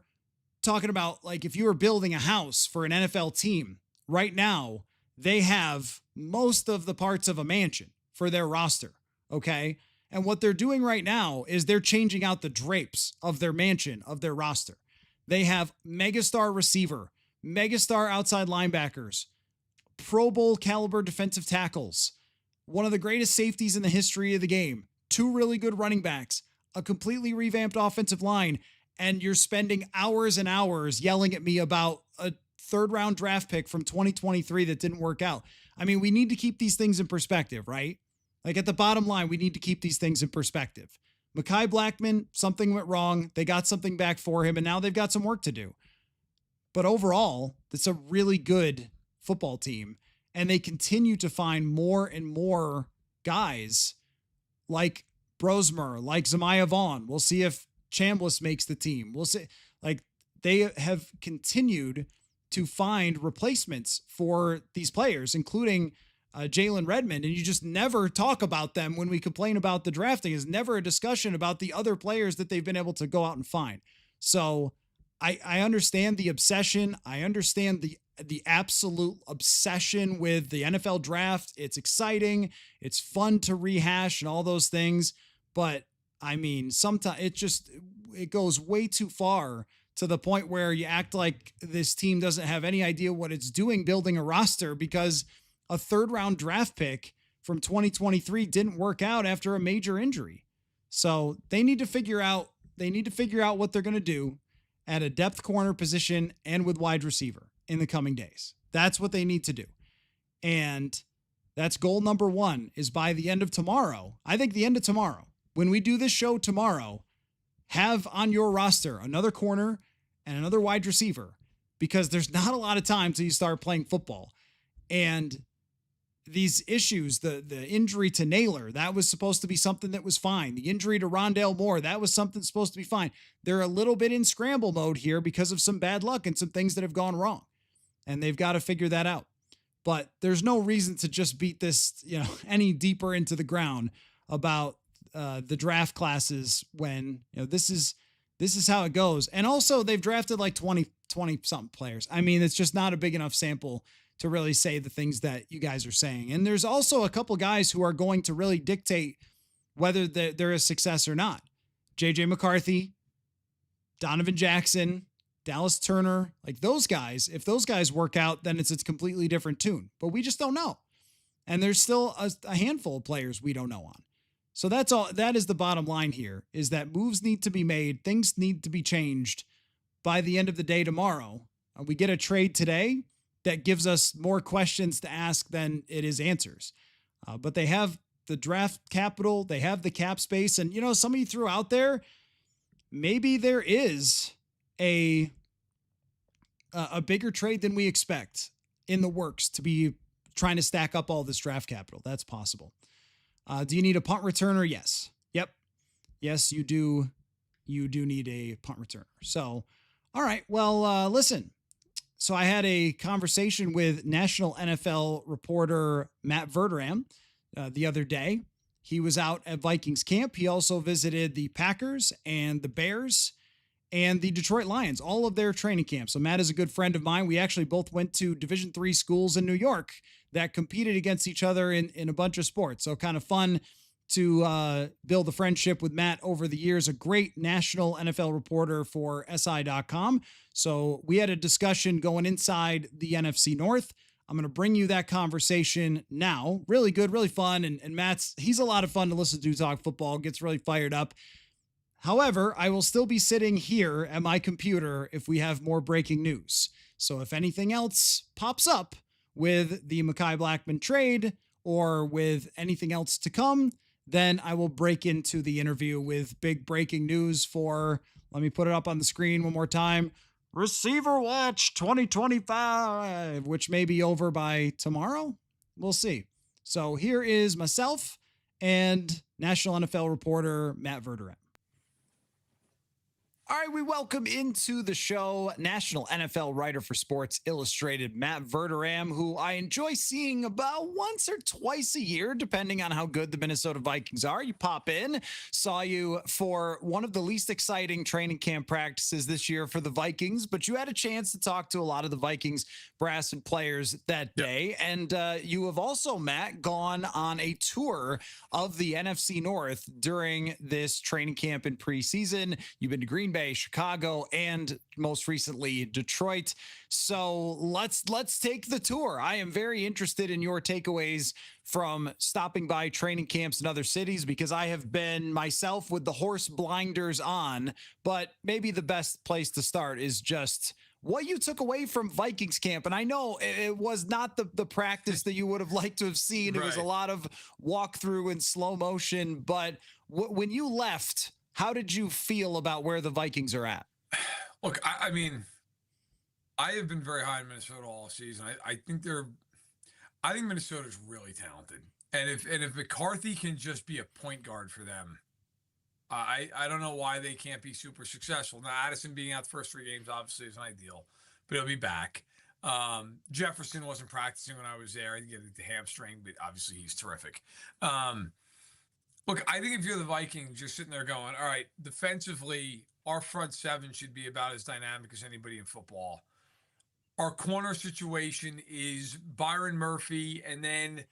talking about, like, if you were building a house for an NFL team right now, they have most of the parts of a mansion for their roster. Okay. And what they're doing right now is they're changing out the drapes of their mansion, of their roster. They have megastar receiver, megastar outside linebackers, Pro Bowl caliber defensive tackles, one of the greatest safeties in the history of the game, 2 really good running backs, a completely revamped offensive line, and you're spending hours and hours yelling at me about a third round draft pick from 2023 that didn't work out. I mean, we need to keep these things in perspective, right? Like at the bottom line, we need to keep these things in perspective. Mekhi Blackman, something went wrong. They got something back for him, and now they've got some work to do. But overall, it's a really good football team, and they continue to find more and more guys like Brosmer, like Zamiah Vaughn. We'll see if Chambliss makes the team. We'll see. Like, they have continued to find replacements for these players, including Jalen Redmond, and you just never talk about them when we complain about the drafting. Is never a discussion about the other players that they've been able to go out and find. So I understand the obsession. I understand the absolute obsession with the NFL draft. It's exciting. It's fun to rehash and all those things. But I mean, sometimes it goes way too far to the point where you act like this team doesn't have any idea what it's doing building a roster because a third round draft pick from 2023 didn't work out after a major injury. So they need to figure out what they're going to do at a depth corner position and with wide receiver in the coming days. That's what they need to do. And that's goal number one, is by the end of tomorrow. I think the end of tomorrow, when we do this show tomorrow, have on your roster another corner and another wide receiver, because there's not a lot of time till you start playing football. And these issues, the injury to Naylor, that was supposed to be something that was fine. The injury to Rondale Moore, that was something supposed to be fine. They're a little bit in scramble mode here because of some bad luck and some things that have gone wrong. And they've got to figure that out. But there's no reason to just beat this, any deeper into the ground about the draft classes when, this is how it goes. And also they've drafted like 20 something players. I mean, it's just not a big enough sample to really say the things that you guys are saying. And there's also a couple guys who are going to really dictate whether they're a success or not. JJ McCarthy, Donovan Jackson, Dallas Turner, like those guys, if those guys work out, then it's a completely different tune, but we just don't know. And there's still a handful of players we don't know on. So that's all. That is the bottom line here, is that moves need to be made. Things need to be changed by the end of the day tomorrow. We get a trade today that gives us more questions to ask than it is answers. But they have the draft capital. They have the cap space. And, some of you threw out there, maybe there is a bigger trade than we expect in the works to be trying to stack up all this draft capital. That's possible. Do you need a punt returner? Yes. Yep. Yes, you do. You do need a punt returner. So, all right. Well, listen. So I had a conversation with national NFL reporter Matt Verderam the other day. He was out at Vikings camp. He also visited the Packers and the Bears and the Detroit Lions, all of their training camps. So Matt is a good friend of mine. We actually both went to Division III schools in New York that competed against each other in a bunch of sports. So kind of fun to build a friendship with Matt over the years, a great national NFL reporter for SI.com. So we had a discussion going inside the NFC North. I'm going to bring you that conversation now. Really good, really fun. And he's a lot of fun to listen to talk football, gets really fired up. However, I will still be sitting here at my computer if we have more breaking news. So if anything else pops up with the Mekhi Blackman trade or with anything else to come, then I will break into the interview with big breaking news for, let me put it up on the screen one more time, Receiver Watch 2025, which may be over by tomorrow. We'll see. So here is myself and national NFL reporter Matt Verderam. All right, we welcome into the show national NFL writer for Sports Illustrated, Matt Verderam, who I enjoy seeing about once or twice a year, depending on how good the Minnesota Vikings are. You pop in, saw you for one of the least exciting training camp practices this year for the Vikings, but you had a chance to talk to a lot of the Vikings brass and players that day. And you have also, Matt, gone on a tour of the NFC North during this training camp and preseason. You've been to Green Bay, Bay, Chicago, and most recently Detroit. So let's take the tour. I am very interested in your takeaways from stopping by training camps in other cities, because I have been myself with the horse blinders on. But maybe the best place to start is just what you took away from Vikings camp. And I know it was not the practice that you would have liked to have seen. Right. It was a lot of walkthrough and slow motion. But when you left, how did you feel about where the Vikings are at? Look, I mean, I have been very high in Minnesota all season. I think Minnesota's really talented. And if McCarthy can just be a point guard for them, I don't know why they can't be super successful. Now, Addison being out the first 3 games obviously isn't ideal, but he'll be back. Jefferson wasn't practicing when I was there. I think he had the hamstring, but obviously he's terrific. Look, I think if you're the Vikings, you're sitting there going, all right, defensively, our front 7 should be about as dynamic as anybody in football. Our corner situation is Byron Murphy, and then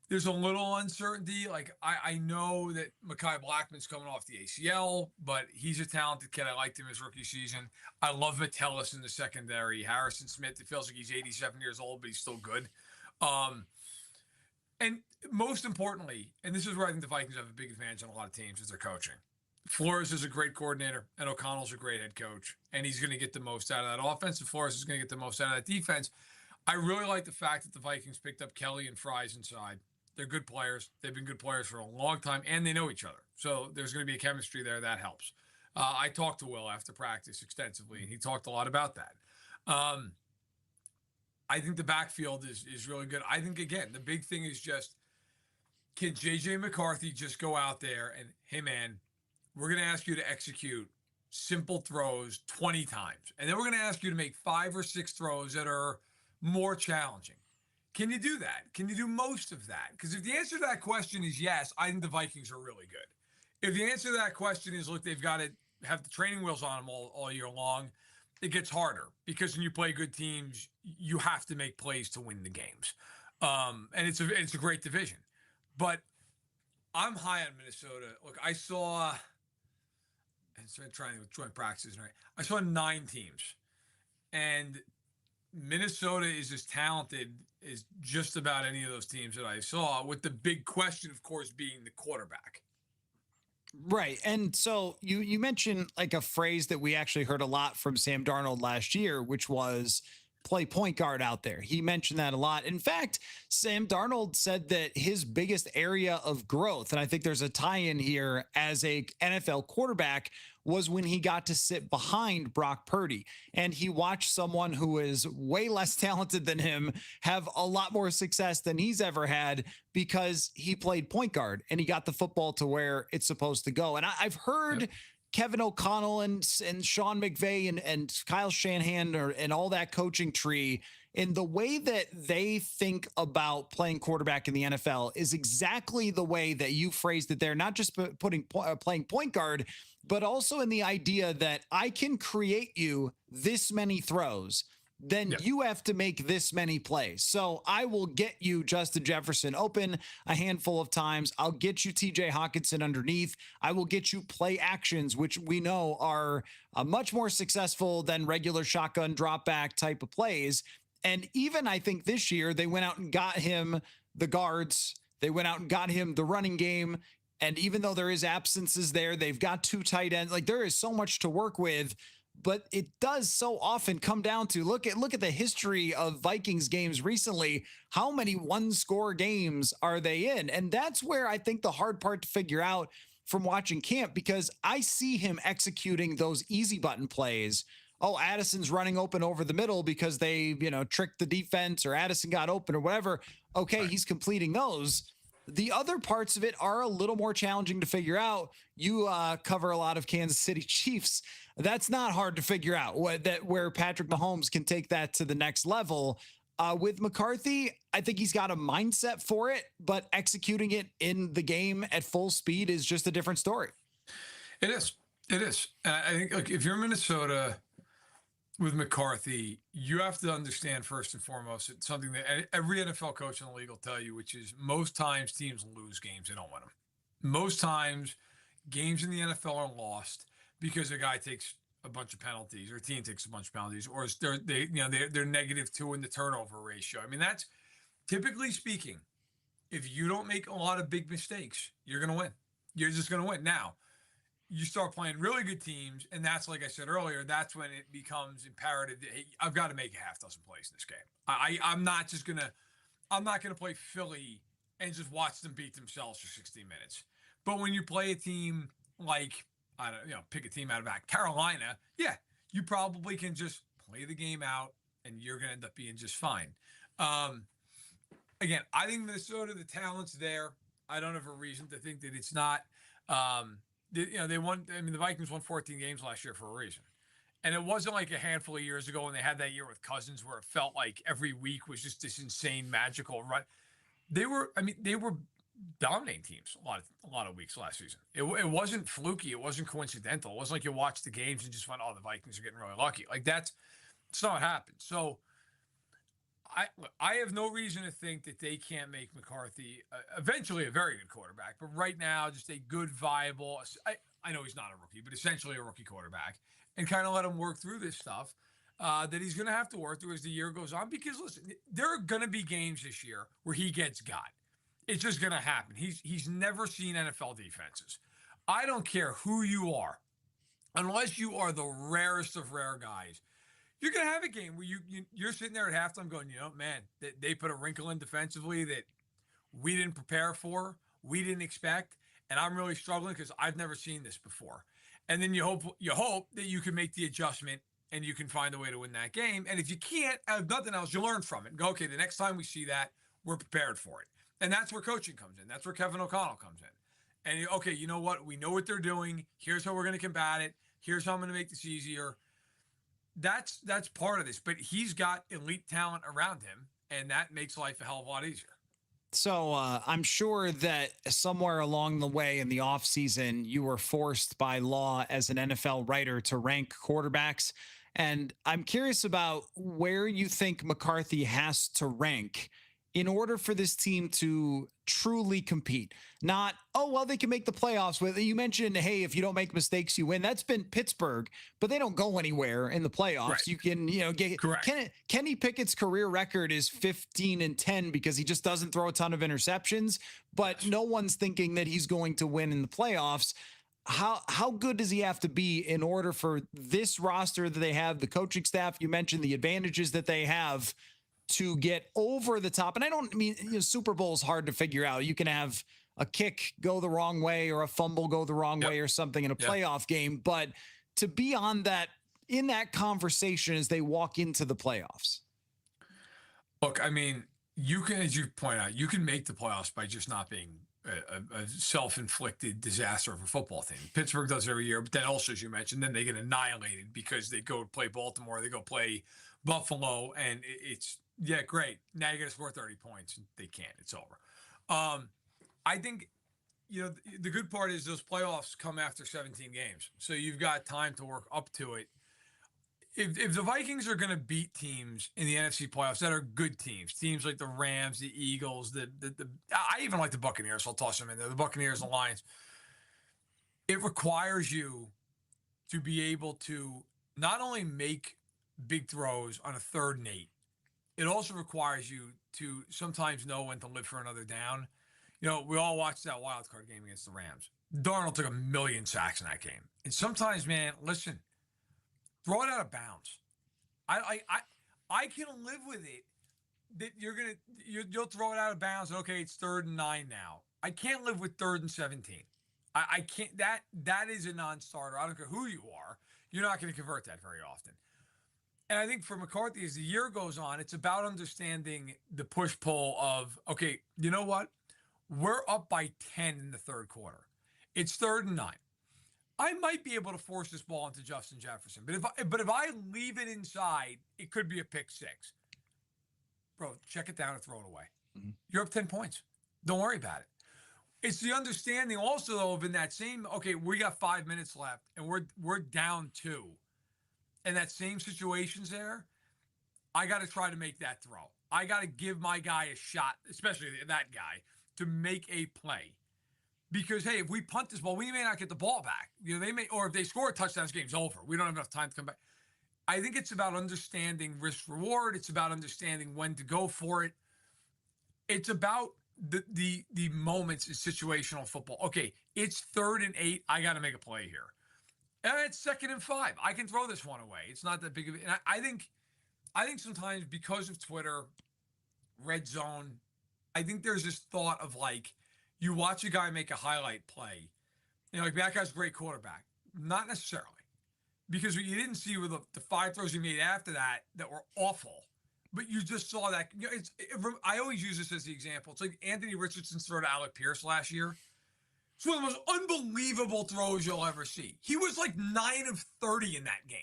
there's a little uncertainty. Like, I know that Mekhi Blackman's coming off the ACL, but he's a talented kid. I liked him his rookie season. I love Metellus in the secondary. Harrison Smith, it feels like he's 87 years old, but he's still good. And most importantly, and this is where I think the Vikings have a big advantage on a lot of teams, is their coaching. Flores is a great coordinator, and O'Connell's a great head coach, and he's going to get the most out of that offense, and Flores is going to get the most out of that defense. I really like the fact that the Vikings picked up Kelly and Fries inside. They're good players. They've been good players for a long time, and they know each other. So there's going to be a chemistry there that helps. I talked to Will after practice extensively, and he talked a lot about that. I think the backfield is really good. I think, again, the big thing is just, can J.J. McCarthy just go out there and, hey, man, we're going to ask you to execute simple throws 20 times. And then we're going to ask you to make 5 or 6 throws that are more challenging. Can you do that? Can you do most of that? Because if the answer to that question is yes, I think the Vikings are really good. If the answer to that question is, look, they've got to have the training wheels on them all year long, it gets harder, because when you play good teams, you have to make plays to win the games. And it's a great division. But I'm high on Minnesota. Look, I saw, and so I'm trying to joint practices, right? I saw 9 teams, and Minnesota is as talented as just about any of those teams that I saw, with the big question, of course, being the quarterback. Right. And so you mentioned like a phrase that we actually heard a lot from Sam Darnold last year, which was play point guard out there. He mentioned that a lot. In fact, Sam Darnold said that his biggest area of growth, and I think there's a tie-in here as a NFL quarterback, was when he got to sit behind Brock Purdy, and he watched someone who is way less talented than him have a lot more success than he's ever had, because he played point guard and he got the football to where it's supposed to go. And I've heard Kevin O'Connell and Sean McVay and Kyle Shanahan and all that coaching tree, in the way that they think about playing quarterback in the NFL is exactly the way that you phrased it there, not just playing point guard, but also in the idea that I can create you this many throws, then you have to make this many plays. So I will get you Justin Jefferson open a handful of times. I'll get you TJ Hawkinson underneath. I will get you play actions, which we know are much more successful than regular shotgun drop back type of plays. And even I think this year they went out and got him the guards. They went out and got him the running game. And even though there is absences there, they've got 2 tight ends. Like, there is so much to work with. But it does so often come down to look at the history of Vikings games recently. How many 1-score games are they in? And that's where I think the hard part to figure out from watching camp, because I see him executing those easy button plays. Oh, Addison's running open over the middle because they, tricked the defense, or Addison got open or whatever. Okay, right. He's completing those. The other parts of it are a little more challenging to figure out. You cover a lot of Kansas City Chiefs. That's not hard to figure out, where Patrick Mahomes can take that to the next level. With McCarthy, I think he's got a mindset for it, but executing it in the game at full speed is just a different story. It is. It is. And I think, like, if you're Minnesota with McCarthy, you have to understand first and foremost, it's something that every NFL coach in the league will tell you, which is most times teams lose games, they don't win them. Most times games in the NFL are lost because a guy takes a bunch of penalties, or a team takes a bunch of penalties, or they're -2 in the turnover ratio. I mean, that's typically speaking, if you don't make a lot of big mistakes, you're going to win. You're just going to win. Now, you start playing really good teams, and that's, like I said earlier, that's when it becomes imperative that, hey, I've got to make a half dozen plays in this game. I'm not gonna play Philly and just watch them beat themselves for 60 minutes. But when you play a team like, I don't, pick a team out of Carolina, yeah, you probably can just play the game out, and you're gonna end up being just fine. Again, I think Minnesota, the talent's there. I don't have a reason to think that it's not. They won. I mean, the Vikings won 14 games last year for a reason. And it wasn't like a handful of years ago when they had that year with Cousins where it felt like every week was just this insane magical run. They were dominating teams a lot of weeks last season. It wasn't fluky. It wasn't coincidental. It wasn't like you watched the games and just went, oh, the Vikings are getting really lucky. Like it's not what happened. So I have no reason to think that they can't make McCarthy eventually a very good quarterback. But right now, just a good, viable, I know he's not a rookie, but essentially a rookie quarterback, and kind of let him work through this stuff that he's going to have to work through as the year goes on. Because, listen, there are going to be games this year where he gets got. It's just going to happen. He's never seen NFL defenses. I don't care who you are, unless you are the rarest of rare guys. You're going to have a game where you're sitting there at halftime going, man, they put a wrinkle in defensively that we didn't prepare for, we didn't expect, and I'm really struggling because I've never seen this before. And then you hope that you can make the adjustment and you can find a way to win that game. And if you can't, if nothing else, you learn from it and go, okay, the next time we see that, we're prepared for it. And that's where coaching comes in. That's where Kevin O'Connell comes in. And okay, you know what? We know what they're doing. Here's how we're going to combat it. Here's how I'm going to make this easier. That's part of this. But he's got elite talent around him, and that makes life a hell of a lot easier. So I'm sure that somewhere along the way in the offseason, you were forced by law as an NFL writer to rank quarterbacks. And I'm curious about where you think McCarthy has to rank in order for this team to truly compete. Not, oh, well, they can make the playoffs with. You mentioned, hey, if you don't make mistakes, you win. That's been Pittsburgh, but they don't go anywhere in the playoffs. Right. You can, get correct. Kenny Pickett's career record is 15-10 because he just doesn't throw a ton of interceptions, but no one's thinking that he's going to win in the playoffs. How good does he have to be in order for this roster that they have, the coaching staff, you mentioned the advantages that they have, to get over the top? And I don't mean, Super Bowl is hard to figure out. You can have a kick go the wrong way or a fumble go the wrong way or something in a playoff game, but to be on that, in that conversation as they walk into the playoffs. Look, I mean, you can, as you point out, you can make the playoffs by just not being a self-inflicted disaster of a football team. Pittsburgh does it every year, but then also, as you mentioned, then they get annihilated because they go play Baltimore, they go play Buffalo, and it's, yeah, great. Now you got to score 30 points. They can't. It's over. I think, the good part is those playoffs come after 17 games. So you've got time to work up to it. If the Vikings are going to beat teams in the NFC playoffs that are good teams like the Rams, the Eagles, I even like the Buccaneers, so I'll toss them in there, the Buccaneers and Lions, it requires you to be able to not only make big throws on a 3rd and 8, it also requires you to sometimes know when to live for another down. We all watched that wild card game against the Rams. Darnold took 1 million sacks in that game. And sometimes, man, listen, throw it out of bounds. I can live with it that you'll throw it out of bounds. Okay, it's 3rd and 9 now. I can't live with 3rd and 17. I can't. That is a non-starter. I don't care who you are. You're not going to convert that very often. And I think for McCarthy, as the year goes on, it's about understanding the push-pull of, okay, you know what? We're up by 10 in the 3rd quarter. It's 3rd and 9. I might be able to force this ball into Justin Jefferson. But if I leave it inside, it could be a pick 6. Bro, check it down and throw it away. Mm-hmm. You're up 10 points. Don't worry about it. It's the understanding also, though, of in that same, okay, we got 5 minutes left, and we're down 2. And that same situation's there, I got to try to make that throw. I got to give my guy a shot, especially that guy, to make a play. Because, hey, if we punt this ball, we may not get the ball back. They may, or if they score a touchdown, this game's over. We don't have enough time to come back. I think it's about understanding risk reward. It's about understanding when to go for it. It's about the moments in situational football. Okay, it's 3rd and 8. I got to make a play here. And it's 2nd and 5. I can throw this one away. It's not that big of it. And I think sometimes because of Twitter, red zone, I think there's this thought of like, you watch a guy make a highlight play, like that guy's a great quarterback. Not necessarily. Because what you didn't see were the 5 throws he made after that were awful. But you just saw that. I always use this as the example. It's like Anthony Richardson's throw to Alec Pierce last year. It's one of the most unbelievable throws you'll ever see. He was like 9 of 30 in that game.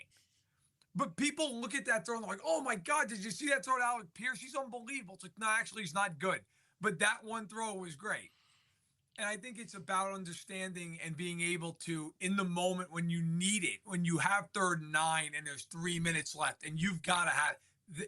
But people look at that throw and they're like, oh my God, did you see that throw to Alec Pierce? He's unbelievable. It's like, no, actually, he's not good. But that one throw was great. And I think it's about understanding and being able to, in the moment when you need it, when you have 3rd and 9 and there's 3 minutes left, and you've got to have,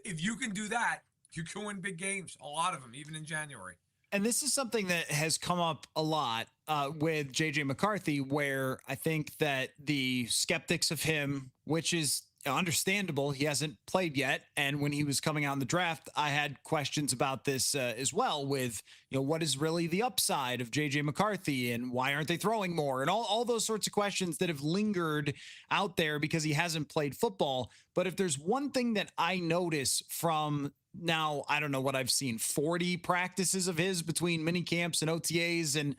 if you can do that, you can win big games, a lot of them, even in January. And this is something that has come up a lot with JJ McCarthy, where I think that the skeptics of him, which is understandable, he hasn't played yet. And when he was coming out in the draft, I had questions about this as well with, what is really the upside of JJ McCarthy and why aren't they throwing more and all those sorts of questions that have lingered out there because he hasn't played football. But if there's one thing that I notice from now, I don't know what I've seen, 40 practices of his between mini camps and OTAs, and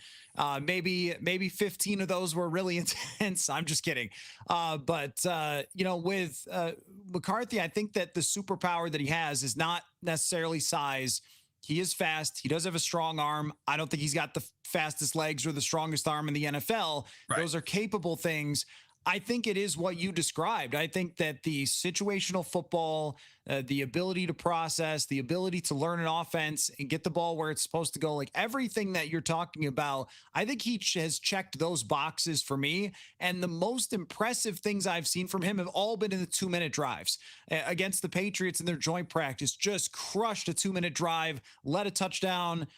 maybe 15 of those were really intense. I'm just kidding. But with McCarthy, I think that the superpower that he has is not necessarily size. He is fast. He does have a strong arm. I don't think he's got the fastest legs or the strongest arm in the NFL. Right. Those are capable things. I think it is what you described. I think that the situational football, the ability to process, the ability to learn an offense and get the ball where it's supposed to go, like everything that you're talking about, I think he has checked those boxes for me. And the most impressive things I've seen from him have all been in the 2-minute drives. Against the Patriots in their joint practice, just crushed a 2-minute drive, led a touchdown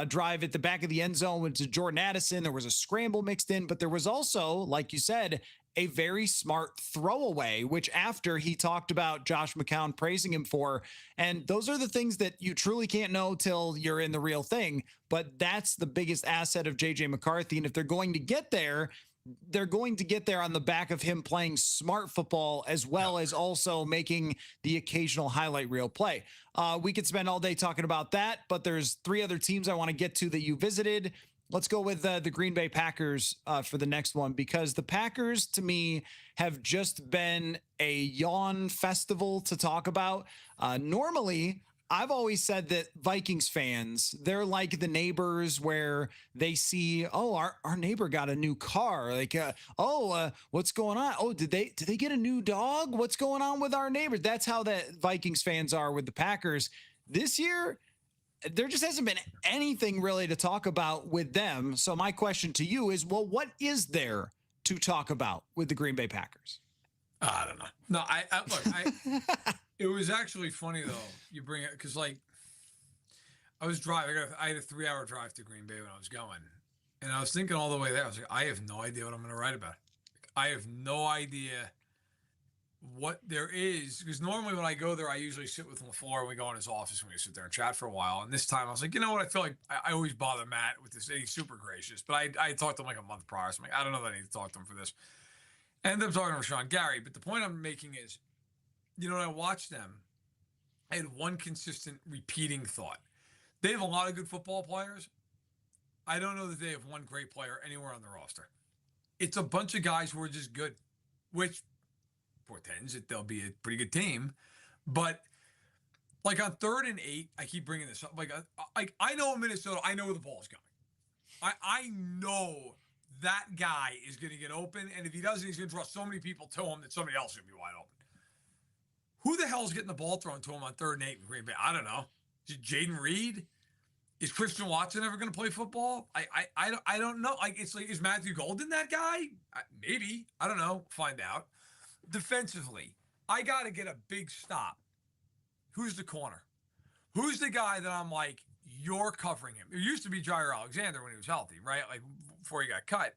drive at the back of the end zone went to Jordan Addison. There was a scramble mixed in, but there was also, like you said, a very smart throwaway, which after he talked about Josh McCown praising him for. And those are the things that you truly can't know till you're in the real thing. But that's the biggest asset of JJ McCarthy. And if they're going to get there, they're going to get there on the back of him playing smart football as well as also making the occasional highlight reel play. We could spend all day talking about that, but there's 3 other teams I want to get to that you visited. Let's go with the Green Bay Packers for the next one, because the Packers, to me, have just been a yawn festival to talk about. Normally, I've always said that Vikings fans, they're like the neighbors where they see, oh, our neighbor got a new car. Like, what's going on? Oh, did they get a new dog? What's going on with our neighbors? That's how that Vikings fans are with the Packers. This year, there just hasn't been anything really to talk about with them. So my question to you is, well, what is there to talk about with the Green Bay Packers? I don't know. No, look, it was actually funny though. You bring it because I was driving. I had a 3-hour drive to Green Bay when I was going, and I was thinking all the way there. I was like, I have no idea what I'm going to write about. I have no idea what there is, because normally when I go there, I usually sit with LaFleur and we go in his office and we sit there and chat for a while. And this time I was like, you know what? I feel like I always bother Matt with this. He's super gracious, but I talked to him like a month prior. So I'm like, I don't know that I need to talk to him for this. I ended up talking to Rashawn Gary, but the point I'm making is, when I watched them, I had one consistent repeating thought. They have a lot of good football players. I don't know that they have one great player anywhere on the roster. It's a bunch of guys who are just good, which portends that they'll be a pretty good team. But like on 3rd and 8, I keep bringing this up. Like I know in Minnesota, I know where the ball's going. I know that guy is going to get open, and if he doesn't, he's going to draw so many people to him that somebody else is going to be wide open. Who the hell is getting the ball thrown to him on 3rd and 8 in Green Bay? I don't know. Is it Jaden Reed? Is Christian Watson ever going to play football? I don't know. It's like, is Matthew Golden that guy? Maybe. I don't know. Find out. Defensively, I got to get a big stop. Who's the corner? Who's the guy that I'm like, you're covering him? It used to be Jair Alexander when he was healthy, right? Like before he got cut.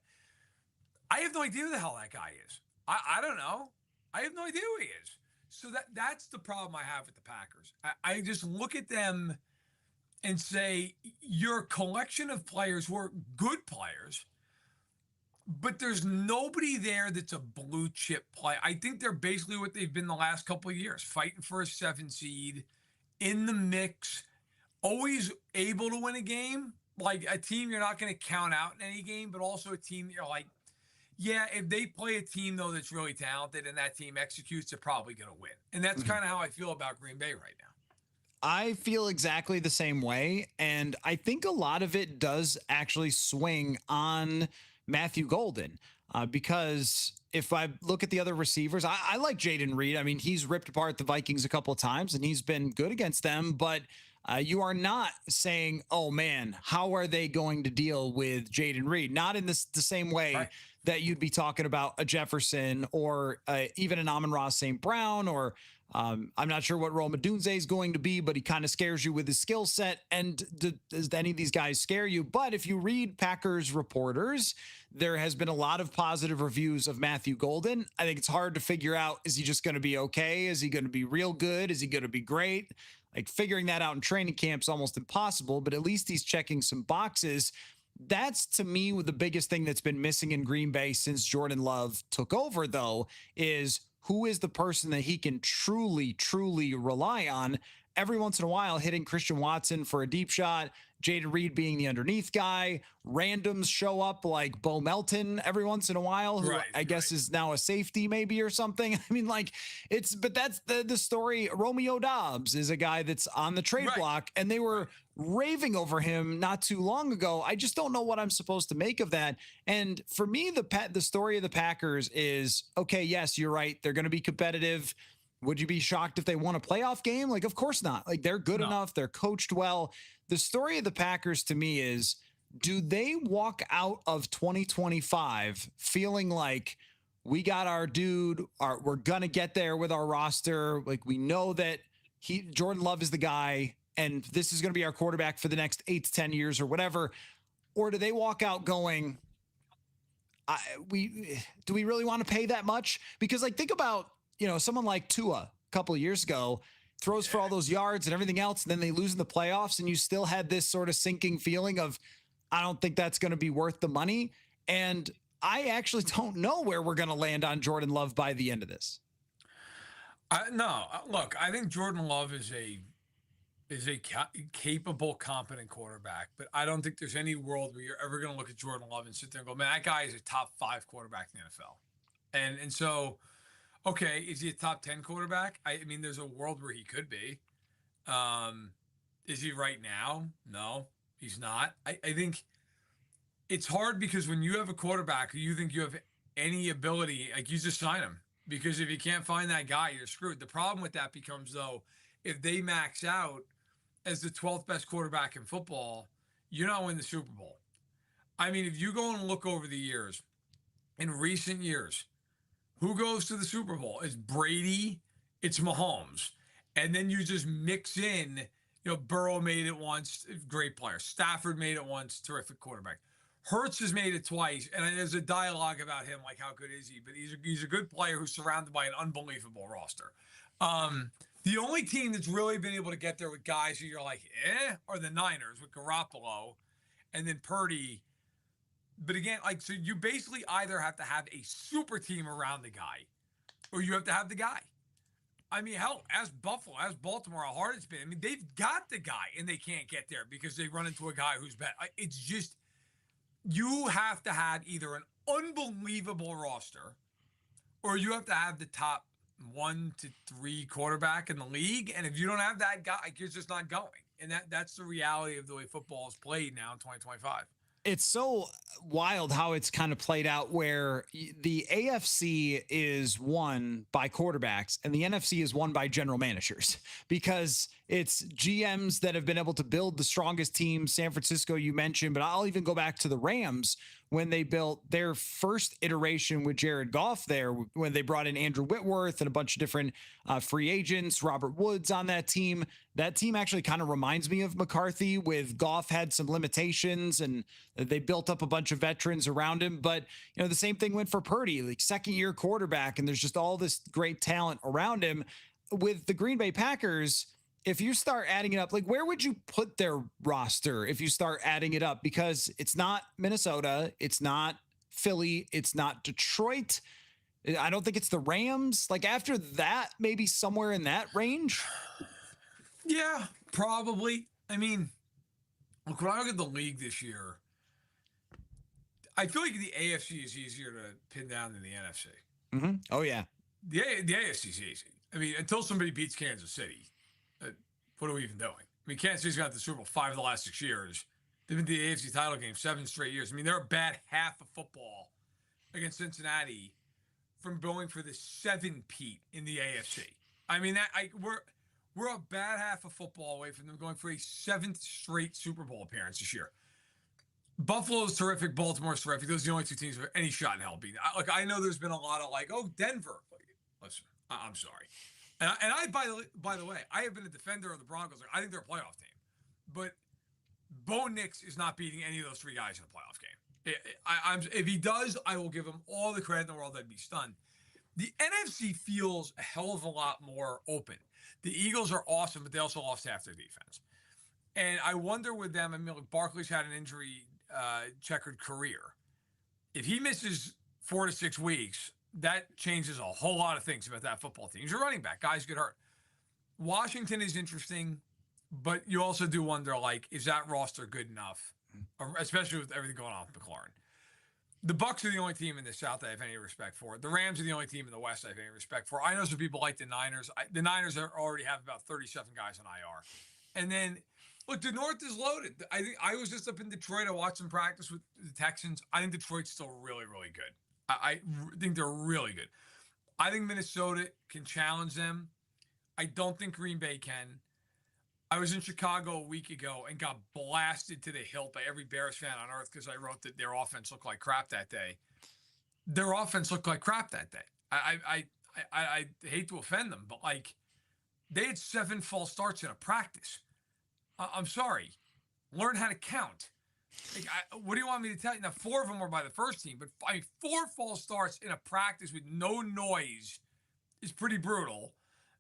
I have no idea who the hell that guy is. I don't know. I have no idea who he is. So that's the problem I have with the Packers. I just look at them and say, you're a collection of players who are good players, but there's nobody there that's a blue chip player. I think they're basically what they've been the last couple of years, fighting for a 7 seed, in the mix, always able to win a game, like a team you're not going to count out in any game, but also a team you're like, yeah, if they play a team, though, that's really talented and that team executes, they're probably going to win. And that's kind of how I feel about Green Bay right now. I feel exactly the same way. And I think a lot of it does actually swing on Matthew Golden, because if I look at the other receivers, I like Jaden Reed. I mean, he's ripped apart the Vikings a couple of times and he's been good against them, but you are not saying, oh man, how are they going to deal with Jaden Reed? Not in the same way that you'd be talking about a Jefferson or even an Amon-Ra St. Brown, or I'm not sure what Rome Odunze is going to be, but he kind of scares you with his skill set. And does any of these guys scare you? But if you read Packers reporters, there has been a lot of positive reviews of Matthew Golden. I think it's hard to figure out, is he just going to be okay? Is he going to be real good? Is he going to be great? Like, figuring that out in training camp is almost impossible, but at least he's checking some boxes. That's, to me, the biggest thing that's been missing in Green Bay since Jordan Love took over, though, is who is the person that he can truly, truly rely on. Every once in a while, hitting Christian Watson for a deep shot, Jaden Reed being the underneath guy, randoms show up like Bo Melton every once in a while, who I guess is now a safety maybe or something. I mean, like, but that's the story. Romeo Doubs is a guy that's on the trade block, and they were raving over him not too long ago. I just don't know what I'm supposed to make of that. And for me, the story of the Packers is, okay, yes, you're right. They're going to be competitive. Would you be shocked if they won a playoff game? Like, of course not. Like, they're good enough. They're coached well. The story of the Packers to me is, do they walk out of 2025 feeling like we got our dude, we're going to get there with our roster? Like, we know that Jordan Love is the guy, and this is going to be our quarterback for the next 8 to 10 years or whatever. Or do they walk out going, do we really want to pay that much? Because, like, think about, someone like Tua a couple of years ago throws for all those yards and everything else, and then they lose in the playoffs, and you still had this sort of sinking feeling of, I don't think that's going to be worth the money. And I actually don't know where we're going to land on Jordan Love by the end of this. No, look, I think Jordan Love is a capable, competent quarterback, but I don't think there's any world where you're ever going to look at Jordan Love and sit there and go, man, that guy is a top 5 quarterback in the NFL. And so, okay, is he a top 10 quarterback? I mean, there's a world where he could be. Is he right now? No, he's not. I think it's hard because when you have a quarterback who you think you have any ability, like, you just sign him, because if you can't find that guy, you're screwed. The problem with that becomes, though, if they max out as the 12th best quarterback in football, you're not winning the Super Bowl. I mean, if you go and look over the years, in recent years, who goes to the Super Bowl? It's Brady, it's Mahomes. And then you just mix in, Burrow made it once, great player. Stafford made it once, terrific quarterback. Hurts has made it twice, and there's a dialogue about him, like, how good is he? But he's a good player who's surrounded by an unbelievable roster. The only team that's really been able to get there with guys who you're like, are the Niners with Garoppolo and then Purdy. But again, like, so you basically either have to have a super team around the guy, or you have to have the guy. I mean, hell, as Baltimore, how hard it's been. I mean, they've got the guy, and they can't get there because they run into a guy who's bad. It's just, you have to have either an unbelievable roster, or you have to have the top 1 to 3 quarterback in the league. And if you don't have that guy, you're just not going. And that's the reality of the way football is played now in 2025. It's so wild how it's kind of played out, where the AFC is won by quarterbacks and the NFC is won by general managers, because it's GMs that have been able to build the strongest team. San Francisco, you mentioned, but I'll even go back to the Rams when they built their first iteration with Jared Goff there, when they brought in Andrew Whitworth and a bunch of different free agents, Robert Woods on that team. That team actually kind of reminds me of McCarthy, with Goff had some limitations and they built up a bunch of veterans around him. But, the same thing went for Purdy, like second year quarterback, and there's just all this great talent around him. With the Green Bay Packers, if you start adding it up, like where would you put their roster if you start adding it up? Because it's not Minnesota, it's not Philly, it's not Detroit. I don't think it's the Rams. Like after that, maybe somewhere in that range. Yeah, probably. I mean, look, when I look at the league this year, I feel like the AFC is easier to pin down than the NFC. Mm-hmm. Oh, yeah. The AFC is easy. I mean, until somebody beats Kansas City, what are we even doing? I mean, Kansas City's got the Super Bowl 5 of the last 6 years. They've been to the AFC title game 7 straight years. I mean, they're a bad half of football against Cincinnati from going for the 7-peat in the AFC. I mean, we're a bad half of football away from them going for a 7th straight Super Bowl appearance this year. Buffalo's terrific. Baltimore's terrific. Those are the only 2 teams with any shot in hell beating. I know there's been a lot of Denver. Listen, I'm sorry. And I by the way, I have been a defender of the Broncos. I think they're a playoff team. But Bo Nix is not beating any of those 3 guys in a playoff game. If he does, I will give him all the credit in the world. I'd be stunned. The NFC feels a hell of a lot more open. The Eagles are awesome, but they also lost half their defense. And I wonder with them, I mean, look, Barkley's had an injury checkered career. If he misses 4 to 6 weeks, that changes a whole lot of things about that football team. He's a running back. Guys get hurt. Washington is interesting, but you also do wonder, is that roster good enough, especially with everything going on with McLaurin? The Bucs are the only team in the South I have any respect for. The Rams are the only team in the West I have any respect for. I know some people like the Niners. The Niners already have about 37 guys on IR. And then, look, the North is loaded. I think I was just up in Detroit. I watched them practice with the Texans. I think Detroit's still really, really good. I think they're really good. I think Minnesota can challenge them. I don't think Green Bay can. I was in Chicago a week ago and got blasted to the hilt by every Bears fan on earth because I wrote that their offense looked like crap that day. Their offense looked like crap that day. I hate to offend them, but they had 7 false starts in a practice. I'm sorry. Learn how to count. What do you want me to tell you? Now, 4 of them were by the first team, but 4 false starts in a practice with no noise is pretty brutal.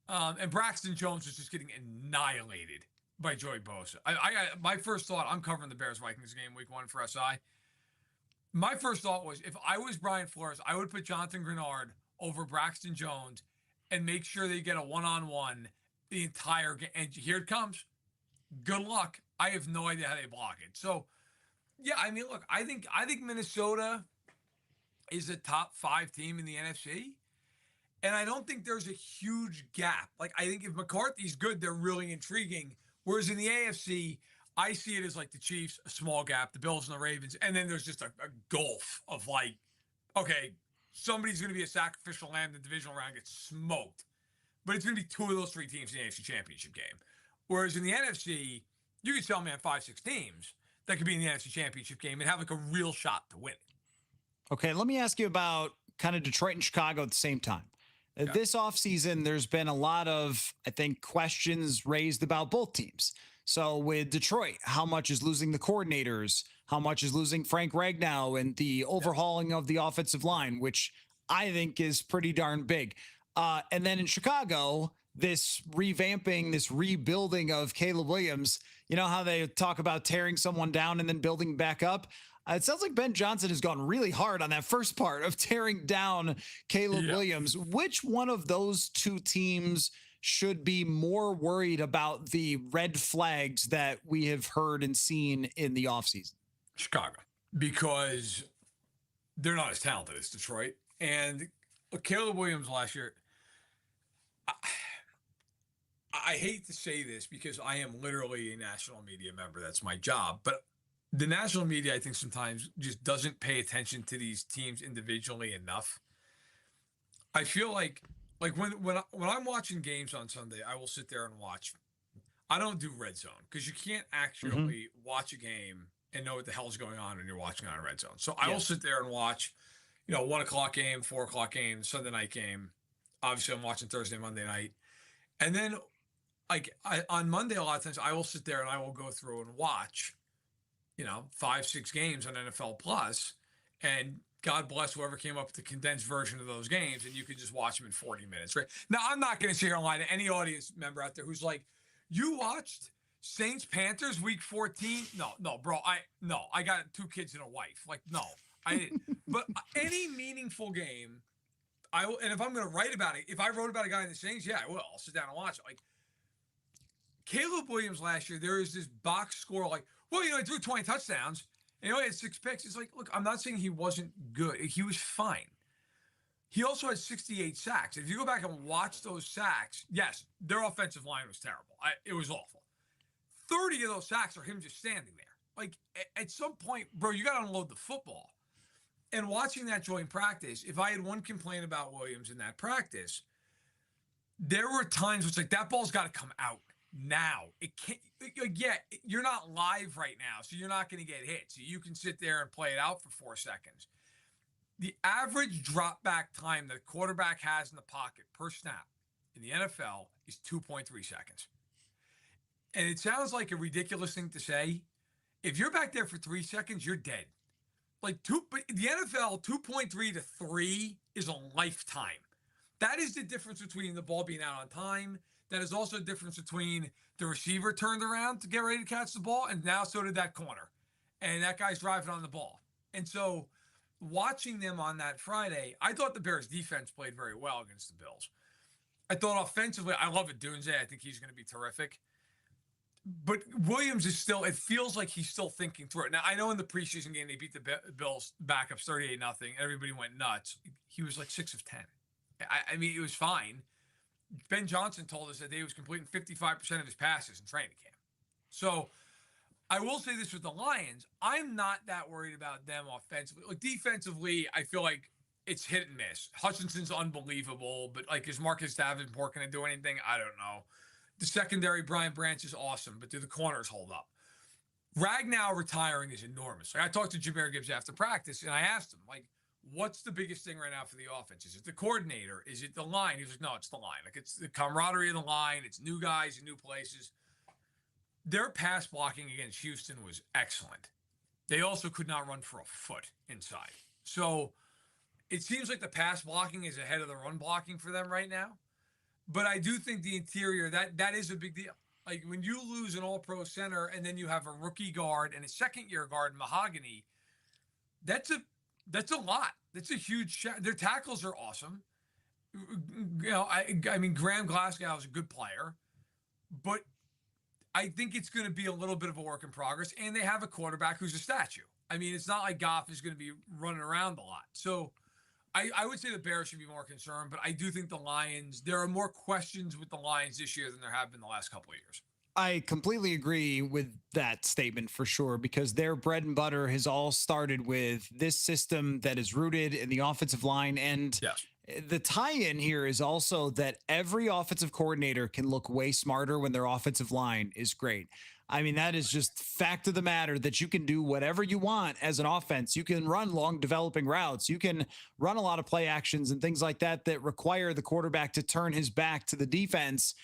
And Braxton Jones was just getting annihilated by Joey Bosa. My first thought, I'm covering the Bears-Vikings game week 1 for SI. My first thought was, if I was Brian Flores, I would put Jonathan Grenard over Braxton Jones and make sure they get a one-on-one the entire game. And here it comes. Good luck. I have no idea how they block it. So, yeah, I mean, look, I think Minnesota is a top 5 team in the NFC. And I don't think there's a huge gap. I think if McCarthy's good, they're really intriguing. Whereas in the AFC, I see it as the Chiefs, a small gap, the Bills and the Ravens. And then there's just a gulf of okay, somebody's going to be a sacrificial lamb. The divisional round gets smoked. But it's going to be 2 of those 3 teams in the AFC Championship game. Whereas in the NFC, you could tell me on 5-6 teams that could be in the NFC Championship game and have a real shot to win. Okay, let me ask you about kind of Detroit and Chicago at the same time. Yeah. This offseason, there's been a lot of, I think, questions raised about both teams. So with Detroit, how much is losing the coordinators? How much is losing Frank Ragnow and the overhauling of the offensive line, which I think is pretty darn big. And then in Chicago, this revamping, this rebuilding of Caleb Williams, you know how they talk about tearing someone down and then building back up? It sounds like Ben Johnson has gone really hard on that first part of tearing down Caleb Williams. Which one of those 2 teams should be more worried about the red flags that we have heard and seen in the offseason? Chicago, because they're not as talented as Detroit. And Caleb Williams last year, I hate to say this because I am literally a national media member. That's my job. But the national media, I think, sometimes just doesn't pay attention to these teams individually enough. I feel like when I'm watching games on Sunday, I will sit there and watch. I don't do red zone because you can't actually watch a game and know what the hell's going on when you're watching on a red zone. So I will sit there and watch, 1 o'clock game, 4 o'clock game, Sunday night game. Obviously, I'm watching Thursday, Monday night. And then, on Monday, a lot of times I will sit there and I will go through and watch, 5, 6 games on NFL Plus, and God bless whoever came up with the condensed version of those games, and you could just watch them in 40 minutes, right? Now, I'm not going to sit here and lie to any audience member out there who's like, you watched Saints Panthers week 14? No, bro. I got 2 kids and a wife. Like, no, I didn't. But any meaningful game, I will. And if I'm going to write about it, if I wrote about a guy in the Saints, yeah, I will. I'll sit down and watch it. Like Caleb Williams last year, there is this box score. Like, well, he threw 20 touchdowns. And he only had 6 picks. It's like, look, I'm not saying he wasn't good. He was fine. He also had 68 sacks. If you go back and watch those sacks, yes, their offensive line was terrible. It was awful. 30 of those sacks are him just standing there. Like, at some point, bro, you got to unload the football. And watching that joint practice, if I had one complaint about Williams in that practice, there were times where it's like, that ball's got to come out now. It can't. Yeah, you're not live right now, so you're not going to get hit. So you can sit there and play it out for 4 seconds. The average drop back time that a quarterback has in the pocket per snap in the NFL is 2.3 seconds. And it sounds like a ridiculous thing to say. If you're back there for 3 seconds, you're dead. But the NFL, 2.3 to 3 is a lifetime. That is the difference between the ball being out on time. That is also the difference between the receiver turned around to get ready to catch the ball, and now so did that corner. And that guy's driving on the ball. And so watching them on that Friday, I thought the Bears defense played very well against the Bills. I thought offensively, I love Dunze. I think he's going to be terrific. But Williams is still, it feels like he's still thinking through it. Now, I know in the preseason game, they beat the Bills backups 38-0. Everybody went nuts. He was like 6 of 10. I mean, it was fine. Ben Johnson told us that he was completing 55% of his passes in training camp. So I will say this with the Lions. I'm not that worried about them offensively. Like defensively, I feel like it's hit and miss. Hutchinson's unbelievable, but like, is Marcus Davenport going to do anything? I don't know. The secondary, Brian Branch is awesome, but do the corners hold up? Ragnow retiring is enormous. Like, I talked to Jahmyr Gibbs after practice, and I asked him, like, what's the biggest thing right now for the offense? Is it the coordinator? Is it the line? He was like, no, it's the line. Like, it's the camaraderie of the line. It's new guys in new places. Their pass blocking against Houston was excellent. They also could not run for a foot inside. So it seems like the pass blocking is ahead of the run blocking for them right now. But I do think the interior, that is a big deal. Like when you lose an all-pro center and then you have a rookie guard and a second-year guard, Mahogany, that's a lot. That's a huge shot. Their tackles are awesome. I mean, Graham Glasgow is a good player, but I think it's going to be a little bit of a work in progress. And they have a quarterback who's a statue. I mean, it's not like Goff is going to be running around a lot. So I would say the Bears should be more concerned, but I do think the Lions, there are more questions with the Lions this year than there have been the last couple of years. I completely agree with that statement for sure, because their bread and butter has all started with this system that is rooted in the offensive line. And yes, the tie-in here is also that every offensive coordinator can look way smarter when their offensive line is great. I mean, that is just fact of the matter, that you can do whatever you want as an offense. You can run long developing routes. You can run a lot of play actions and things like that that require the quarterback to turn his back to the defense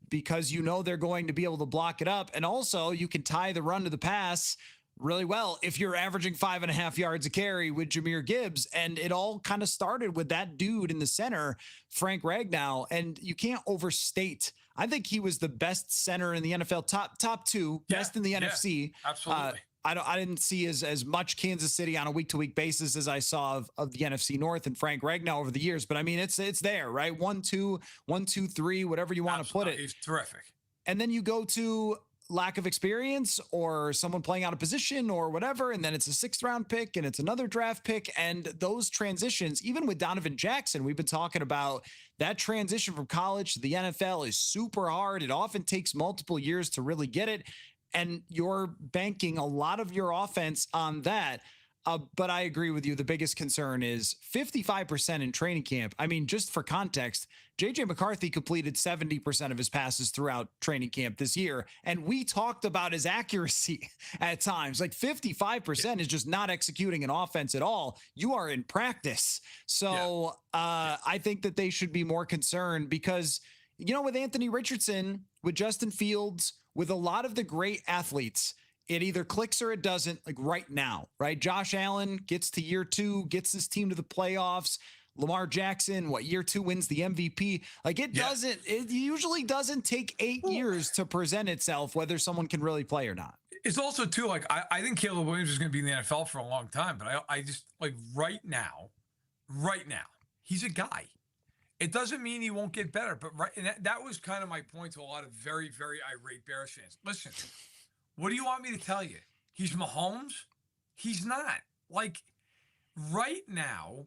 because you know they're going to be able to block it up. And also you can tie the run to the pass really well if you're averaging 5.5 yards a carry with Jahmyr Gibbs. And it all kind of started with that dude in the center, Frank Ragnow. And you can't overstate, I think he was the best center in the NFL, top 2, best in the NFC. Absolutely. I didn't see as much Kansas City on a week-to-week basis as I saw of the NFC North and Frank Ragnow over the years. But I mean, it's there, right? 1, 2, 1, 2, 3, whatever you want to put it. He's terrific. And then you go to lack of experience or someone playing out of position or whatever. And then it's a 6th round pick and it's another draft pick. And those transitions, even with Donovan Jackson, we've been talking about that transition from college to the NFL is super hard. It often takes multiple years to really get it. And you're banking a lot of your offense on that. But I agree with you. The biggest concern is 55% in training camp. I mean, just for context, JJ McCarthy completed 70% of his passes throughout training camp this year. And we talked about his accuracy at times. Like 55% is just not executing an offense at all. You are in practice. So I think that they should be more concerned because, with Anthony Richardson, with Justin Fields, with a lot of the great athletes, it either clicks or it doesn't, like right now, right? Josh Allen gets to year 2, gets his team to the playoffs. Lamar Jackson, year 2 wins the MVP. Like it usually doesn't take 8 years to present itself, whether someone can really play or not. It's also too, like, I think Caleb Williams is going to be in the NFL for a long time, but I just, like, right now, he's a guy. It doesn't mean he won't get better, but and that was kind of my point to a lot of very, very irate Bears fans. Listen, what do you want me to tell you? He's Mahomes? He's not. Like, right now,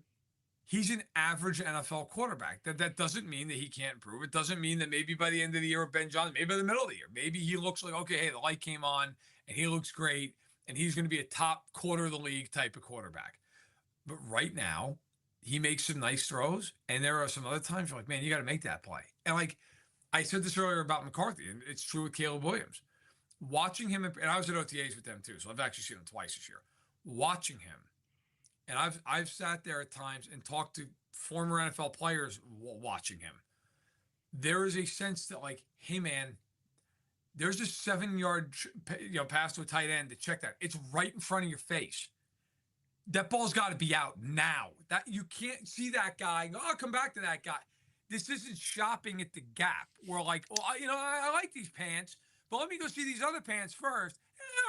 he's an average NFL quarterback. That doesn't mean that he can't improve. It doesn't mean that maybe by the end of the year with Ben Johnson, maybe by the middle of the year, maybe he looks like, okay, hey, the light came on and he looks great and he's going to be a top quarter of the league type of quarterback. But right now, he makes some nice throws, and there are some other times you're like, man, you got to make that play. And like I said this earlier about McCarthy, and it's true with Caleb Williams. Watching him, and I was at OTAs with them too, so I've actually seen him twice this year. Watching him, and I've sat there at times and talked to former NFL players watching him. There is a sense that, like, hey man, there's a 7-yard pass to a tight end to check that. It's right in front of your face. That ball's got to be out now. That you can't see that guy. I'll come back to that guy. This isn't shopping at the Gap. We're like, well, I like these pants, but let me go see these other pants first.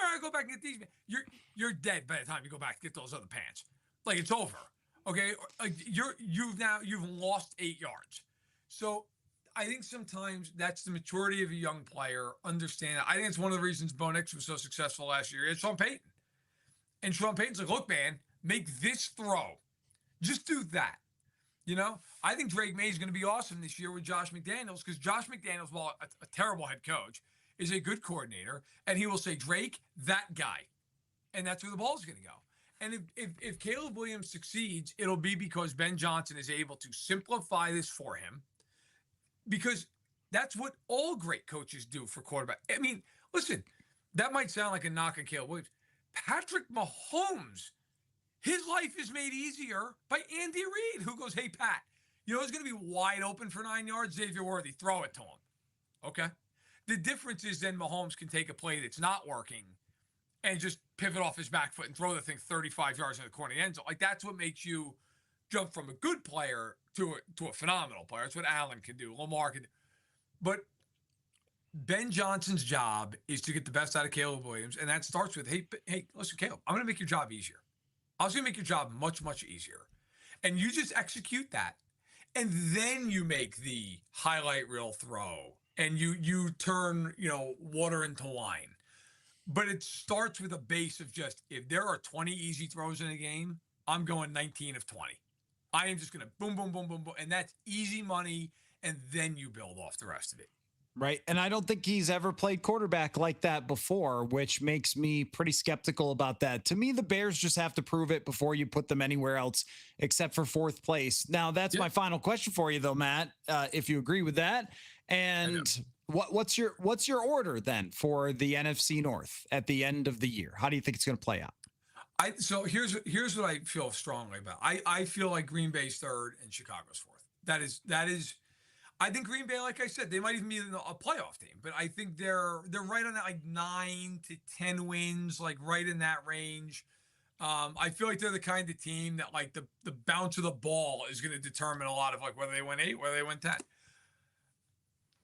All right, go back and get these. You're dead by the time you go back and get those other pants. Like, it's over. Okay, like you've lost 8 yards. So I think sometimes that's the maturity of a young player. Understand that. I think it's one of the reasons Bo Nix was so successful last year. It's Sean Payton. And Sean Payton's like, look, man, make this throw. Just do that. I think Drake May is going to be awesome this year with Josh McDaniels because Josh McDaniels, while a terrible head coach, is a good coordinator. And he will say, Drake, that guy. And that's where the ball is going to go. And if Caleb Williams succeeds, it'll be because Ben Johnson is able to simplify this for him because that's what all great coaches do for quarterback. I mean, listen, that might sound like a knock on Caleb Williams. Patrick Mahomes, his life is made easier by Andy Reid, who goes, hey, Pat, it's going to be wide open for 9 yards. Xavier Worthy, throw it to him. Okay. The difference is then Mahomes can take a play that's not working and just pivot off his back foot and throw the thing 35 yards in the corner of the end zone. Like, that's what makes you jump from a good player to a phenomenal player. That's what Allen can do, Lamar can do. But Ben Johnson's job is to get the best out of Caleb Williams, and that starts with, hey, listen, Caleb, I'm going to make your job easier. I was going to make your job much, much easier. And you just execute that, and then you make the highlight reel throw, and you turn, water into wine. But it starts with a base of just, if there are 20 easy throws in a game, I'm going 19 of 20. I am just going to boom, boom, boom, boom, boom, and that's easy money, and then you build off the rest of it. Right. And I don't think he's ever played quarterback like that before, which makes me pretty skeptical about that. To me, the Bears just have to prove it before you put them anywhere else except for 4th place. Now, that's my final question for you, though, Matt, if you agree with that. And what's your order then for the NFC North at the end of the year? How do you think it's going to play out? So here's what I feel strongly about. I feel like Green Bay's 3rd and Chicago's 4th. That is. I think Green Bay, like I said, they might even be a playoff team, but I think they're right on that, like 9 to 10 wins, like right in that range. I feel like they're the kind of team that, like, the bounce of the ball is going to determine a lot of, like, whether they win 8, whether they win 10.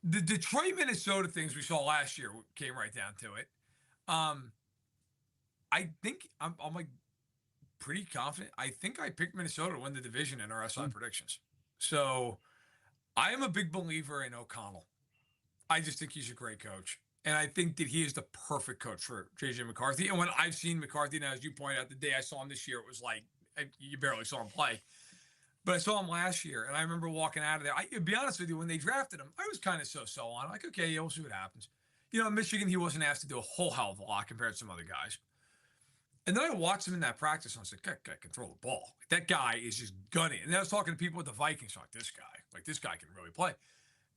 The Detroit, Minnesota things we saw last year came right down to it. I think I'm like pretty confident. I think I picked Minnesota to win the division in our SI predictions. So I am a big believer in O'Connell. I just think he's a great coach. And I think that he is the perfect coach for JJ McCarthy. And when I've seen McCarthy, now, as you pointed out, the day I saw him this year, it was like, you barely saw him play. But I saw him last year, and I remember walking out of there. To be honest with you, when they drafted him, I was kind of so on. I'm like, okay, we'll see what happens. In Michigan, he wasn't asked to do a whole hell of a lot compared to some other guys. And then I watched him in that practice, and I was like, that guy can throw the ball. That guy is just gunning. And then I was talking to people with the Vikings, like, this guy can really play.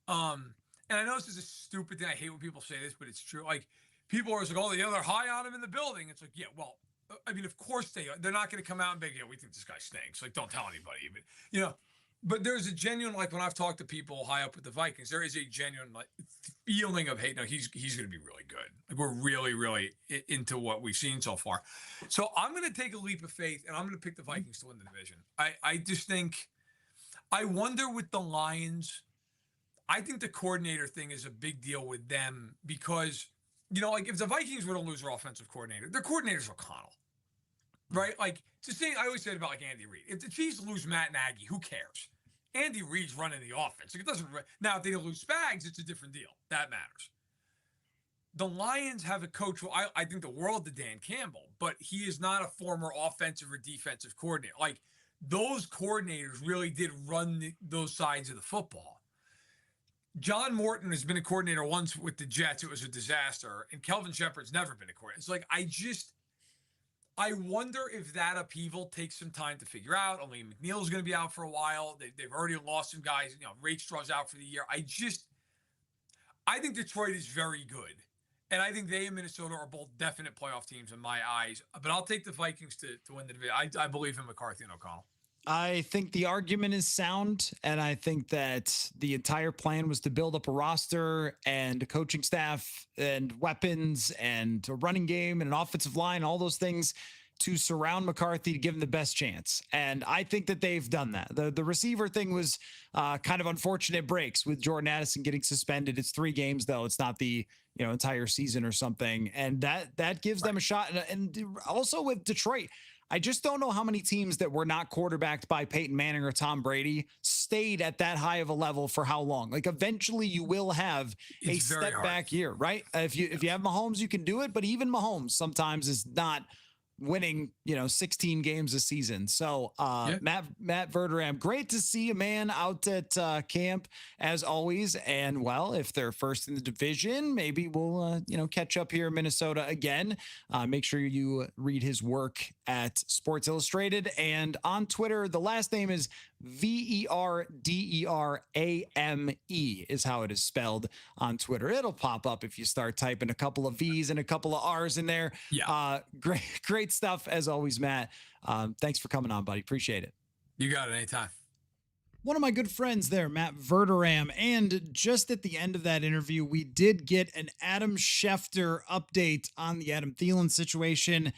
And I know this is a stupid thing. I hate when people say this, but it's true. Like, people are like, oh, they're high on him in the building. It's like, yeah, well, I mean, of course they're not going to come out and be, yeah, we think this guy stinks. Like, don't tell anybody. But there's a genuine, like, when I've talked to people high up with the Vikings, there is a genuine, like, feeling of, hey, no, he's going to be really good. Like, we're really, really into what we've seen so far. So I'm going to take a leap of faith, and I'm going to pick the Vikings to win the division. I just think, I wonder with the Lions, I think the coordinator thing is a big deal with them because, like, if the Vikings were to lose their offensive coordinator, their coordinator's O'Connell. Right? Like, it's the thing I always said about, like, Andy Reid. If the Chiefs lose Matt Nagy, who cares? Andy Reid's running the offense. Like, it doesn't. Now, if they lose Spags, it's a different deal. That matters. The Lions have a coach who I think the world to Dan Campbell, but he is not a former offensive or defensive coordinator. Like, those coordinators really did run those sides of the football. John Morton has been a coordinator once with the Jets. It was a disaster. And Kelvin Shepard's never been a coordinator. It's like, I wonder if that upheaval takes some time to figure out. Only McNeil is going to be out for a while. They've already lost some guys. Rachestraw's out for the year. I think Detroit is very good. And I think they and Minnesota are both definite playoff teams in my eyes. But I'll take the Vikings to win the division. I believe in McCarthy and O'Connell. I think the argument is sound, and I think that the entire plan was to build up a roster and a coaching staff and weapons and a running game and an offensive line, all those things to surround McCarthy to give him the best chance. And I think that they've done that. The receiver thing was kind of unfortunate breaks with Jordan Addison getting suspended. It's 3 games, though. It's not the entire season or something. And that gives them a shot. And also with Detroit, I just don't know how many teams that were not quarterbacked by Peyton Manning or Tom Brady stayed at that high of a level for how long. Like, eventually you will have a step back year, right? If you have Mahomes, you can do it, but even Mahomes sometimes is not winning, 16 games a season. So Matt Verderame, great to see a man out at camp as always. And well, if they're first in the division, maybe we'll catch up here in Minnesota again. Make sure you read his work at Sports Illustrated and on Twitter. The last name is Verderame is how it is spelled on Twitter. It'll pop up if you start typing a couple of V's and a couple of R's in there. Yeah. Great stuff as always, Matt. Thanks for coming on, buddy. Appreciate it. You got it anytime. One of my good friends there, Matt Verderame. And just at the end of that interview, we did get an Adam Schefter update on the Adam Thielen situation,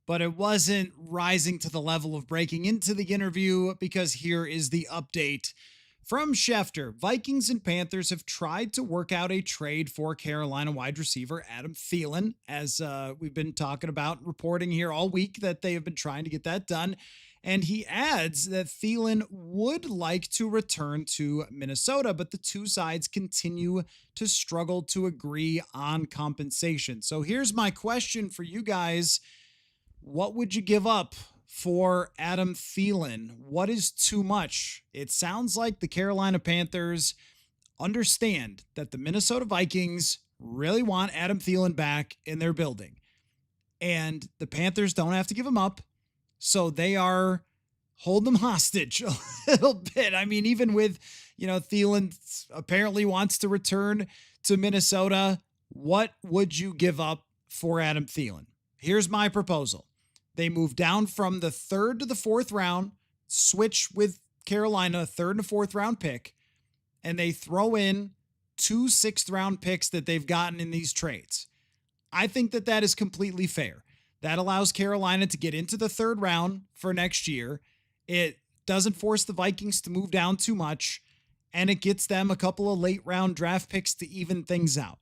but it wasn't rising to the level of breaking into the interview because here is the update from Schefter. Vikings and Panthers have tried to work out a trade for Carolina wide receiver Adam Thielen, as we've been talking about, reporting here all week that they have been trying to get that done. And he adds that Thielen would like to return to Minnesota, but the two sides continue to struggle to agree on compensation. So here's my question for you guys. What would you give up for Adam Thielen? What is too much? It sounds like the Carolina Panthers understand that the Minnesota Vikings really want Adam Thielen back in their building. And the Panthers don't have to give him up. So they are holding him hostage a little bit. I mean, even with, Thielen apparently wants to return to Minnesota. What would you give up for Adam Thielen? Here's my proposal. They move down from the 3rd to the 4th round, switch with Carolina, a 3rd and a 4th round pick, and they throw in 2 6th round picks that they've gotten in these trades. I think that is completely fair. That allows Carolina to get into the 3rd round for next year. It doesn't force the Vikings to move down too much, and it gets them a couple of late round draft picks to even things out.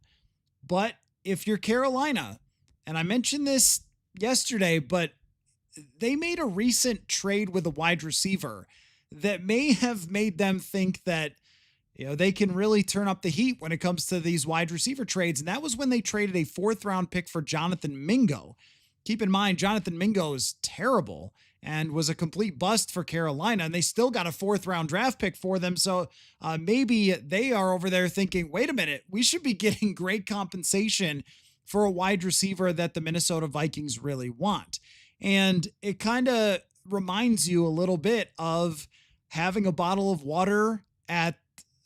But if you're Carolina, and I mentioned this yesterday, but they made a recent trade with a wide receiver that may have made them think that, they can really turn up the heat when it comes to these wide receiver trades. And that was when they traded a 4th round pick for Jonathan Mingo. Keep in mind, Jonathan Mingo is terrible and was a complete bust for Carolina, and they still got a 4th round draft pick for them. So maybe they are over there thinking, wait a minute, we should be getting great compensation for a wide receiver that the Minnesota Vikings really want. And it kind of reminds you a little bit of having a bottle of water at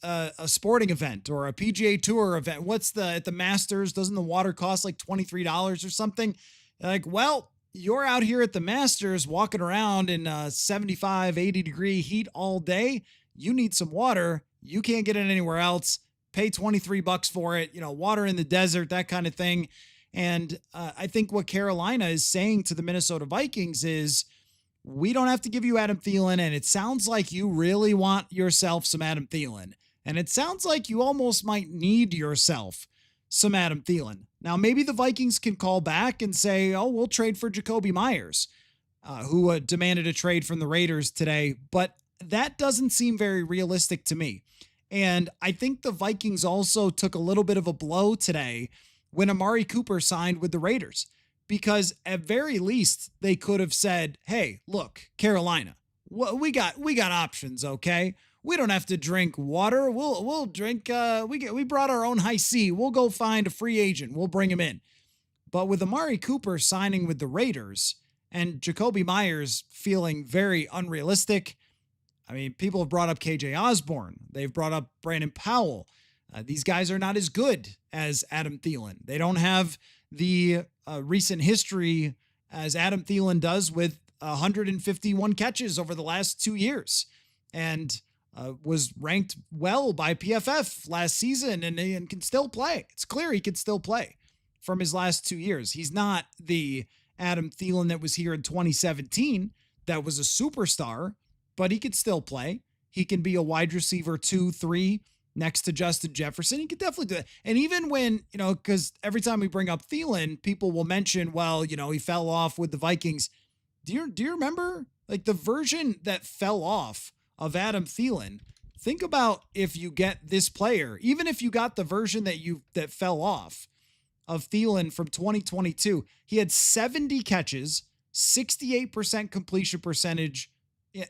a sporting event or a PGA Tour event. At the Masters? Doesn't the water cost like $23 or something? Like, well, you're out here at the Masters walking around in 75, 80 degree heat all day. You need some water. You can't get it anywhere else. Pay $23 for it, water in the desert, that kind of thing. And I think what Carolina is saying to the Minnesota Vikings is, we don't have to give you Adam Thielen. And it sounds like you really want yourself some Adam Thielen. And it sounds like you almost might need yourself some Adam Thielen. Now, maybe the Vikings can call back and say, oh, we'll trade for Jacoby Myers, who demanded a trade from the Raiders today. But that doesn't seem very realistic to me. And I think the Vikings also took a little bit of a blow today when Amari Cooper signed with the Raiders, because at very least they could have said, hey, look, Carolina, we got options. Okay. We don't have to drink water. We'll drink. We brought our own high C. We'll go find a free agent. We'll bring him in. But with Amari Cooper signing with the Raiders and Jacoby Myers feeling very unrealistic, I mean, people have brought up KJ Osborne. They've brought up Brandon Powell. These guys are not as good as Adam Thielen. They don't have the recent history as Adam Thielen does with 151 catches over the last 2 years, and was ranked well by PFF last season and can still play. It's clear he could still play from his last 2 years. He's not the Adam Thielen that was here in 2017 that was a superstar, but he could still play. He can be a wide receiver 2, 3 next to Justin Jefferson. He could definitely do that. And even when, because every time we bring up Thielen, people will mention, well, he fell off with the Vikings. Do you remember like the version that fell off of Adam Thielen? Think about if you get this player, even if you got the version that fell off of Thielen from 2022, he had 70 catches, 68% completion percentage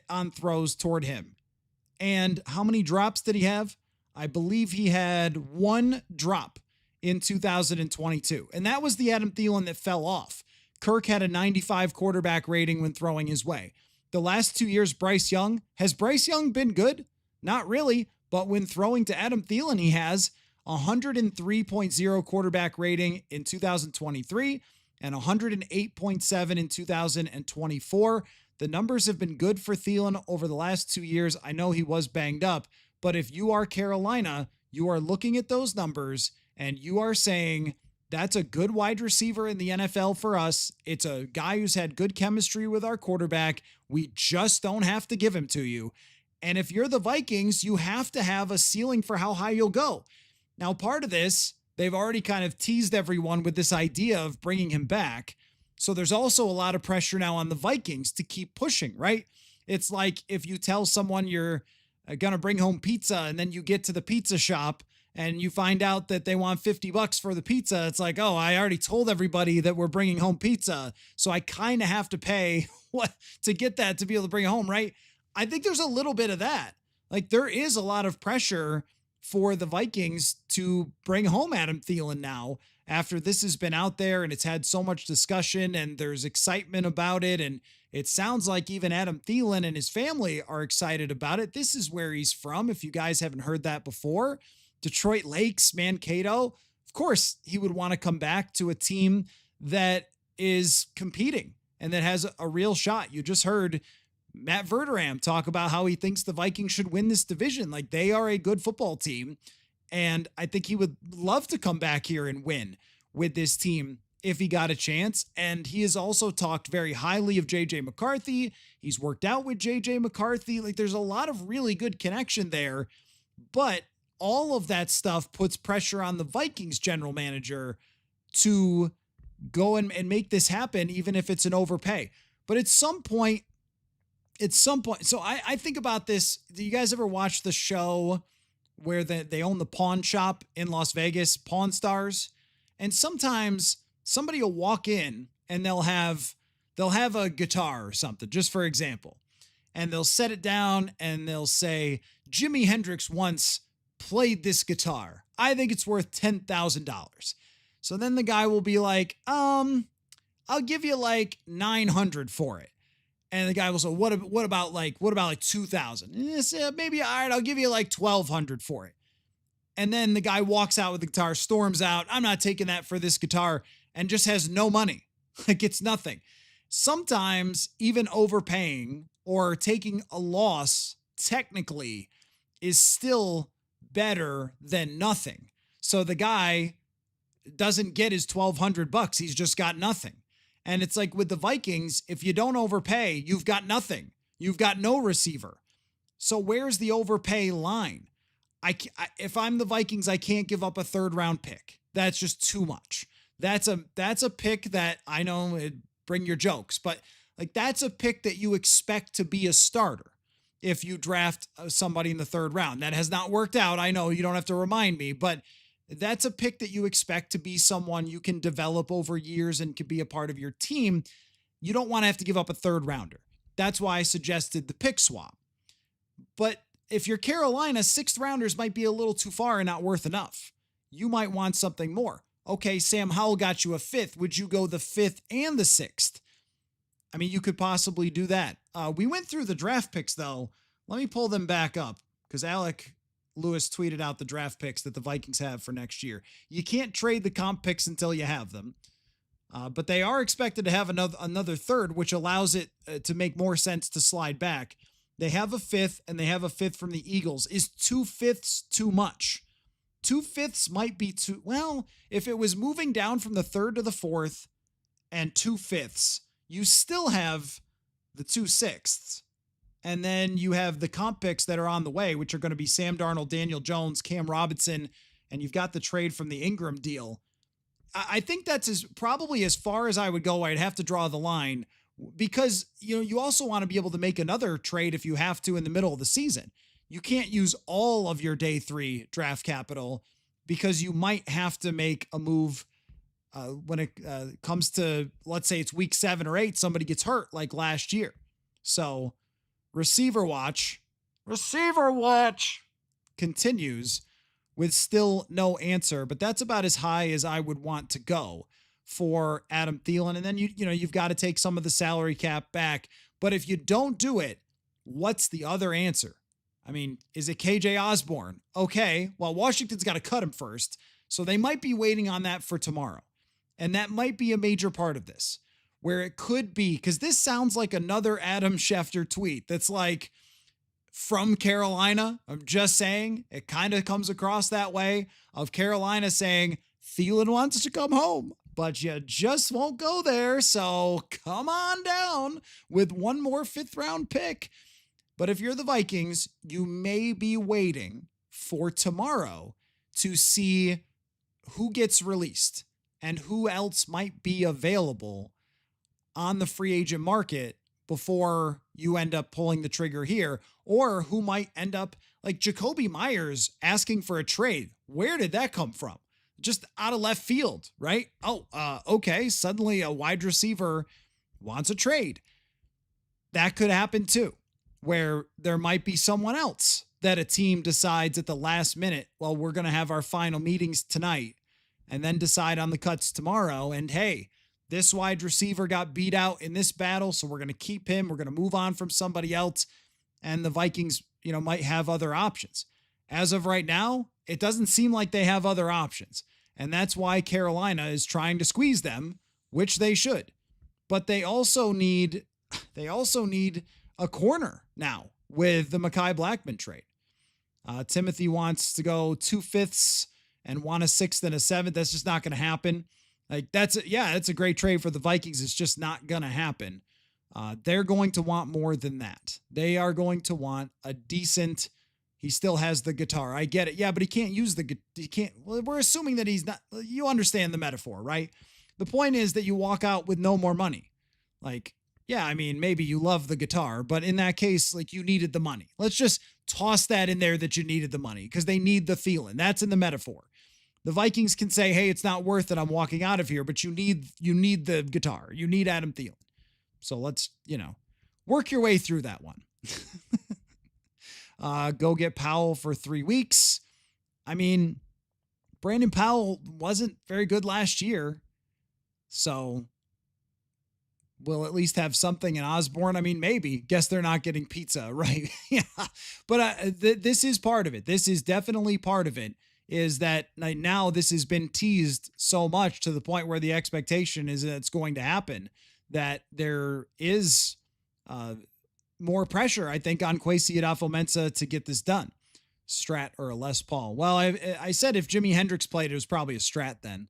on throws toward him. And how many drops did he have? I believe he had 1 drop in 2022. And that was the Adam Thielen that fell off. Kirk had a 95 quarterback rating when throwing his way. The last 2 years, has Bryce Young been good? Not really, but when throwing to Adam Thielen, he has 103.0 quarterback rating in 2023 and 108.7 in 2024. The numbers have been good for Thielen over the last 2 years. I know he was banged up, but if you are Carolina, you are looking at those numbers and you are saying, that's a good wide receiver in the NFL for us. It's a guy who's had good chemistry with our quarterback. We just don't have to give him to you. And if you're the Vikings, you have to have a ceiling for how high you'll go. Now, part of this, they've already kind of teased everyone with this idea of bringing him back. So there's also a lot of pressure now on the Vikings to keep pushing, right? It's like if you tell someone you're going to bring home pizza and then you get to the pizza shop and you find out that they want $50 for the pizza. It's like, oh, I already told everybody that we're bringing home pizza, so I kind of have to pay what to get that to be able to bring it home, right? I think there's a little bit of that. Like there is a lot of pressure for the Vikings to bring home Adam Thielen now after this has been out there and it's had so much discussion and there's excitement about it. And it sounds like even Adam Thielen and his family are excited about it. This is where he's from. If you guys haven't heard that before, Detroit Lakes, Mankato, of course he would want to come back to a team that is competing and that has a real shot. You just heard Matt Verderam talk about how he thinks the Vikings should win this division. Like they are a good football team. And I think he would love to come back here and win with this team if he got a chance. And he has also talked very highly of JJ McCarthy. He's worked out with JJ McCarthy. Like there's a lot of really good connection there, but all of that stuff puts pressure on the Vikings general manager to go and make this happen, even if it's an overpay. But at some point, so I think about this. Do you guys ever watch the show where they own the pawn shop in Las Vegas, Pawn Stars? And sometimes somebody will walk in and they'll have a guitar or something, just for example, and they'll set it down and they'll say, Jimi Hendrix once played this guitar. I think it's worth $10,000. So then the guy will be like, I'll give you like 900 for it. And the guy will say, what about like 2,000? Maybe, all right, I'll give you like 1,200 for it. And then the guy walks out with the guitar, storms out. I'm not taking that for this guitar, and just has no money. Like, it's nothing. Sometimes even overpaying or taking a loss technically is still better than nothing. So the guy doesn't get his $1,200. He's just got nothing. And it's like with the Vikings, if you don't overpay, you've got nothing. You've got no receiver. So where's the overpay line? If I'm the Vikings, I can't give up a 3rd round pick. That's just too much. That's a pick that I know, bring your jokes, but like that's a pick that you expect to be a starter if you draft somebody in the 3rd round. That has not worked out. I know you don't have to remind me, but that's a pick that you expect to be someone you can develop over years and can be a part of your team. You don't want to have to give up a 3rd rounder. That's why I suggested the pick swap. But if you're Carolina, 6th rounders might be a little too far and not worth enough. You might want something more. Okay, Sam Howell got you a 5th. Would you go the 5th and the 6th? I mean, you could possibly do that. We went through the draft picks, though. Let me pull them back up because Alec Lewis tweeted out the draft picks that the Vikings have for next year. You can't trade the comp picks until you have them. But they are expected to have another 3rd, which allows it to make more sense to slide back. They have a 5th, and they have a 5th from the Eagles. Is 2 5ths too much? 2 5ths might be too... Well, if it was moving down from the 3rd to the 4th and 2 5ths, you still have the 2 6ths. And then you have the comp picks that are on the way, which are going to be Sam Darnold, Daniel Jones, Cam Robinson, and you've got the trade from the Ingram deal. I think that's probably as far as I would go. I'd have to draw the line because, you also want to be able to make another trade if you have to in the middle of the season. You can't use all of your day 3 draft capital because you might have to make a move when it comes to, let's say it's week 7 or 8, somebody gets hurt like last year. So Receiver watch continues with still no answer, but that's about as high as I would want to go for Adam Thielen. And then you've got to take some of the salary cap back. But if you don't do it, what's the other answer? I mean, is it KJ Osborne? Okay, well, Washington's got to cut him first, so they might be waiting on that for tomorrow. And that might be a major part of this. Where it could be, because this sounds like another Adam Schefter tweet that's like, from Carolina. I'm just saying, it kind of comes across that way of Carolina saying, Thielen wants to come home, but you just won't go there. So come on down with one more 5th round pick. But if you're the Vikings, you may be waiting for tomorrow to see who gets released and who else might be available on the free agent market before you end up pulling the trigger here, or who might end up like Jacoby Myers asking for a trade. Where did that come from? Just out of left field, right? Okay. Suddenly a wide receiver wants a trade. That could happen too, where there might be someone else that a team decides at the last minute, well, we're going to have our final meetings tonight and then decide on the cuts tomorrow. And hey, this wide receiver got beat out in this battle, so we're going to keep him. We're going to move on from somebody else. And the Vikings, might have other options. As of right now, it doesn't seem like they have other options. And that's why Carolina is trying to squeeze them, which they should. But they also need a corner now with the Mekhi Blackman trade. Timothy wants to go 2 5ths and want a 6th and a 7th. That's just not going to happen. That's a great trade for the Vikings. It's just not going to happen. They're going to want more than that. They are going to want a decent. He still has the guitar. I get it. Yeah, but he can't use we're assuming that he's not. You understand the metaphor, right? The point is that you walk out with no more money. Maybe you love the guitar, but in that case, you needed the money. Let's just toss that in there that you needed the money because they need the Thielen. That's in the metaphor. The Vikings can say, hey, it's not worth it. I'm walking out of here, but you need the guitar. You need Adam Thielen. So let's, work your way through that one. Go get Powell for 3 weeks. I mean, Brandon Powell wasn't very good last year. So we'll at least have something in Osborne. I mean, maybe. Guess they're not getting pizza, right? Yeah. But this is part of it. This is definitely part of it, is that now this has been teased so much to the point where the expectation is that it's going to happen, that there is more pressure, I think, on Kwesi Adolfo-Mensah to get this done. Strat or a Les Paul. Well, I said if Jimi Hendrix played, it was probably a Strat then.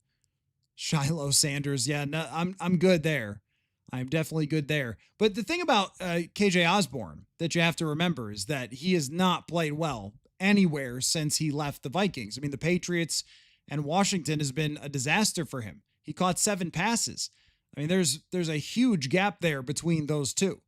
Shiloh Sanders. Yeah, no, I'm good there. I'm definitely good there. But the thing about KJ Osborne that you have to remember is that he has not played well anywhere since he left the Vikings. I mean, the Patriots and Washington has been a disaster for him. He caught 7 passes. I mean, there's a huge gap there between those two.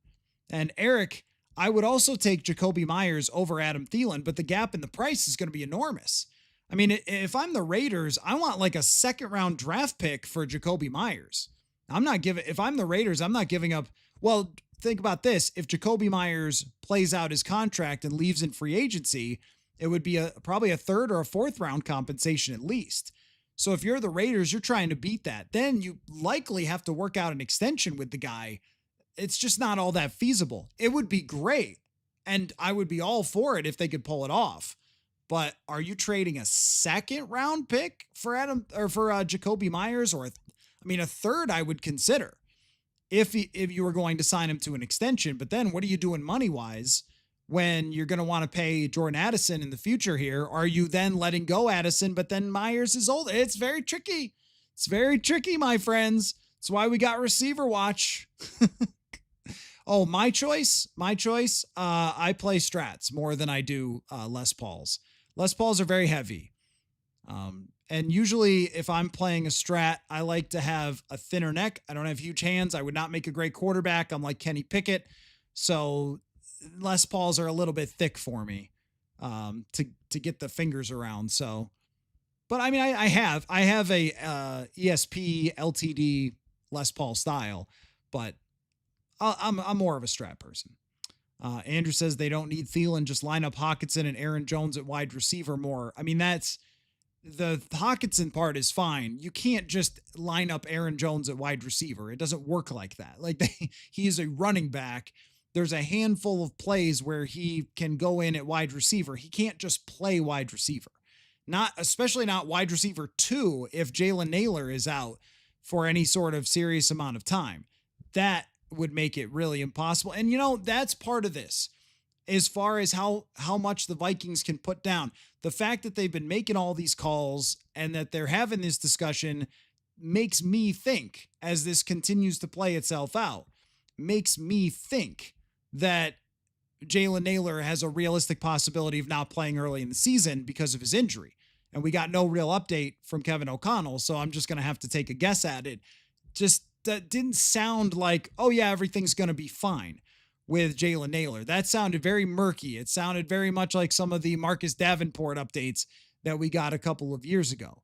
And Eric, I would also take Jacoby Myers over Adam Thielen, but the gap in the price is going to be enormous. I mean, if I'm the Raiders, I want like a second-round draft pick for Jacoby Myers. If I'm the Raiders, I'm not giving up. Well, think about this. If Jacoby Myers plays out his contract and leaves in free agency, it would be probably a 3rd or a 4th round compensation at least. So if you're the Raiders, you're trying to beat that. Then you likely have to work out an extension with the guy. It's just not all that feasible. It would be great, and I would be all for it if they could pull it off. But are you trading a 2nd round pick for Jacoby Myers, or a 3rd I would consider if you were going to sign him to an extension. But then what are you doing money wise when you're going to want to pay Jordan Addison in the future here? Are you then letting go Addison, but then Myers is older? It's very tricky. It's very tricky, my friends. That's why we got receiver watch. Oh, my choice. I play strats more than I do Les Pauls. Les Pauls are very heavy. And usually if I'm playing a strat, I like to have a thinner neck. I don't have huge hands. I would not make a great quarterback. I'm like Kenny Pickett. So Les Pauls are a little bit thick for me to get the fingers around. So, but I mean, I have a ESP LTD Les Paul style, but I'm more of a strat person. Andrew says they don't need Thielen, just line up Hockenson and Aaron Jones at wide receiver more. I mean, that's the Hockenson part is fine. You can't just line up Aaron Jones at wide receiver. It doesn't work like that. Like he is a running back. There's a handful of plays where he can go in at wide receiver. He can't just play wide receiver. Especially not wide receiver 2 if Jalen Naylor is out for any sort of serious amount of time. That would make it really impossible. And that's part of this, as far as how much the Vikings can put down. The fact that they've been making all these calls and that they're having this discussion makes me think, as this continues to play itself out, makes me think that Jalen Naylor has a realistic possibility of not playing early in the season because of his injury. And we got no real update from Kevin O'Connell, so I'm just going to have to take a guess at it. Just that didn't sound like, oh yeah, everything's going to be fine with Jalen Naylor. That sounded very murky. It sounded very much like some of the Marcus Davenport updates that we got a couple of years ago.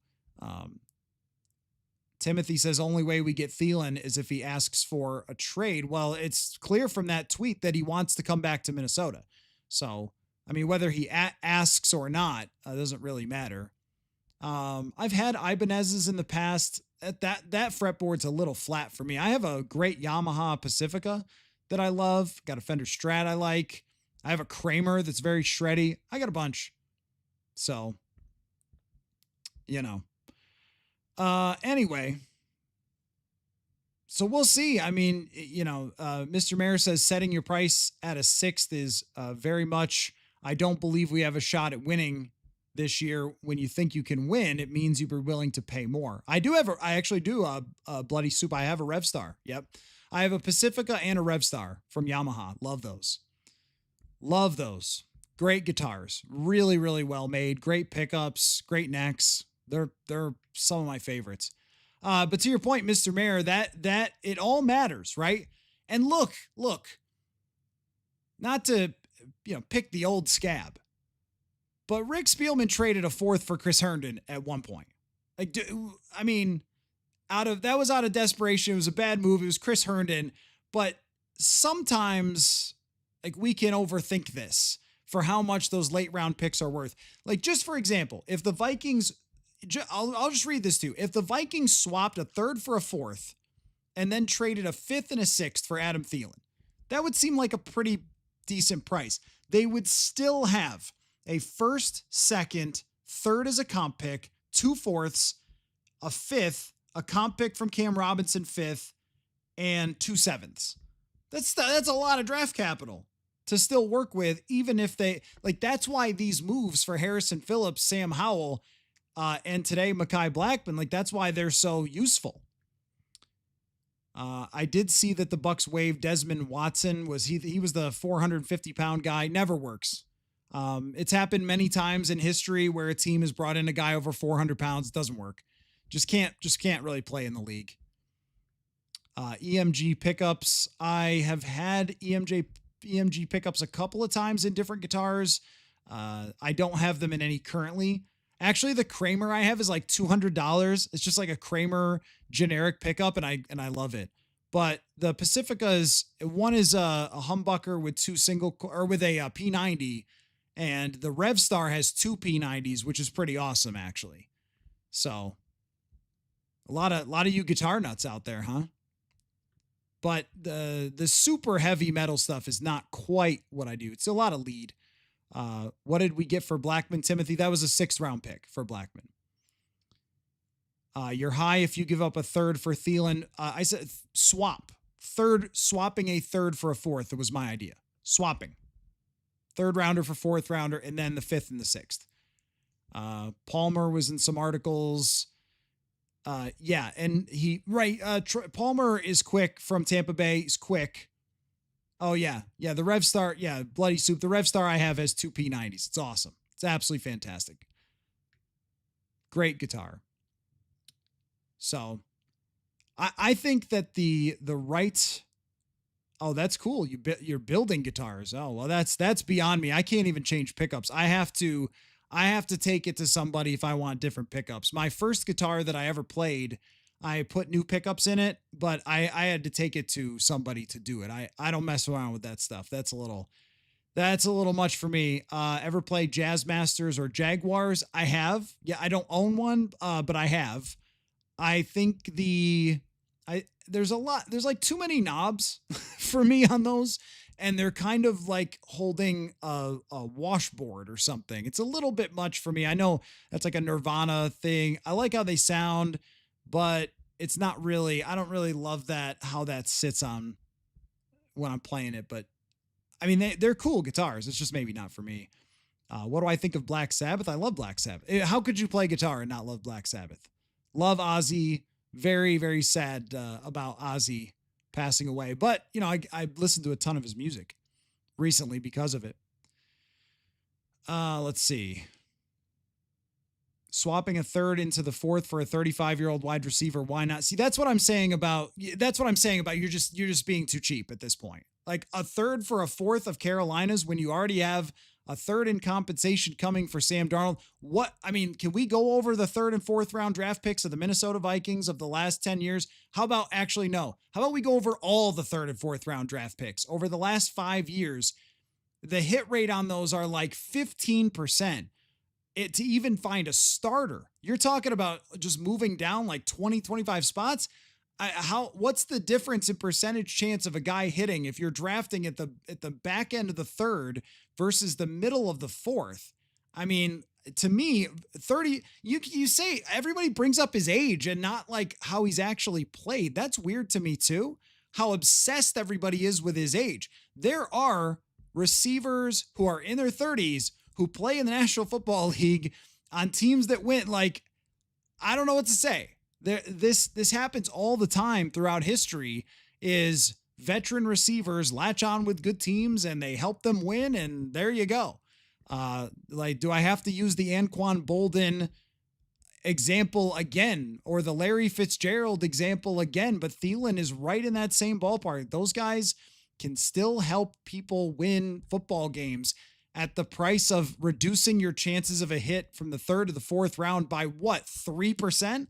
Timothy says only way we get Thielen is if he asks for a trade. Well, it's clear from that tweet that he wants to come back to Minnesota. So, I mean, whether he asks or not, doesn't really matter. I've had Ibanez's in the past. That fretboard's a little flat for me. I have a great Yamaha Pacifica that I love. Got a Fender Strat I like. I have a Kramer that's very shreddy. I got a bunch. So, anyway. So we'll see. I mean, Mr. Mayor says setting your price at a 6th is very much, I don't believe we have a shot at winning this year. When you think you can win, it means you'd be willing to pay more. I actually do a Bloody Soup. I have a Revstar. Yep. I have a Pacifica and a Revstar from Yamaha. Love those. Great guitars. Really, really well made. Great pickups, great necks. They're some of my favorites. But to your point, Mr. Mayor, that it all matters, right? And look, not to, pick the old scab, but Rick Spielman traded a 4th for Chris Herndon at one point. That was out of desperation. It was a bad move. It was Chris Herndon, but sometimes we can overthink this for how much those late round picks are worth. Like, just for example, if the Vikings, I'll just read this to you. If the Vikings swapped a 3rd for a 4th and then traded a 5th and a 6th for Adam Thielen. That would seem like a pretty decent price. They would still have a 1st, 2nd, 3rd as a comp pick, 2 4ths, a 5th, a comp pick from Cam Robinson 5th, and 2 7ths. That's a lot of draft capital to still work with, even if they like. That's why these moves for Harrison Phillips, Sam Howell, and today Mekhi Blackman, like that's why they're so useful. I did see that the Bucks waived Desmond Watson. He was the 450-pound guy. Never works. It's happened many times in history where a team has brought in a guy over 400 pounds. It doesn't work. Just can't really play in the league. EMG pickups. I have had EMG pickups a couple of times in different guitars. I don't have them in any currently. Actually, the Kramer I have is like $200. It's just like a Kramer generic pickup, and I love it. But the Pacificas, one is a humbucker with with a P90, and the Revstar has 2 P90s, which is pretty awesome actually. So a lot of you guitar nuts out there, huh? But the super heavy metal stuff is not quite what I do. It's a lot of lead. What did we get for Blackman, Timothy? That was a 6th round pick for Blackman. You're high if you give up a 3rd for Thielen. I said swapping a 3rd for a 4th. It was my idea. Swapping 3rd rounder for 4th rounder, and then the 5th and the 6th. Palmer was in some articles. Yeah, and Palmer is quick from Tampa Bay. He's quick. Oh, yeah. Yeah, the Revstar. Yeah, Bloody Soup. The Revstar I have has 2 P90s. It's awesome. It's absolutely fantastic. Great guitar. So, I think that the right... Oh, that's cool. You're building guitars. Oh, well, that's beyond me. I can't even change pickups. I have to take it to somebody if I want different pickups. My first guitar that I ever played, I put new pickups in it, but I had to take it to somebody to do it. I don't mess around with that stuff. That's a little much for me. Ever played Jazz Masters or Jaguars? I have. Yeah, I don't own one, but I have. I think there's like too many knobs for me on those, and they're kind of like holding a washboard or something. It's a little bit much for me. I know that's like a Nirvana thing. I like how they sound, but it's not really, I don't really love how that sits on when I'm playing it. But I mean, they're cool guitars. It's just maybe not for me. What do I think of Black Sabbath? I love Black Sabbath. How could you play guitar and not love Black Sabbath? Love Ozzy. Very, very sad about Ozzy passing away. But, you know, I listened to a ton of his music recently because of it. Let's see. Swapping a 3rd into the 4th for a 35-year-old wide receiver. Why not? See, that's what I'm saying about you're just being too cheap at this point. Like a 3rd for a 4th of Carolina's when you already have a 3rd in compensation coming for Sam Darnold. Can we go over the 3rd and 4th round draft picks of the Minnesota Vikings of the last 10 years? How about we go over all the 3rd and 4th round draft picks over the last 5 years? The hit rate on those are like 15%. To even find a starter, you're talking about just moving down like 20, 25 spots. What's the difference in percentage chance of a guy hitting if you're drafting at the back end of the 3rd versus the middle of the 4th? I mean, to me, 30, you say everybody brings up his age and not like how he's actually played. That's weird to me too, how obsessed everybody is with his age. There are receivers who are in their 30s who play in the National Football League on teams that win. Like, I don't know what to say. This happens all the time throughout history, is veteran receivers latch on with good teams and they help them win, and there you go. Do I have to use the Anquan Bolden example again or the Larry Fitzgerald example again? But Thielen is right in that same ballpark. Those guys can still help people win football games at the price of reducing your chances of a hit from the 3rd to the 4th round by 3%?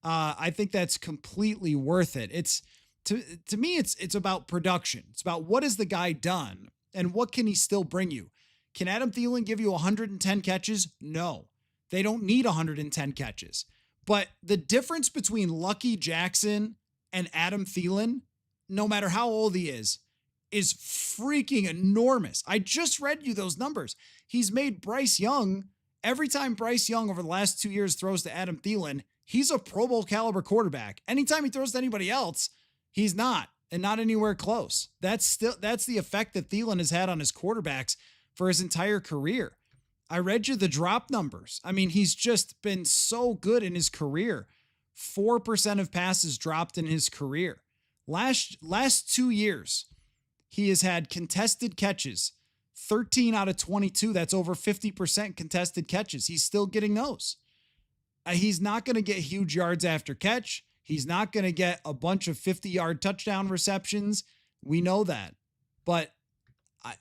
I think that's completely worth it. It's to me, it's about production. It's about what has the guy done and what can he still bring you? Can Adam Thielen give you 110 catches? No, they don't need 110 catches. But the difference between Lucky Jackson and Adam Thielen, no matter how old he is freaking enormous. I just read you those numbers. He's made Bryce Young, every time Bryce Young over the last 2 years throws to Adam Thielen, he's a Pro Bowl caliber quarterback. Anytime he throws to anybody else, he's not, and not anywhere close. That's the effect that Thielen has had on his quarterbacks for his entire career. I read you the drop numbers. I mean, he's just been so good in his career. 4% of passes dropped in his career. Last 2 years, he has had contested catches, 13 out of 22. That's over 50% contested catches. He's still getting those. He's not going to get huge yards after catch. He's not going to get a bunch of 50-yard touchdown receptions. We know that. But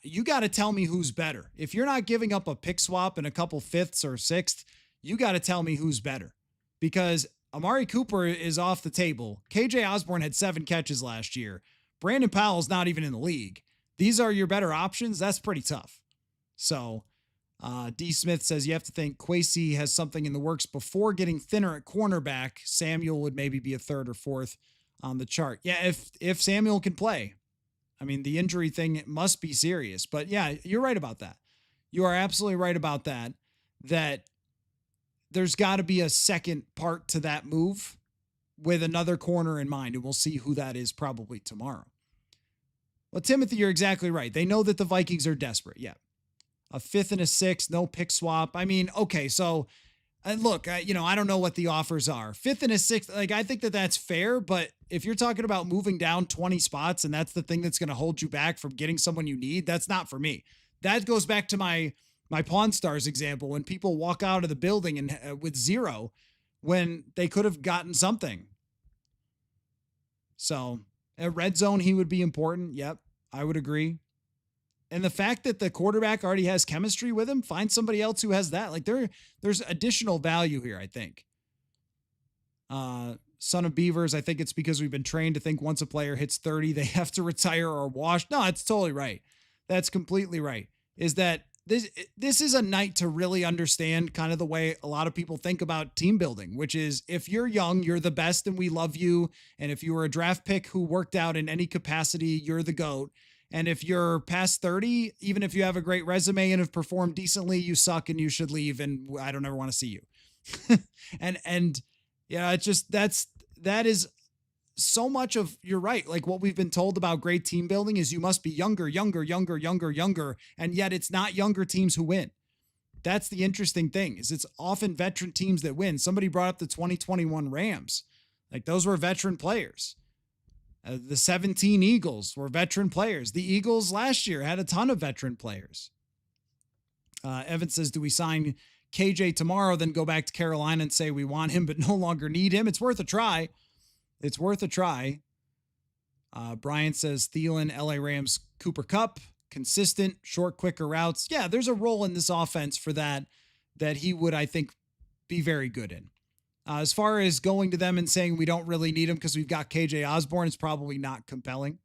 you got to tell me who's better. If you're not giving up a pick swap and a couple fifths or sixth, you got to tell me who's better. Because Amari Cooper is off the table. KJ Osborne had 7 catches last year. Brandon Powell's not even in the league. These are your better options. That's pretty tough. So D. Smith says you have to think Kwesi has something in the works before getting thinner at cornerback. Samuel would maybe be a third or fourth on the chart. Yeah, if Samuel can play. I mean, the injury thing must be serious. But yeah, you're right about that. You are absolutely right about that. That there's got to be a second part to that move with another corner in mind, and we'll see who that is probably tomorrow. Well, Timothy, you're exactly right. They know that the Vikings are desperate. Yeah. A 5th and a 6th, no pick swap. I mean, okay, so and look, I don't know what the offers are. 5th and a 6th, like I think that that's fair, but if you're talking about moving down 20 spots and that's the thing that's going to hold you back from getting someone you need, that's not for me. That goes back to my Pawn Stars example when people walk out of the building and with 0 when they could have gotten something. So, a red zone, he would be important. Yep, I would agree. And the fact that the quarterback already has chemistry with him, find somebody else who has that. Like there's additional value here, I think. Son of Beavers, I think it's because we've been trained to think once a player hits 30, they have to retire or wash. No, it's totally right. That's completely right. Is that this is a night to really understand kind of the way a lot of people think about team building, which is if you're young, you're the best and we love you. And if you were a draft pick who worked out in any capacity, you're the GOAT. And if you're past 30, even if you have a great resume and have performed decently, you suck and you should leave. And I don't ever want to see you. and yeah, it's just, that is so much of, you're right. Like what we've been told about great team building is you must be younger. And yet it's not younger teams who win. That's the interesting thing is it's often veteran teams that win. Somebody brought up the 2021 Rams. Like those were veteran players. The 17 Eagles were veteran players. The Eagles last year had a ton of veteran players. Evan says, do we sign KJ tomorrow, then go back to Carolina and say we want him but no longer need him? It's worth a try. It's worth a try. Brian says, Thielen, LA Rams, Cooper Kupp, consistent, short, quicker routes. Yeah, there's a role in this offense for that he would, I think, be very good in. As far as going to them and saying we don't really need him because we've got KJ Osborne, it's probably not compelling.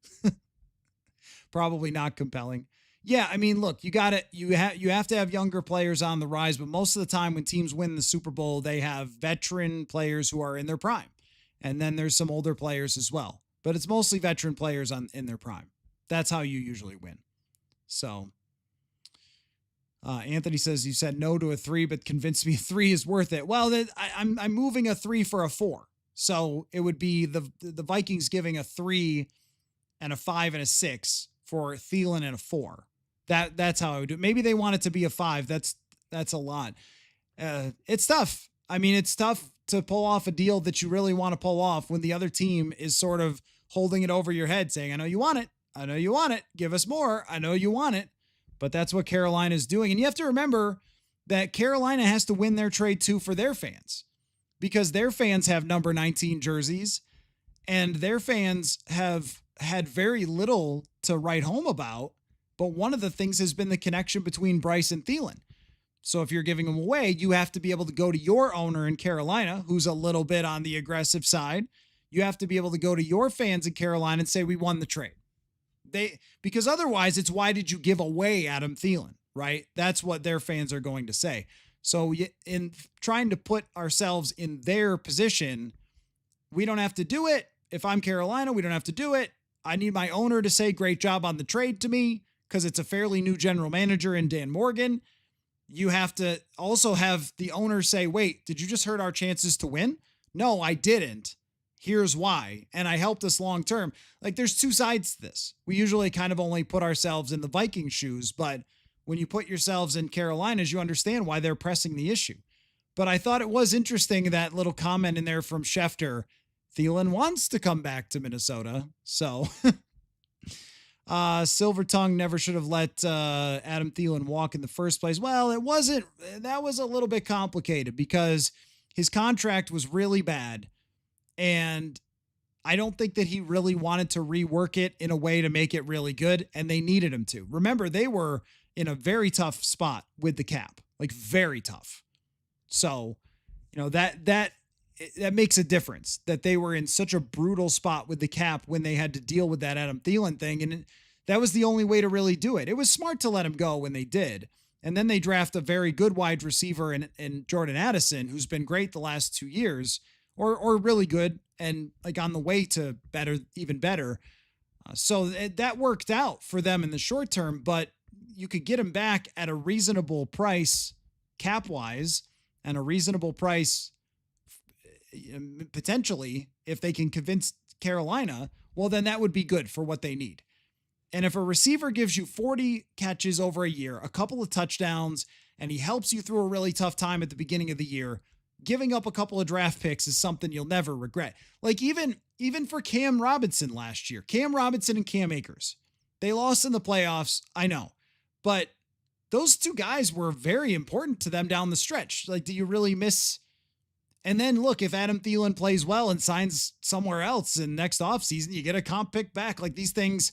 Probably not compelling. Yeah, I mean, look, you have to have younger players on the rise, but most of the time when teams win the Super Bowl, they have veteran players who are in their prime. And then there's some older players as well. But it's mostly veteran players in their prime. That's how you usually win. So Anthony says, you said no to a 3, but convinced me a 3 is worth it. Well, I'm moving a 3 for a 4. So it would be the Vikings giving a 3 and a 5 and a 6 for Thielen and a 4. That's how I would do it. Maybe they want it to be a 5. That's a lot. It's tough. I mean, it's tough to pull off a deal that you really want to pull off when the other team is sort of holding it over your head saying, I know you want it. I know you want it. Give us more. I know you want it. But that's what Carolina is doing. And you have to remember that Carolina has to win their trade too for their fans because their fans have number 19 jerseys and their fans have had very little to write home about. But one of the things has been the connection between Bryce and Thielen. So if you're giving them away, you have to be able to go to your owner in Carolina, who's a little bit on the aggressive side. You have to be able to go to your fans in Carolina and say, we won the trade. Because otherwise it's why did you give away Adam Thielen, right? That's what their fans are going to say. So in trying to put ourselves in their position, we don't have to do it. if I'm Carolina, we don't have to do it. I need my owner to say great job on the trade to me because it's a fairly new general manager in Dan Morgan. You have to also have the owner say, wait, did you just hurt our chances to win? No, I didn't. Here's why. And I helped us long term. Like, there's two sides to this. We usually kind of only put ourselves in the Viking shoes, but when you put yourselves in Carolina's, you understand why they're pressing the issue. But I thought it was interesting, that little comment in there from Schefter. Thielen wants to come back to Minnesota. So Silver Tongue never should have let Adam Thielen walk in the first place. Well, that was a little bit complicated because his contract was really bad. And I don't think that he really wanted to rework it in a way to make it really good. And they needed him to. Remember, they were in a very tough spot with the cap, like very tough. So, that makes a difference, that they were in such a brutal spot with the cap when they had to deal with that Adam Thielen thing. And that was the only way to really do it. It was smart to let him go when they did. And then they draft a very good wide receiver in Jordan Addison, who's been great the last 2 years, or really good and like on the way to better, even better. So that worked out for them in the short term, but you could get him back at a reasonable price cap wise, and a reasonable price potentially if they can convince Carolina, well, then that would be good for what they need. And if a receiver gives you 40 catches over a year, a couple of touchdowns, and he helps you through a really tough time at the beginning of the year, giving up a couple of draft picks is something you'll never regret. Like even for Cam Robinson last year, Cam Robinson and Cam Akers, they lost in the playoffs. I know, but those two guys were very important to them down the stretch. Like, do you really miss? And then look, if Adam Thielen plays well and signs somewhere else in next offseason, you get a comp pick back. Like, these things,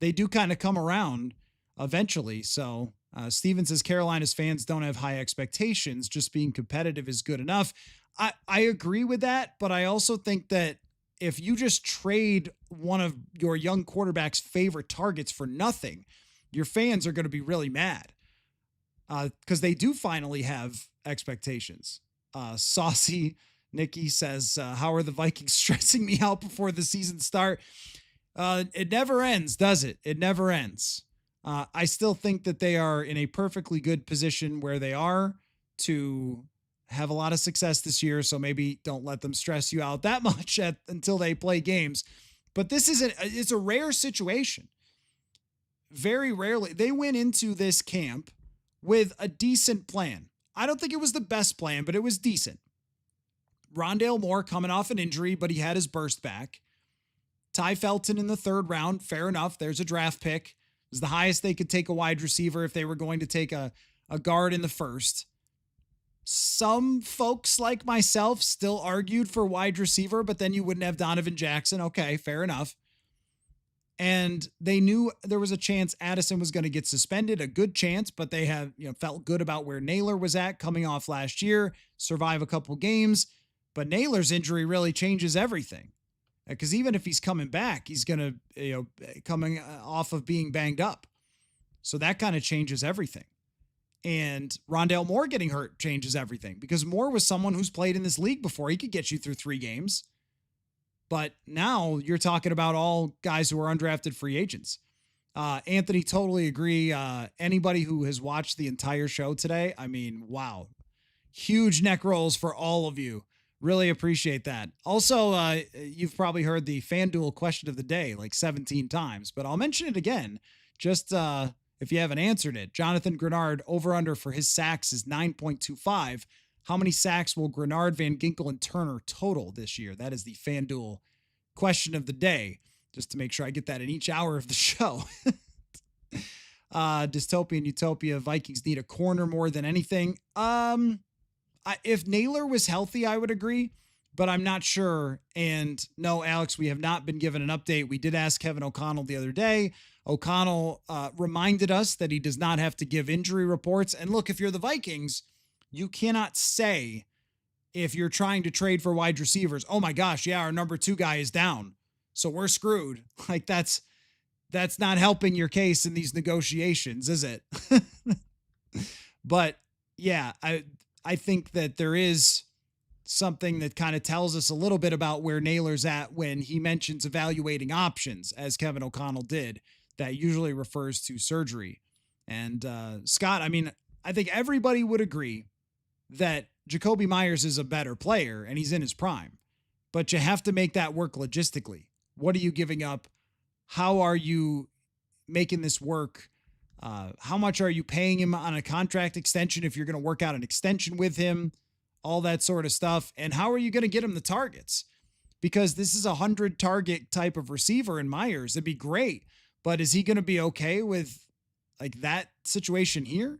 they do kind of come around eventually. So Steven says Carolina's fans don't have high expectations. Just being competitive is good enough. I agree with that, but I also think that if you just trade one of your young quarterback's favorite targets for nothing, your fans are going to be really mad because they do finally have expectations. Saucy Nikki says, how are the Vikings stressing me out before the season start? It never ends, does it? It never ends. I still think that they are in a perfectly good position where they are to have a lot of success this year. So maybe don't let them stress you out that much until they play games. But it's a rare situation. Very rarely. They went into this camp with a decent plan. I don't think it was the best plan, but it was decent. Rondale Moore coming off an injury, but he had his burst back. Ty Felton in the third round. Fair enough. There's a draft pick. It was the highest they could take a wide receiver if they were going to take a guard in the first. Some folks like myself still argued for wide receiver, but then you wouldn't have Donovan Jackson. Okay, fair enough. And they knew there was a chance Addison was going to get suspended, a good chance, but they have felt good about where Naylor was at coming off last year, survive a couple games. But Naylor's injury really changes everything. Because even if he's coming back, he's going to, coming off of being banged up. So that kind of changes everything. And Rondale Moore getting hurt changes everything because Moore was someone who's played in this league before. He could get you through 3 games. But now you're talking about all guys who are undrafted free agents. Anthony, totally agree. Anybody who has watched the entire show today, I mean, wow. Huge neck rolls for all of you. Really appreciate that. Also, you've probably heard the FanDuel question of the day like 17 times, but I'll mention it again. Just if you haven't answered it. Jonathan Grenard, over-under for his sacks is 9.25. How many sacks will Grenard, Van Ginkel, and Turner total this year? That is the FanDuel question of the day, just to make sure I get that in each hour of the show. Dystopian Utopia, Vikings need a corner more than anything. If Naylor was healthy, I would agree, but I'm not sure. And no, Alex, we have not been given an update. We did ask Kevin O'Connell the other day. O'Connell reminded us that he does not have to give injury reports. And look, if you're the Vikings, you cannot say if you're trying to trade for wide receivers, oh my gosh, yeah, our number 2 guy is down, so we're screwed. Like that's not helping your case in these negotiations, is it? But yeah, I think that there is something that kind of tells us a little bit about where Naylor's at when he mentions evaluating options, as Kevin O'Connell did. That usually refers to surgery. And Scott, I mean, I think everybody would agree that Jakobi Meyers is a better player and he's in his prime, but you have to make that work logistically. What are you giving up? How are you making this work? How much are you paying him on a contract extension if you're going to work out an extension with him? All that sort of stuff. And how are you going to get him the targets? Because this is a 100 target type of receiver in Meyers. It'd be great. But is he going to be okay with like that situation here?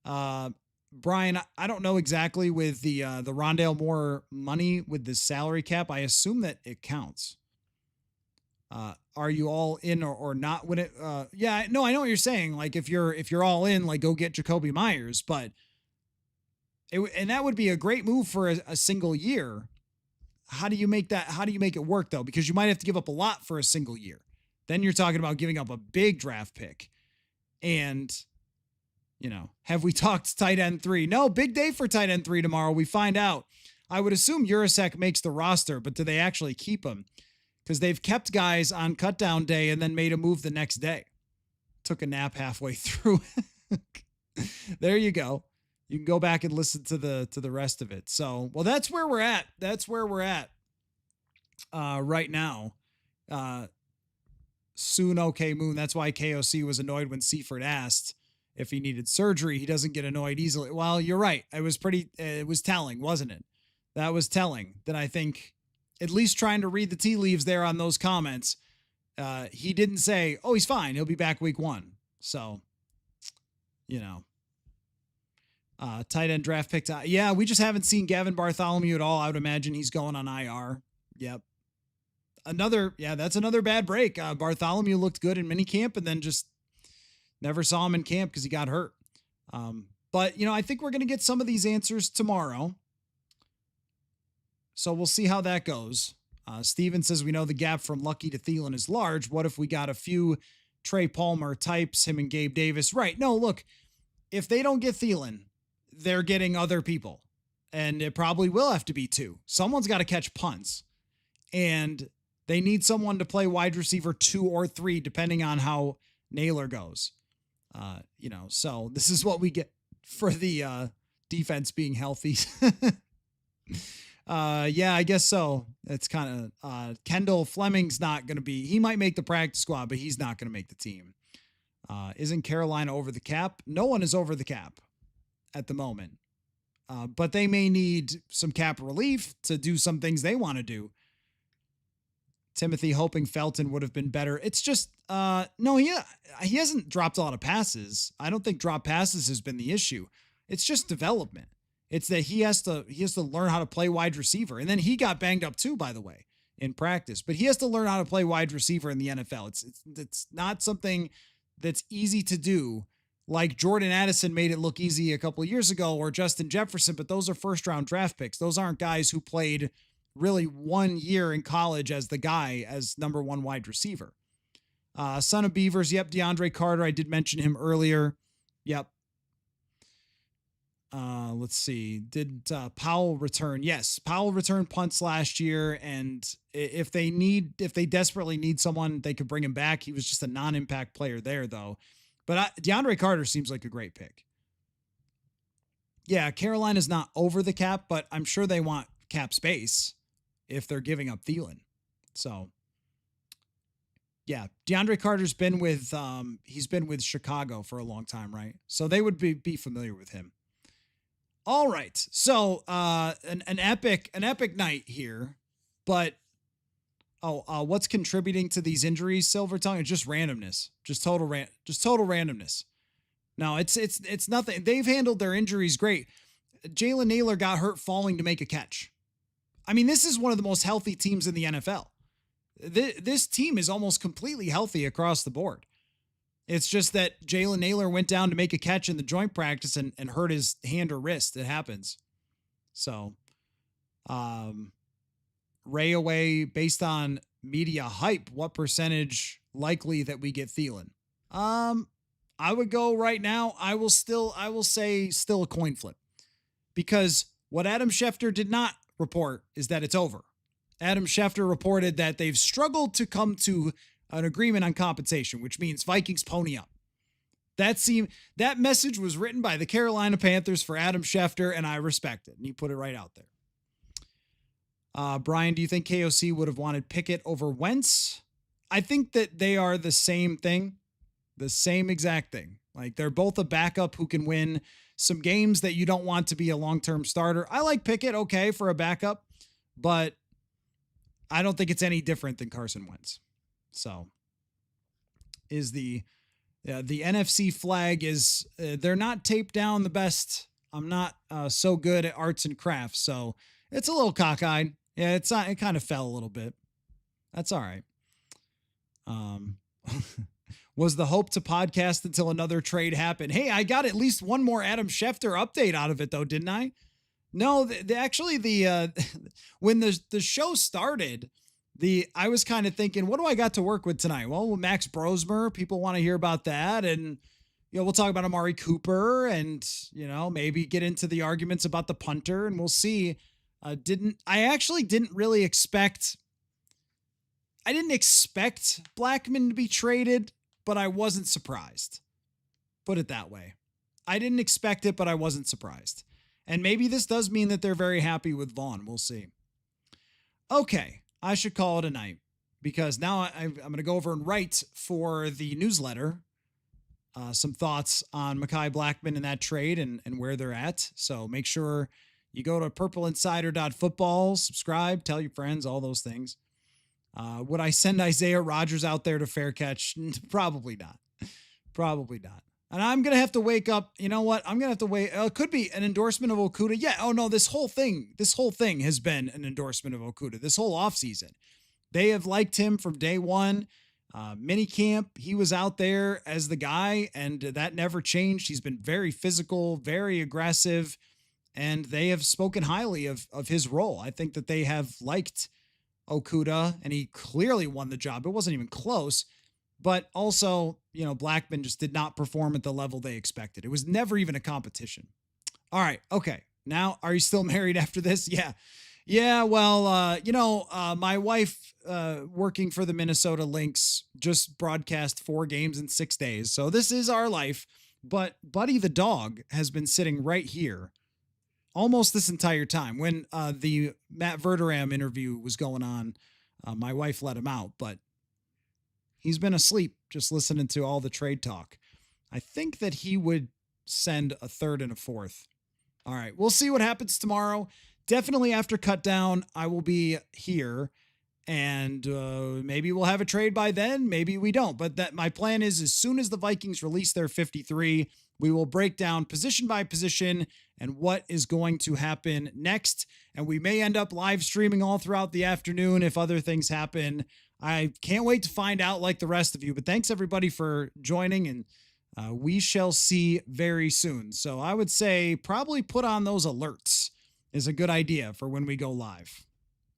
Brian, I don't know exactly with the Rondale Moore money with the salary cap. I assume that it counts. Are you all in or not when it, yeah, no, I know what you're saying. Like if you're all in, like go get Jakobi Meyers, but and that would be a great move for a single year. How do you make that? How do you make it work though? Because you might have to give up a lot for a single year. Then you're talking about giving up a big draft pick. And, you know, have we talked tight end 3? No, big day for tight end 3 tomorrow. We find out. I would assume Urasek makes the roster, but do they actually keep him? Because they've kept guys on cutdown day and then made a move the next day. Took a nap halfway through. There you go. You can go back and listen to the rest of it. So, well, that's where we're at. That's where we're at right now. Soon, okay, Moon. That's why KOC was annoyed when Seifert asked if he needed surgery. He doesn't get annoyed easily. Well, you're right. It was telling, wasn't it? That was telling. That I think, at least trying to read the tea leaves there on those comments, he didn't say, oh, he's fine. He'll be back week 1. So, you know. Tight end draft pick. Yeah, we just haven't seen Gavin Bartholomew at all. I would imagine he's going on IR. Yep. That's another bad break. Bartholomew looked good in minicamp and then just never saw him in camp because he got hurt. But, you know, I think we're going to get some of these answers tomorrow. So we'll see how that goes. Steven says, we know the gap from Lucky to Thielen is large. What if we got a few Trey Palmer types, him and Gabe Davis? Right. No, look, if they don't get Thielen, they're getting other people. And it probably will have to be 2. Someone's got to catch punts. And they need someone to play wide receiver 2 or 3, depending on how Naylor goes. You know, so this is what we get for the defense being healthy. Yeah, I guess so. It's kind of Kendall Fleming's not going to be, he might make the practice squad, but he's not going to make the team. Isn't Carolina over the cap? No one is over the cap at the moment. But they may need some cap relief to do some things they want to do. Timothy hoping Felton would have been better. It's just, no, he hasn't dropped a lot of passes. I don't think drop passes has been the issue. It's just development. It's that he has to learn how to play wide receiver. And then he got banged up too, by the way, in practice, but he has to learn how to play wide receiver in the NFL. It's not something that's easy to do. Like Jordan Addison made it look easy a couple of years ago, or Justin Jefferson, but those are first round draft picks. Those aren't guys who played really 1 year in college as the guy as number 1 wide receiver. Son of Beavers. Yep. DeAndre Carter. I did mention him earlier. Yep. Let's see. Did Powell return? Yes. Powell returned punts last year. And if they desperately need someone, they could bring him back. He was just a non-impact player there though. But DeAndre Carter seems like a great pick. Yeah. Carolina's not over the cap, but I'm sure they want cap space if they're giving up Thielen. So yeah, DeAndre Carter's been with, he's been with Chicago for a long time, right? So they would be familiar with him. All right. So, an epic night here, but, what's contributing to these injuries, Silver Tongue? It's just randomness, just total randomness. No, it's nothing. They've handled their injuries great. Jalen Naylor got hurt falling to make a catch. I mean, this is one of the most healthy teams in the NFL. This team is almost completely healthy across the board. It's just that Jalen Naylor went down to make a catch in the joint practice and hurt his hand or wrist. It happens. So, Ray away based on media hype. What percentage likely that we get Thielen? I would go right now. I will say still a coin flip, because What Adam Schefter did not report is that it's over. Adam Schefter reported that they've struggled to come to an agreement on compensation, which means Vikings pony up. That message was written by the Carolina Panthers for Adam Schefter, and I respect it. And he put it right out there. Brian, do you think KOC would have wanted Pickett over Wentz? I think that they are the same thing, the same exact thing. Like, they're both a backup who can win some games that you don't want to be a long-term starter. I like Pickett, okay, for a backup, but I don't think it's any different than Carson Wentz. So, is the NFC flag is, they're not taped down the best. I'm not so good at arts and crafts, so it's a little cockeyed. Yeah, it kind of fell a little bit. That's all right. Was the hope to podcast until another trade happened? Hey, I got at least one more Adam Schefter update out of it, though, didn't I? No, actually, when the show started, I was kind of thinking, what do I got to work with tonight? Well, Max Brosmer, people want to hear about that, and we'll talk about Amari Cooper, and maybe get into the arguments about the punter, and we'll see. I didn't really expect. I didn't expect Blackman to be traded, but I wasn't surprised. Put it that way. I didn't expect it, but I wasn't surprised. And maybe this does mean that they're very happy with Vaughn. We'll see. Okay, I should call it a night because now I'm going to go over and write for the newsletter some thoughts on Mekhi Blackman and that trade and where they're at. So make sure you go to purpleinsider.football, subscribe, tell your friends, all those things. Would I send Isaiah Rodgers out there to fair catch? Probably not. Probably not. And I'm going to have to wake up. You know what? I'm going to have to wait. It could be an endorsement of Okudah. Yeah. Oh no, this whole thing has been an endorsement of Okudah this whole offseason. They have liked him from day one. Minicamp, he was out there as the guy, and that never changed. He's been very physical, very aggressive, and they have spoken highly of his role. I think that they have liked Okudah, and he clearly won the job. It wasn't even close, but also, Blackman just did not perform at the level they expected. It was never even a competition. All right. Okay. Now, are you still married after this? Yeah. Yeah. Well, my wife, working for the Minnesota Lynx, just broadcast 4 games in 6 days. So this is our life, but Buddy the dog has been sitting right here almost this entire time. When the Matt Verderam interview was going on, my wife let him out, but he's been asleep just listening to all the trade talk. I think that he would send a third and a fourth. All right, we'll see what happens tomorrow. Definitely after cut down, I will be here, and maybe we'll have a trade by then. Maybe we don't, but that my plan is as soon as the Vikings release their 53, we will break down position by position and what is going to happen next. And we may end up live streaming all throughout the afternoon if other things happen. I can't wait to find out like the rest of you, but thanks everybody for joining, and we shall see very soon. So I would say probably put on those alerts is a good idea for when we go live.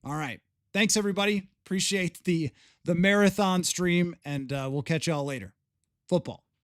All right. Thanks everybody. Appreciate the marathon stream, and we'll catch y'all later. Football.